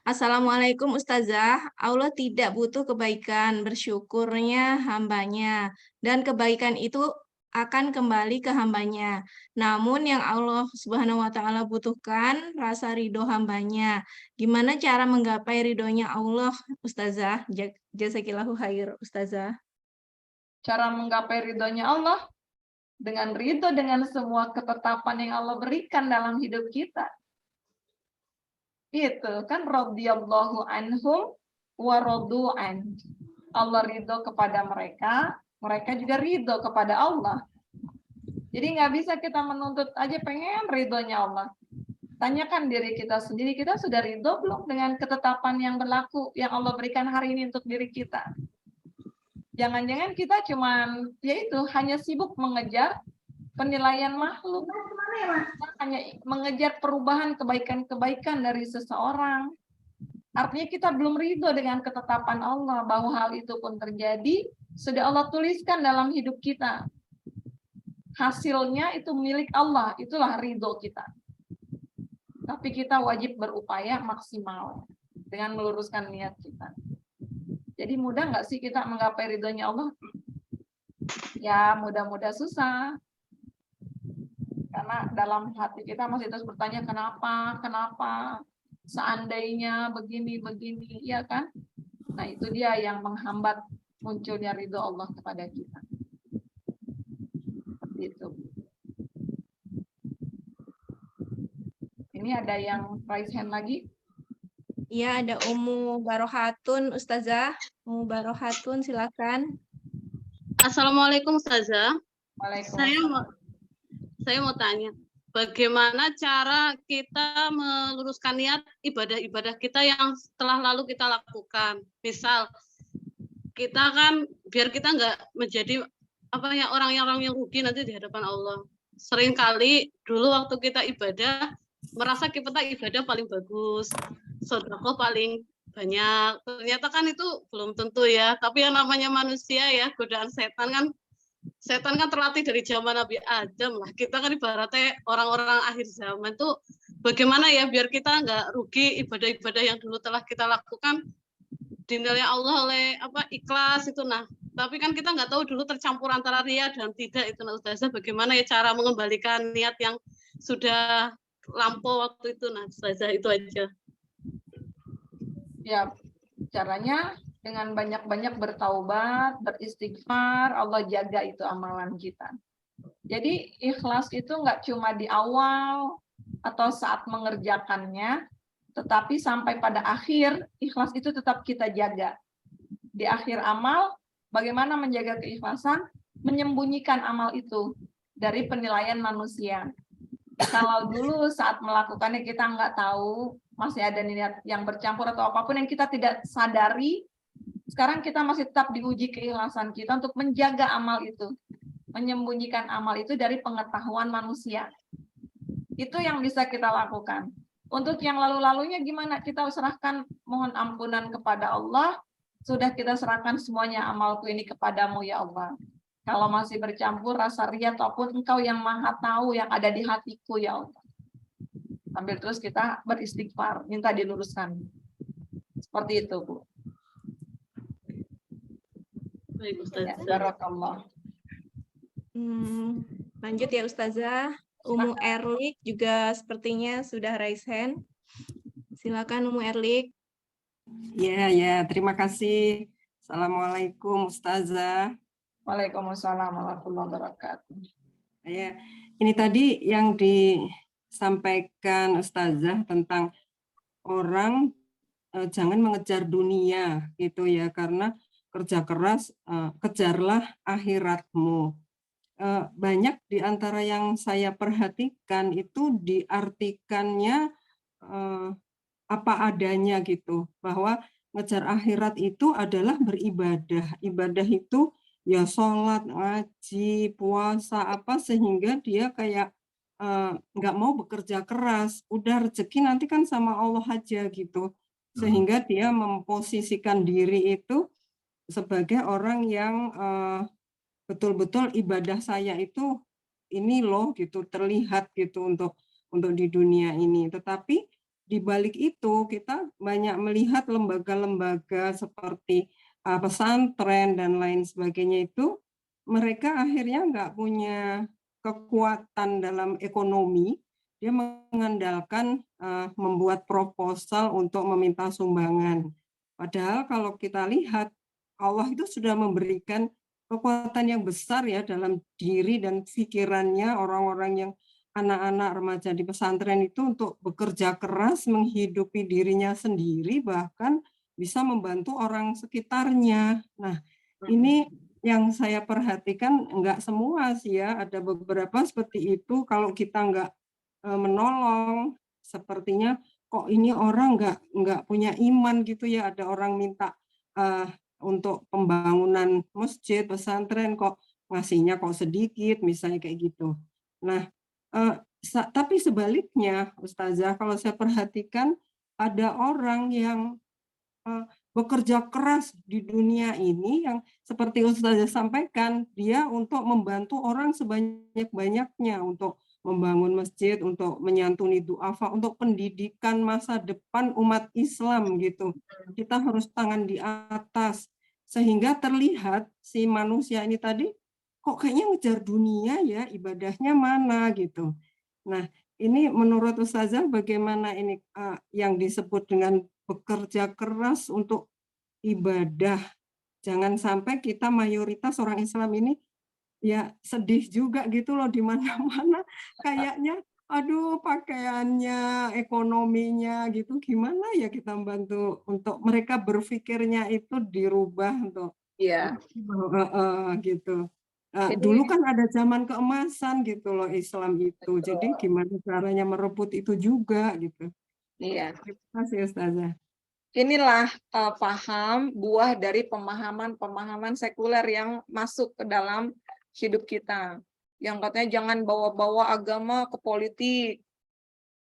Assalamualaikum Ustazah, Allah tidak butuh kebaikan, bersyukurnya hambanya, dan kebaikan itu akan kembali ke hambanya. Namun yang Allah Subhanahu wa Ta'ala butuhkan rasa ridho hambanya. Gimana cara menggapai ridhonya Allah, Ustazah? Jazakillahu khair, Ustazah. Cara menggapai ridhonya Allah dengan ridho dengan semua ketetapan yang Allah berikan dalam hidup kita. Itu kan radhiyallahu anhum wa radu'an. Allah ridho kepada mereka, mereka juga ridho kepada Allah. Jadi nggak bisa kita menuntut aja pengen ridhonya Allah. Tanyakan diri kita sendiri, kita sudah ridho belum dengan ketetapan yang berlaku yang Allah berikan hari ini untuk diri kita? Jangan-jangan kita cuman yaitu hanya sibuk mengejar penilaian makhluk, hanya mengejar perubahan kebaikan-kebaikan dari seseorang. Artinya kita belum ridho dengan ketetapan Allah bahwa hal itu pun terjadi, sudah Allah tuliskan dalam hidup kita. Hasilnya itu milik Allah, itulah ridho kita. Tapi kita wajib berupaya maksimal dengan meluruskan niat kita. Jadi mudah nggak sih kita menggapai ridhonya Allah? Ya mudah-mudah susah. Karena dalam hati kita masih terus bertanya kenapa, seandainya begini, ya kan? Nah itu dia yang menghambat munculnya ridho Allah kepada kita. Seperti itu. Ini ada yang raise hand lagi? Iya, ada Umu Barohatun, Ustazah. Umu Barohatun, silakan. Assalamualaikum Ustazah. Waalaikumsalam. Saya mau tanya, bagaimana cara kita meluruskan niat ibadah-ibadah kita yang setelah lalu kita lakukan? Misal, kita kan biar kita nggak menjadi orang yang rugi nanti di hadapan Allah. Seringkali dulu waktu kita ibadah merasa kita ibadah paling bagus, sedekah paling banyak. Ternyata kan itu belum tentu ya. Tapi yang namanya manusia ya, godaan setan kan terlatih dari zaman Nabi Adam lah. Kita kan ibaratnya orang-orang akhir zaman tuh bagaimana ya biar kita nggak rugi ibadah-ibadah yang dulu telah kita lakukan dinilai Allah oleh ikhlas itu. Nah, tapi kan kita nggak tahu dulu tercampur antara ria dan tidak itu. Nah, Ustazah bagaimana ya cara mengembalikan niat yang sudah lampau waktu itu? Nah, Ustazah itu aja. Ya, caranya dengan banyak-banyak bertaubat, beristighfar, Allah jaga itu amalan kita. Jadi ikhlas itu nggak cuma di awal atau saat mengerjakannya, tetapi sampai pada akhir, ikhlas itu tetap kita jaga. Di akhir amal, bagaimana menjaga keikhlasan? Menyembunyikan amal itu dari penilaian manusia. Kalau dulu saat melakukannya kita nggak tahu, masih ada niat yang bercampur atau apapun yang kita tidak sadari, sekarang kita masih tetap diuji keikhlasan kita untuk menjaga amal itu. Menyembunyikan amal itu dari pengetahuan manusia. Itu yang bisa kita lakukan. Untuk yang lalu-lalunya gimana? Kita serahkan, mohon ampunan kepada Allah. Sudah kita serahkan semuanya amalku ini kepadamu ya Allah. Kalau masih bercampur rasa ria ataupun engkau yang maha tahu yang ada di hatiku ya Allah. Sambil terus kita beristighfar, minta diluruskan. Seperti itu, Bu. Baik, Ustazah. Ya, barakallah. Lanjut ya Ustazah. Umu Erlik juga sepertinya sudah raise hand. Silakan Umu Erlik. Ya, terima kasih. Assalamualaikum Ustazah. Waalaikumsalam warahmatullahi wabarakatuh. Ya, ini tadi yang disampaikan Ustazah tentang orang jangan mengejar dunia gitu ya, karena kerja keras, kejarlah akhiratmu. Banyak di antara yang saya perhatikan itu diartikannya apa adanya gitu, bahwa ngejar akhirat itu adalah beribadah. Ibadah itu ya sholat, ngaji, puasa, sehingga dia kayak nggak mau bekerja keras. Udah rezeki nanti kan sama Allah aja gitu. Sehingga dia memposisikan diri itu sebagai orang yang betul-betul ibadah saya itu ini loh gitu, terlihat gitu untuk di dunia ini. Tetapi di balik itu kita banyak melihat lembaga-lembaga seperti pesantren dan lain sebagainya itu, mereka akhirnya nggak punya kekuatan dalam ekonomi. Dia mengandalkan membuat proposal untuk meminta sumbangan. Padahal kalau kita lihat, Allah itu sudah memberikan kekuatan yang besar ya dalam diri dan pikirannya orang-orang yang anak-anak remaja di pesantren itu untuk bekerja keras menghidupi dirinya sendiri, bahkan bisa membantu orang sekitarnya. Nah, ini yang saya perhatikan enggak semua sih ya, ada beberapa seperti itu. Kalau kita enggak menolong, sepertinya kok ini orang enggak punya iman gitu ya. Ada orang minta untuk pembangunan masjid, pesantren kok ngasihnya kok sedikit, misalnya kayak gitu. Nah, tapi sebaliknya, Ustazah, kalau saya perhatikan ada orang yang bekerja keras di dunia ini yang seperti Ustazah sampaikan, dia untuk membantu orang sebanyak-banyaknya, untuk membangun masjid, untuk menyantuni duafa, untuk pendidikan masa depan umat Islam gitu. Kita harus tangan di atas, sehingga terlihat si manusia ini tadi kok kayaknya ngejar dunia ya, ibadahnya mana gitu. Nah, ini menurut Ustazah bagaimana ini yang disebut dengan bekerja keras untuk ibadah. Jangan sampai kita mayoritas orang Islam ini ya sedih juga gitu loh, di mana-mana kayaknya aduh pakaiannya, ekonominya gitu, gimana ya kita membantu untuk mereka berpikirnya itu dirubah untuk gitu. Dulu kan ada zaman keemasan gitu loh Islam itu. Jadi gimana caranya merebut itu juga gitu. Iya. Terima kasih Ustazah. Inilah paham buah dari pemahaman sekuler yang masuk ke dalam hidup kita. Yang katanya jangan bawa-bawa agama ke politik.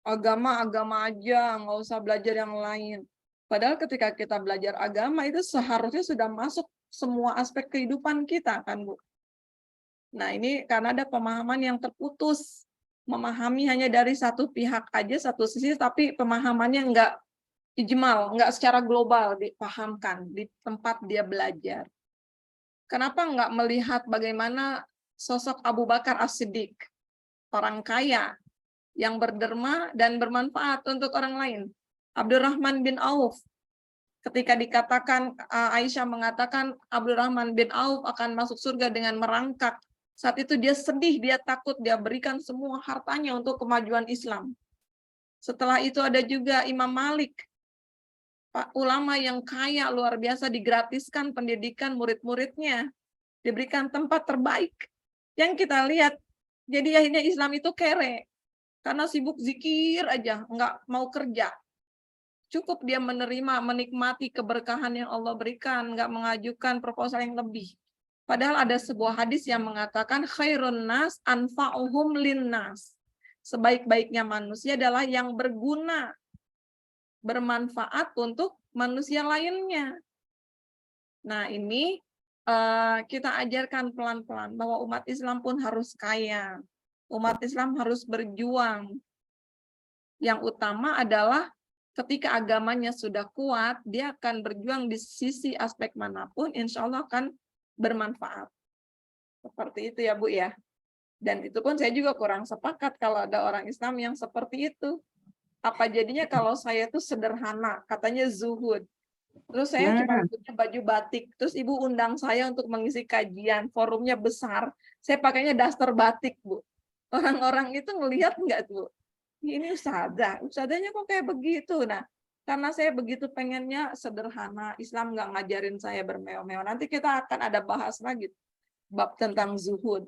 Agama aja, nggak usah belajar yang lain. Padahal ketika kita belajar agama itu seharusnya sudah masuk semua aspek kehidupan kita kan Bu. Nah ini karena ada pemahaman yang terputus. Memahami hanya dari satu pihak aja, satu sisi, tapi pemahamannya nggak ijmal, nggak secara global dipahamkan di tempat dia belajar. Kenapa nggak melihat bagaimana sosok Abu Bakar As-Siddiq, orang kaya yang berderma dan bermanfaat untuk orang lain. Abdurrahman bin Auf, ketika dikatakan Aisyah mengatakan Abdurrahman bin Auf akan masuk surga dengan merangkak. Saat itu dia sedih, dia takut, dia berikan semua hartanya untuk kemajuan Islam. Setelah itu ada juga Imam Malik, ulama yang kaya luar biasa, digratiskan pendidikan murid-muridnya, diberikan tempat terbaik. Yang kita lihat, jadi akhirnya Islam itu kere, karena sibuk zikir aja, nggak mau kerja. Cukup dia menerima, menikmati keberkahan yang Allah berikan, nggak mengajukan proposal yang lebih. Padahal ada sebuah hadis yang mengatakan khairun nas anfa'uhum linnas. Sebaik-baiknya manusia adalah yang berguna, bermanfaat untuk manusia lainnya. Nah, ini kita ajarkan pelan-pelan bahwa umat Islam pun harus kaya. Umat Islam harus berjuang. Yang utama adalah ketika agamanya sudah kuat, dia akan berjuang di sisi aspek manapun, insya Allah akan bermanfaat. Seperti itu ya Bu ya. Dan itu pun saya juga kurang sepakat kalau ada orang Islam yang seperti itu. Apa jadinya kalau saya tuh sederhana, katanya zuhud. Terus saya cuma punya baju batik, terus Ibu undang saya untuk mengisi kajian, forumnya besar, saya pakainya daster batik Bu. Orang-orang itu ngelihat nggak Bu? Ini ustadzahnya kok kayak begitu. Nah, karena saya begitu pengennya sederhana, Islam nggak ngajarin saya bermewah-mewah. Nanti kita akan ada bahas lagi bab tentang zuhud.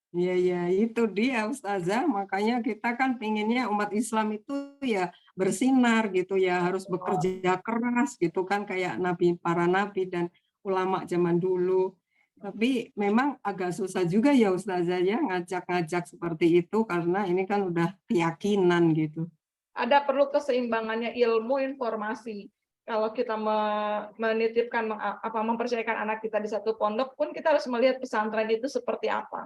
Iya, ya, itu dia Ustazah. Makanya kita kan pengennya umat Islam itu ya bersinar gitu ya, harus bekerja keras gitu kan, kayak para nabi dan ulama zaman dulu. Tapi memang agak susah juga ya Ustazah ya ngajak-ngajak seperti itu, karena ini kan udah keyakinan gitu. Ada perlu keseimbangannya ilmu informasi. Kalau kita menitipkan mempercayakan anak kita di satu pondok pun, kita harus melihat pesantren itu seperti apa.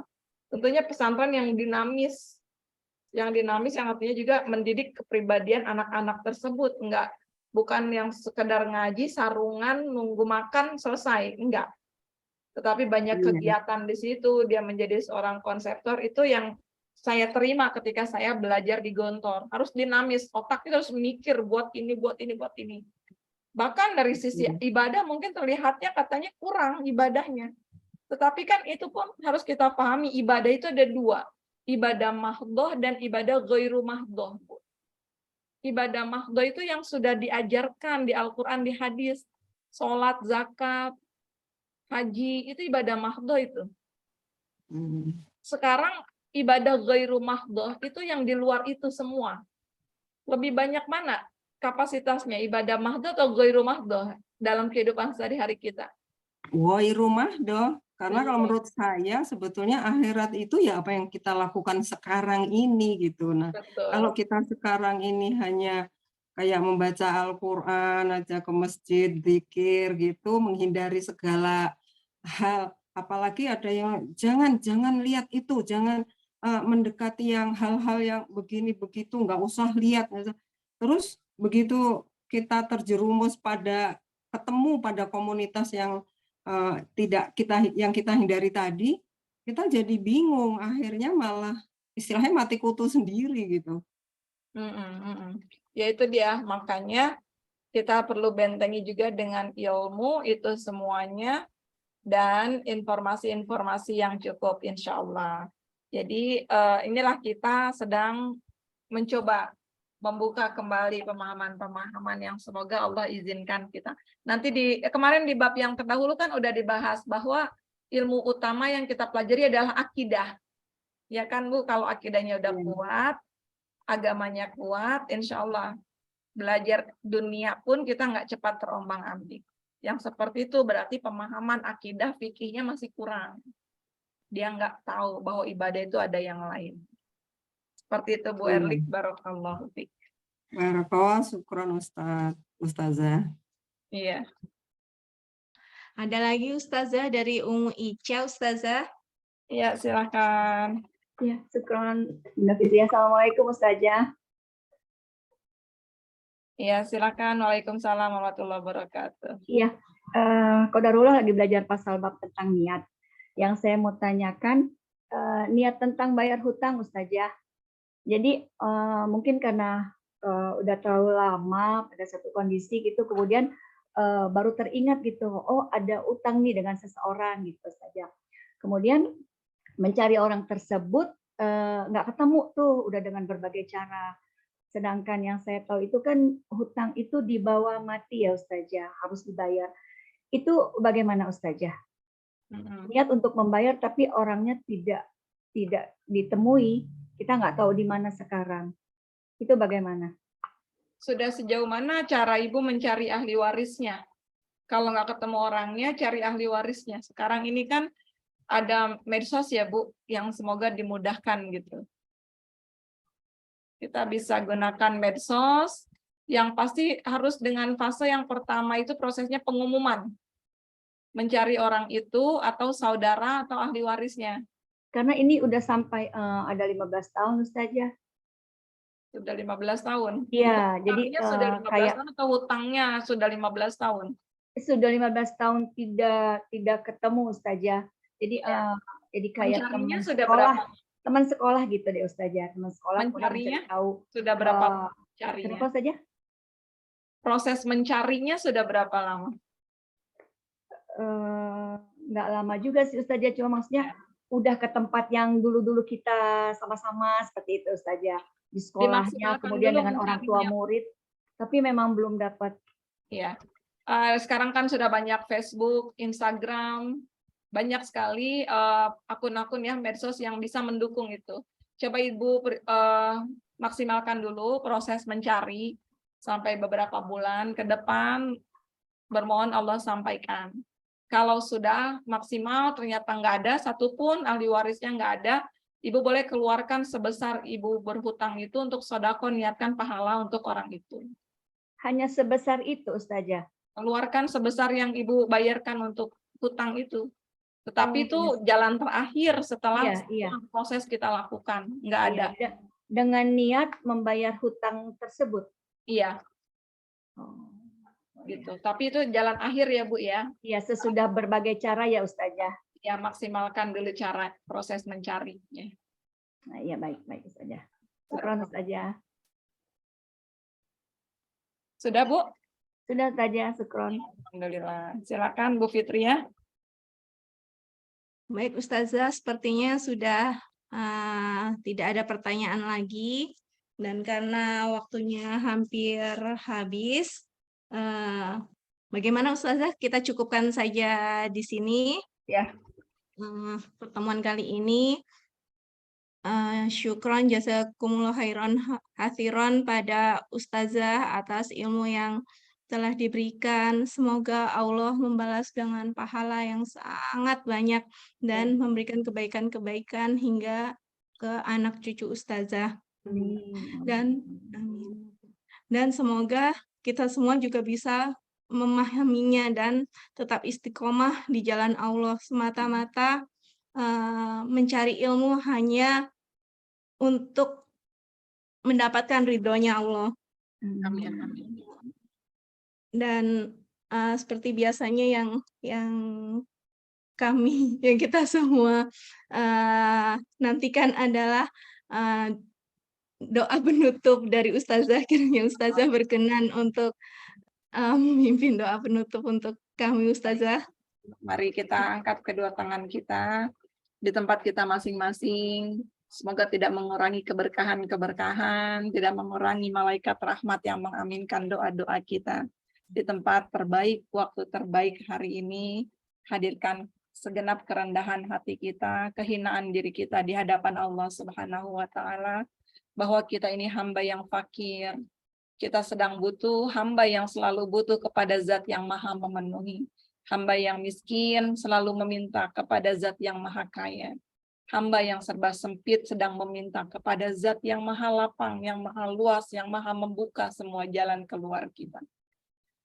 Tentunya pesantren yang dinamis. Yang dinamis yang artinya juga mendidik kepribadian anak-anak tersebut, bukan yang sekedar ngaji, sarungan, nunggu makan, selesai, enggak. Tetapi banyak kegiatan di situ, dia menjadi seorang konseptor, itu yang saya terima ketika saya belajar di Gontor. Harus dinamis, otak itu harus mikir buat ini, buat ini, buat ini. Bahkan dari sisi ibadah mungkin terlihatnya katanya kurang ibadahnya. Tetapi kan itu pun harus kita pahami, ibadah itu ada dua, ibadah mahdhoh dan ibadah ghairu mahdhoh. Ibadah mahdhoh itu yang sudah diajarkan di Al-Quran, di hadis, sholat, zakat, haji, itu ibadah mahdhoh itu. Sekarang ibadah ghairu mahdhoh itu yang di luar itu semua. Lebih banyak mana kapasitasnya, ibadah mahdhoh atau ghairu mahdhoh dalam kehidupan sehari-hari kita? Ghairu mahdhoh. Karena kalau menurut saya sebetulnya akhirat itu ya apa yang kita lakukan sekarang ini gitu. Nah, kalau kita sekarang ini hanya kayak membaca Al-Quran aja, ke masjid, zikir gitu, menghindari segala hal, apalagi ada yang jangan lihat itu, jangan mendekati yang hal-hal yang begini begitu, nggak usah lihat. Terus begitu kita terjerumus pada ketemu pada komunitas yang tidak kita hindari tadi, kita jadi bingung, akhirnya malah istilahnya mati kutu sendiri gitu. Ya itu dia, makanya kita perlu bentengi juga dengan ilmu itu semuanya dan informasi-informasi yang cukup, insya Allah. Jadi inilah kita sedang mencoba membuka kembali pemahaman-pemahaman yang semoga Allah izinkan kita. Nanti kemarin di bab yang terdahulu kan udah dibahas bahwa ilmu utama yang kita pelajari adalah akidah. Ya kan Bu, kalau akidahnya udah kuat, agamanya kuat, insya Allah belajar dunia pun kita nggak cepat terombang-ambing. Yang seperti itu berarti pemahaman akidah fikihnya masih kurang. Dia nggak tahu bahwa ibadah itu ada yang lain. Seperti itu Bu Erlik, barakallahu fiik. Barakallah, syukran Ustazah. Iya. Ada lagi Ustazah dari Ica, Ustazah? Iya, silakan. Ya, syukran. Assalamualaikum Ustazah. Iya, silakan. Waalaikumsalam warahmatullahi wabarakatuh. Iya, Qadarullah lagi belajar pasal bab tentang niat. Yang saya mau tanyakan, niat tentang bayar hutang Ustazah. Jadi mungkin karena udah terlalu lama pada satu kondisi gitu, kemudian baru teringat gitu, oh ada utang nih dengan seseorang gitu saja. Kemudian mencari orang tersebut nggak ketemu tuh, udah dengan berbagai cara. Sedangkan yang saya tahu itu kan hutang itu dibawa mati ya Ustazah, harus dibayar. Itu bagaimana Ustazah? Niat untuk membayar tapi orangnya tidak ditemui, kita nggak tahu di mana sekarang. Itu bagaimana? Sudah sejauh mana cara Ibu mencari ahli warisnya? Kalau nggak ketemu orangnya, cari ahli warisnya. Sekarang ini kan ada medsos ya Bu, yang semoga dimudahkan gitu. Kita bisa gunakan medsos, yang pasti harus dengan fase yang pertama itu prosesnya pengumuman. Mencari orang itu atau saudara atau ahli warisnya. Karena ini udah sampai ada 15 tahun Ustazah. Sudah 15 tahun? Iya, jadi sudah 15 kayak tahun atau hutangnya sudah 15 tahun? Sudah 15 tahun tidak ketemu Ustazah. Jadi jadi kayak mencarinya teman sudah sekolah. berapa? Teman sekolah gitu deh Ustazah, teman sekolah. Mencarinya tahu sudah berapa carinya? Kenapa saja? Proses mencarinya sudah berapa lama? Nggak lama juga sih Ustazah, cuma maksudnya udah ke tempat yang dulu-dulu kita sama-sama seperti itu Ustazah. Di sekolahnya, kemudian dengan orang tua murid, tapi memang belum dapat. Iya. Sekarang kan sudah banyak Facebook, Instagram, banyak sekali akun-akun ya medsos yang bisa mendukung itu. Coba Ibu maksimalkan dulu proses mencari sampai beberapa bulan ke depan, bermohon Allah sampaikan. Kalau sudah maksimal ternyata nggak ada satupun ahli warisnya nggak ada, Ibu boleh keluarkan sebesar Ibu berhutang itu untuk sodako, niatkan pahala untuk orang itu. Hanya sebesar itu Ustazah? Keluarkan sebesar yang Ibu bayarkan untuk hutang itu. Tetapi itu jalan terakhir setelah proses kita lakukan. Nggak ada. Dengan niat membayar hutang tersebut? Iya. Gitu. Tapi itu jalan akhir ya Bu ya? Iya, sesudah berbagai cara ya Ustazah. Ya, maksimalkan dulu cara proses mencari. Ya. Nah, iya baik Ustazah. Syukran Ustazah. Sudah Bu? Sudah Ustazah, syukron. Alhamdulillah. Silakan Bu Fitria. Baik Ustazah, sepertinya sudah tidak ada pertanyaan lagi. Dan karena waktunya hampir habis, bagaimana Ustazah? Kita cukupkan saja di sini. Ya. Pertemuan kali ini. Syukron jazakumullah khairan hathiron pada Ustazah atas ilmu yang telah diberikan. Semoga Allah membalas dengan pahala yang sangat banyak dan memberikan kebaikan-kebaikan hingga ke anak cucu Ustazah. Dan semoga kita semua juga bisa memahaminya dan tetap istiqomah di jalan Allah, semata-mata mencari ilmu hanya untuk mendapatkan ridhonya Allah. Amin. Dan seperti biasanya yang kami, yang kita semua nantikan adalah doa penutup dari Ustazah. Kiranya Ustazah berkenan untuk memimpin doa penutup untuk kami, Ustazah. Mari kita angkat kedua tangan kita di tempat kita masing-masing. Semoga tidak mengurangi keberkahan-keberkahan, tidak mengurangi malaikat rahmat yang mengaminkan doa-doa kita. Di tempat terbaik, waktu terbaik hari ini, hadirkan segenap kerendahan hati kita, kehinaan diri kita di hadapan Allah Subhanahu wa Ta'ala, bahwa kita ini hamba yang fakir. Kita sedang butuh, hamba yang selalu butuh kepada Zat yang Maha memenuhi. Hamba yang miskin selalu meminta kepada Zat yang Maha kaya. Hamba yang serba sempit sedang meminta kepada Zat yang Maha lapang, yang Maha luas, yang Maha membuka semua jalan keluar kita.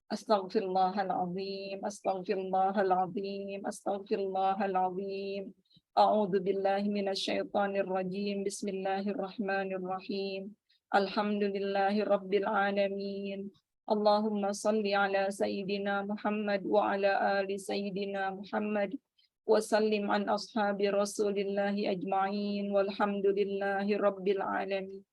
Astaghfirullahaladzim, astaghfirullahaladzim, astaghfirullahaladzim. A'udzu billahi minasyaitonir rajim. Bismillahirrahmanirrahim. Alhamdulillahi rabbil alamin. Allahumma salli ala sayyidina Muhammad wa ala ali sayyidina Muhammad. Wasallim an ashabi rasulillahi ajma'in walhamdulillahi rabbil alamin.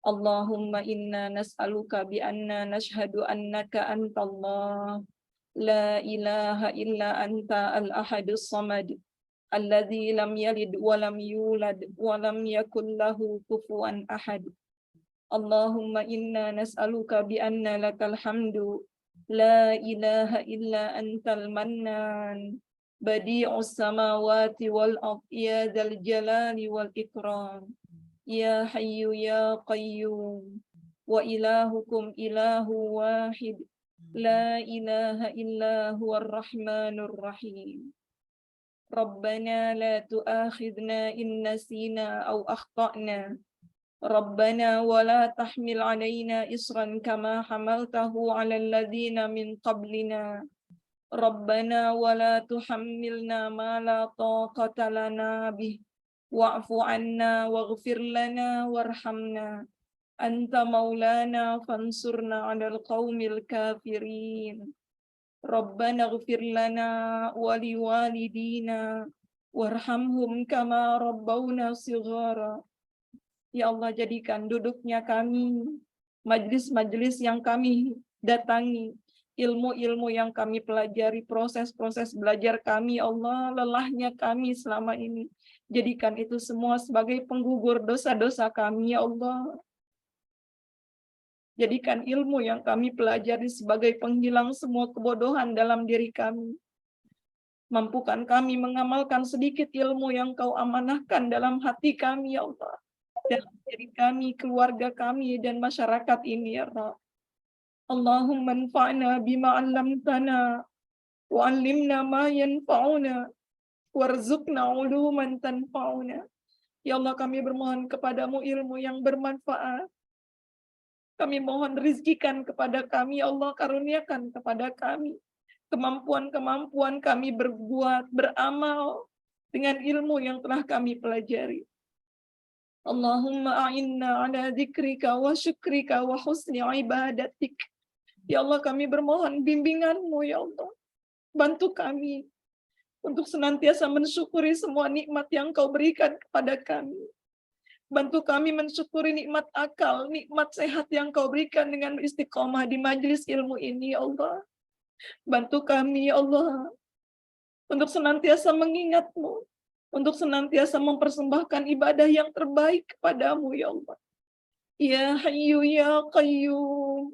Allahumma inna nas'aluka bi anna nashhadu annaka antallah la ilaha illa anta al-ahadus samad alladzi lam yalid wa lam yulad wa lam yakul lahu kufuwan ahad. Allahumma inna nas'aluka bi anna lakal hamdu la ilaha illa antal mannan badi'us samawati wal ardi ya dzal jalali wal ikram ya hayyu ya qayyum wa ilahukum ilahu wahid la ilaha illa huwar rahmanur rahim. Rabbana la tu'akhidna in nasina aw akhtana. Rabbana wa la tahmil alaina isran kama hamaltahu ala alladhina min qablina. Rabbana wa la tuhammilna ma la taqata lana bih. Wa'fu anna waghfir lana warhamna. Anta maulana fansurna 'alal qaumil kafirin. Rabbana ighfir lana wa liwalidina warhamhum kama rabbawna shighara. Ya Allah, jadikan duduknya kami, majlis-majlis yang kami datangi, ilmu-ilmu yang kami pelajari, proses-proses belajar kami, Allah, lelahnya kami selama ini. Jadikan itu semua sebagai penggugur dosa-dosa kami, ya Allah. Jadikan ilmu yang kami pelajari sebagai penghilang semua kebodohan dalam diri kami. Mampukan kami mengamalkan sedikit ilmu yang Kau amanahkan dalam hati kami, ya Allah. Dalam diri kami, keluarga kami, dan masyarakat ini, ya Rabb. Allahumma anfa'na bima 'allamtana wa 'allimna ma yanfa'una warzuqna 'uluman tanfa'una. Ya Allah, kami bermohon kepadamu ilmu yang bermanfaat. Kami mohon rizkikan kepada kami, ya Allah, karuniakan kepada kami kemampuan-kemampuan kami berbuat, beramal dengan ilmu yang telah kami pelajari. Allahumma a'inna ala dzikrika wa syukrika wa husni ibadatik. Ya Allah, kami bermohon bimbingan-Mu, ya Allah. Bantu kami untuk senantiasa mensyukuri semua nikmat yang Kau berikan kepada kami. Bantu kami mensyukuri nikmat akal, nikmat sehat yang Kau berikan dengan istiqomah di majelis ilmu ini, ya Allah. Bantu kami, ya Allah, untuk senantiasa mengingat-Mu, untuk senantiasa mempersembahkan ibadah yang terbaik kepadamu, ya Allah. Ya Hayyu ya Qayyum,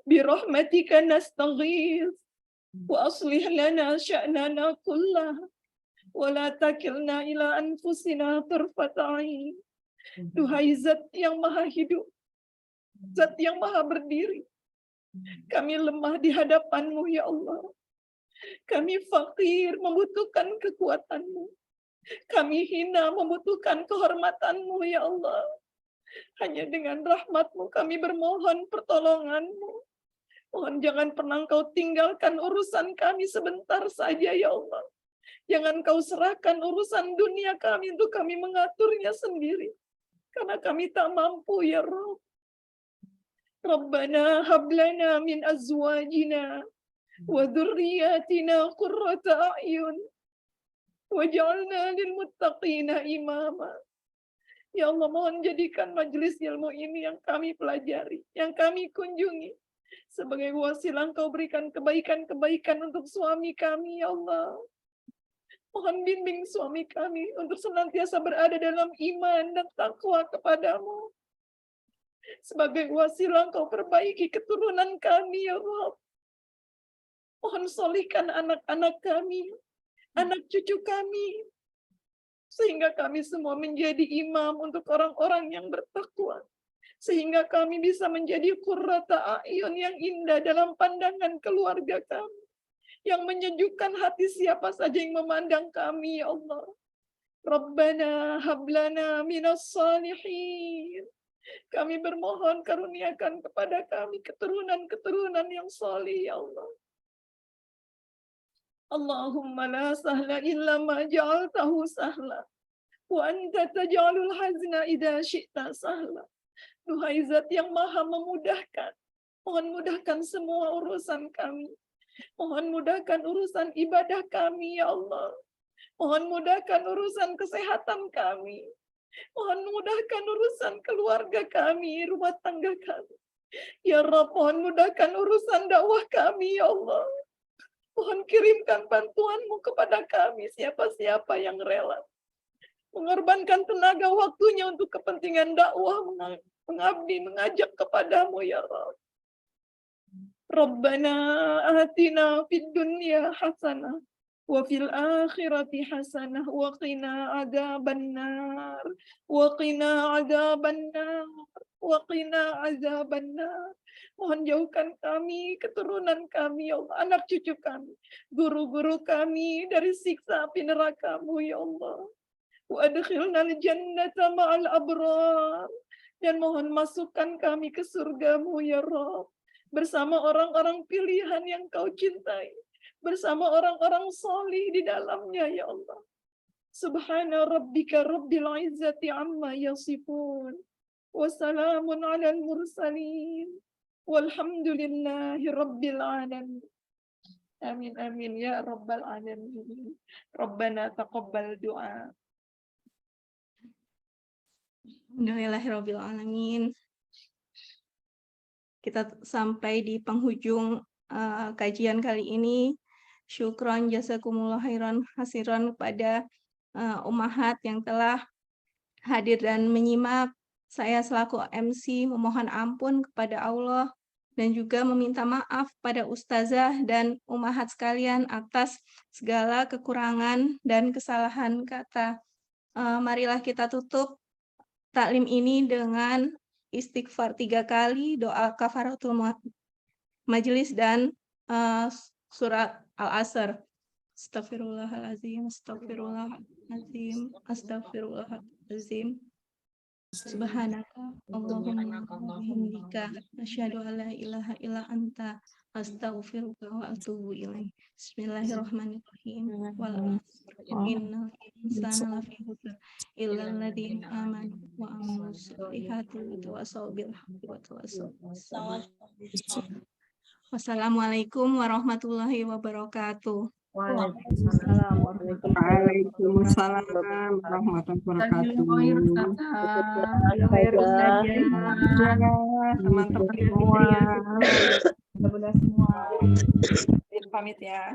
birahmatika nastaghith, wa aslih lana sya'nana kullah, wa la takilna ila anfusina tarfata 'ain. Duhai Zat yang Maha Hidup, Zat yang Maha Berdiri, kami lemah di hadapan-Mu, ya Allah. Kami fakir, membutuhkan kekuatan-Mu. Kami hina, membutuhkan kehormatan-Mu, ya Allah. Hanya dengan rahmat-Mu kami bermohon pertolongan-Mu. Mohon jangan pernah Engkau tinggalkan urusan kami sebentar saja, ya Allah. Jangan Kau serahkan urusan dunia kami untuk kami mengaturnya sendiri. Karena kami tak mampu, ya Rabb. Rabbana hablana min azwajina wa dhurriyyatina qurrata a'yun waj'alna lil muttaqina imama. Ya Allah, mohon jadikan majelis ilmu ini yang kami pelajari, yang kami kunjungi, sebagai wasilah Engkau berikan kebaikan-kebaikan untuk suami kami, ya Allah. Mohon bimbing suami kami untuk senantiasa berada dalam iman dan takwa kepadamu. Sebagai wasilah Engkau perbaiki keturunan kami, ya Rabb. Mohon solihkan anak-anak kami, anak cucu kami, sehingga kami semua menjadi imam untuk orang-orang yang bertakwa. Sehingga kami bisa menjadi qurrata a'yun yang indah dalam pandangan keluarga kami, yang menyejukkan hati siapa saja yang memandang kami, ya Allah. Rabbana hablana minas salihin. Kami bermohon karuniakan kepada kami keturunan-keturunan yang salih, ya Allah. Allahumma la sahla illa ma ja'altahu sahla, wa anta taj'alul hazna idza syi'ta sahla. Duhai Zat yang Maha memudahkan, mohon mudahkan semua urusan kami. Mohon mudahkan urusan ibadah kami, ya Allah. Mohon mudahkan urusan kesehatan kami. Mohon mudahkan urusan keluarga kami, rumah tangga kami. Ya Rabb, mohon mudahkan urusan dakwah kami, ya Allah. Mohon kirimkan bantuan-Mu kepada kami, siapa-siapa yang rela mengorbankan tenaga waktunya untuk kepentingan dakwah, mengabdi, mengajak kepadamu, ya Rabb. Rabbana atina fid dunya hasanah wa fil akhirati hasanah wa qina adzabannar wa qina adzabannar wa qina adzabannar. Mohon jauhkan kami, keturunan kami, ya Allah, anak cucu kami, guru-guru kami dari siksa api neraka-Mu, ya Allah. Wa adkhilna al-jannata ma'al abrar. Dan mohon masukkan kami ke surga-Mu, ya Rabb, bersama orang-orang pilihan yang Kau cintai, bersama orang-orang salih di dalamnya, ya Allah. Subhana rabbika rabbil izzati amma yasifun, wa salamun 'alal mursalin, walhamdulillahi rabbil alamin. Amin amin ya rabbal alamin. Rabbana taqabbal du'a. Alhamdulillahirabbil alamin. Kita sampai di penghujung kajian kali ini. Syukron jazakumullah khairan hasiran kepada ummahat yang telah hadir dan menyimak. Saya selaku MC memohon ampun kepada Allah dan juga meminta maaf pada ustazah dan ummahat sekalian atas segala kekurangan dan kesalahan kata. Marilah kita tutup taklim ini dengan istighfar 3 kali, doa kafaratul majelis dan surat Al-Asr. Astaghfirullahalazim, astaghfirullahalazim, astaghfirullahalazim. Subhanaka Allahumma wa bihamdika asyhadu an la ilaha illa anta astaghfiruka wa atubu ilaik. Bismillahirrahmanirrahim. Wal 'asr innal insana lafi khusr illa alladziina aamanu wa 'amilus solihati wa tawassaw bil haqqi wa tawassaw bis sabr. Wassalamualaikum warahmatullahi wabarakatuh. Waalaikumsalam warahmatullahi Waalaikumsalam warahmatullahi wabarakatuh. Teman-teman semua. Mudah-mudahan semua. Pamit ya.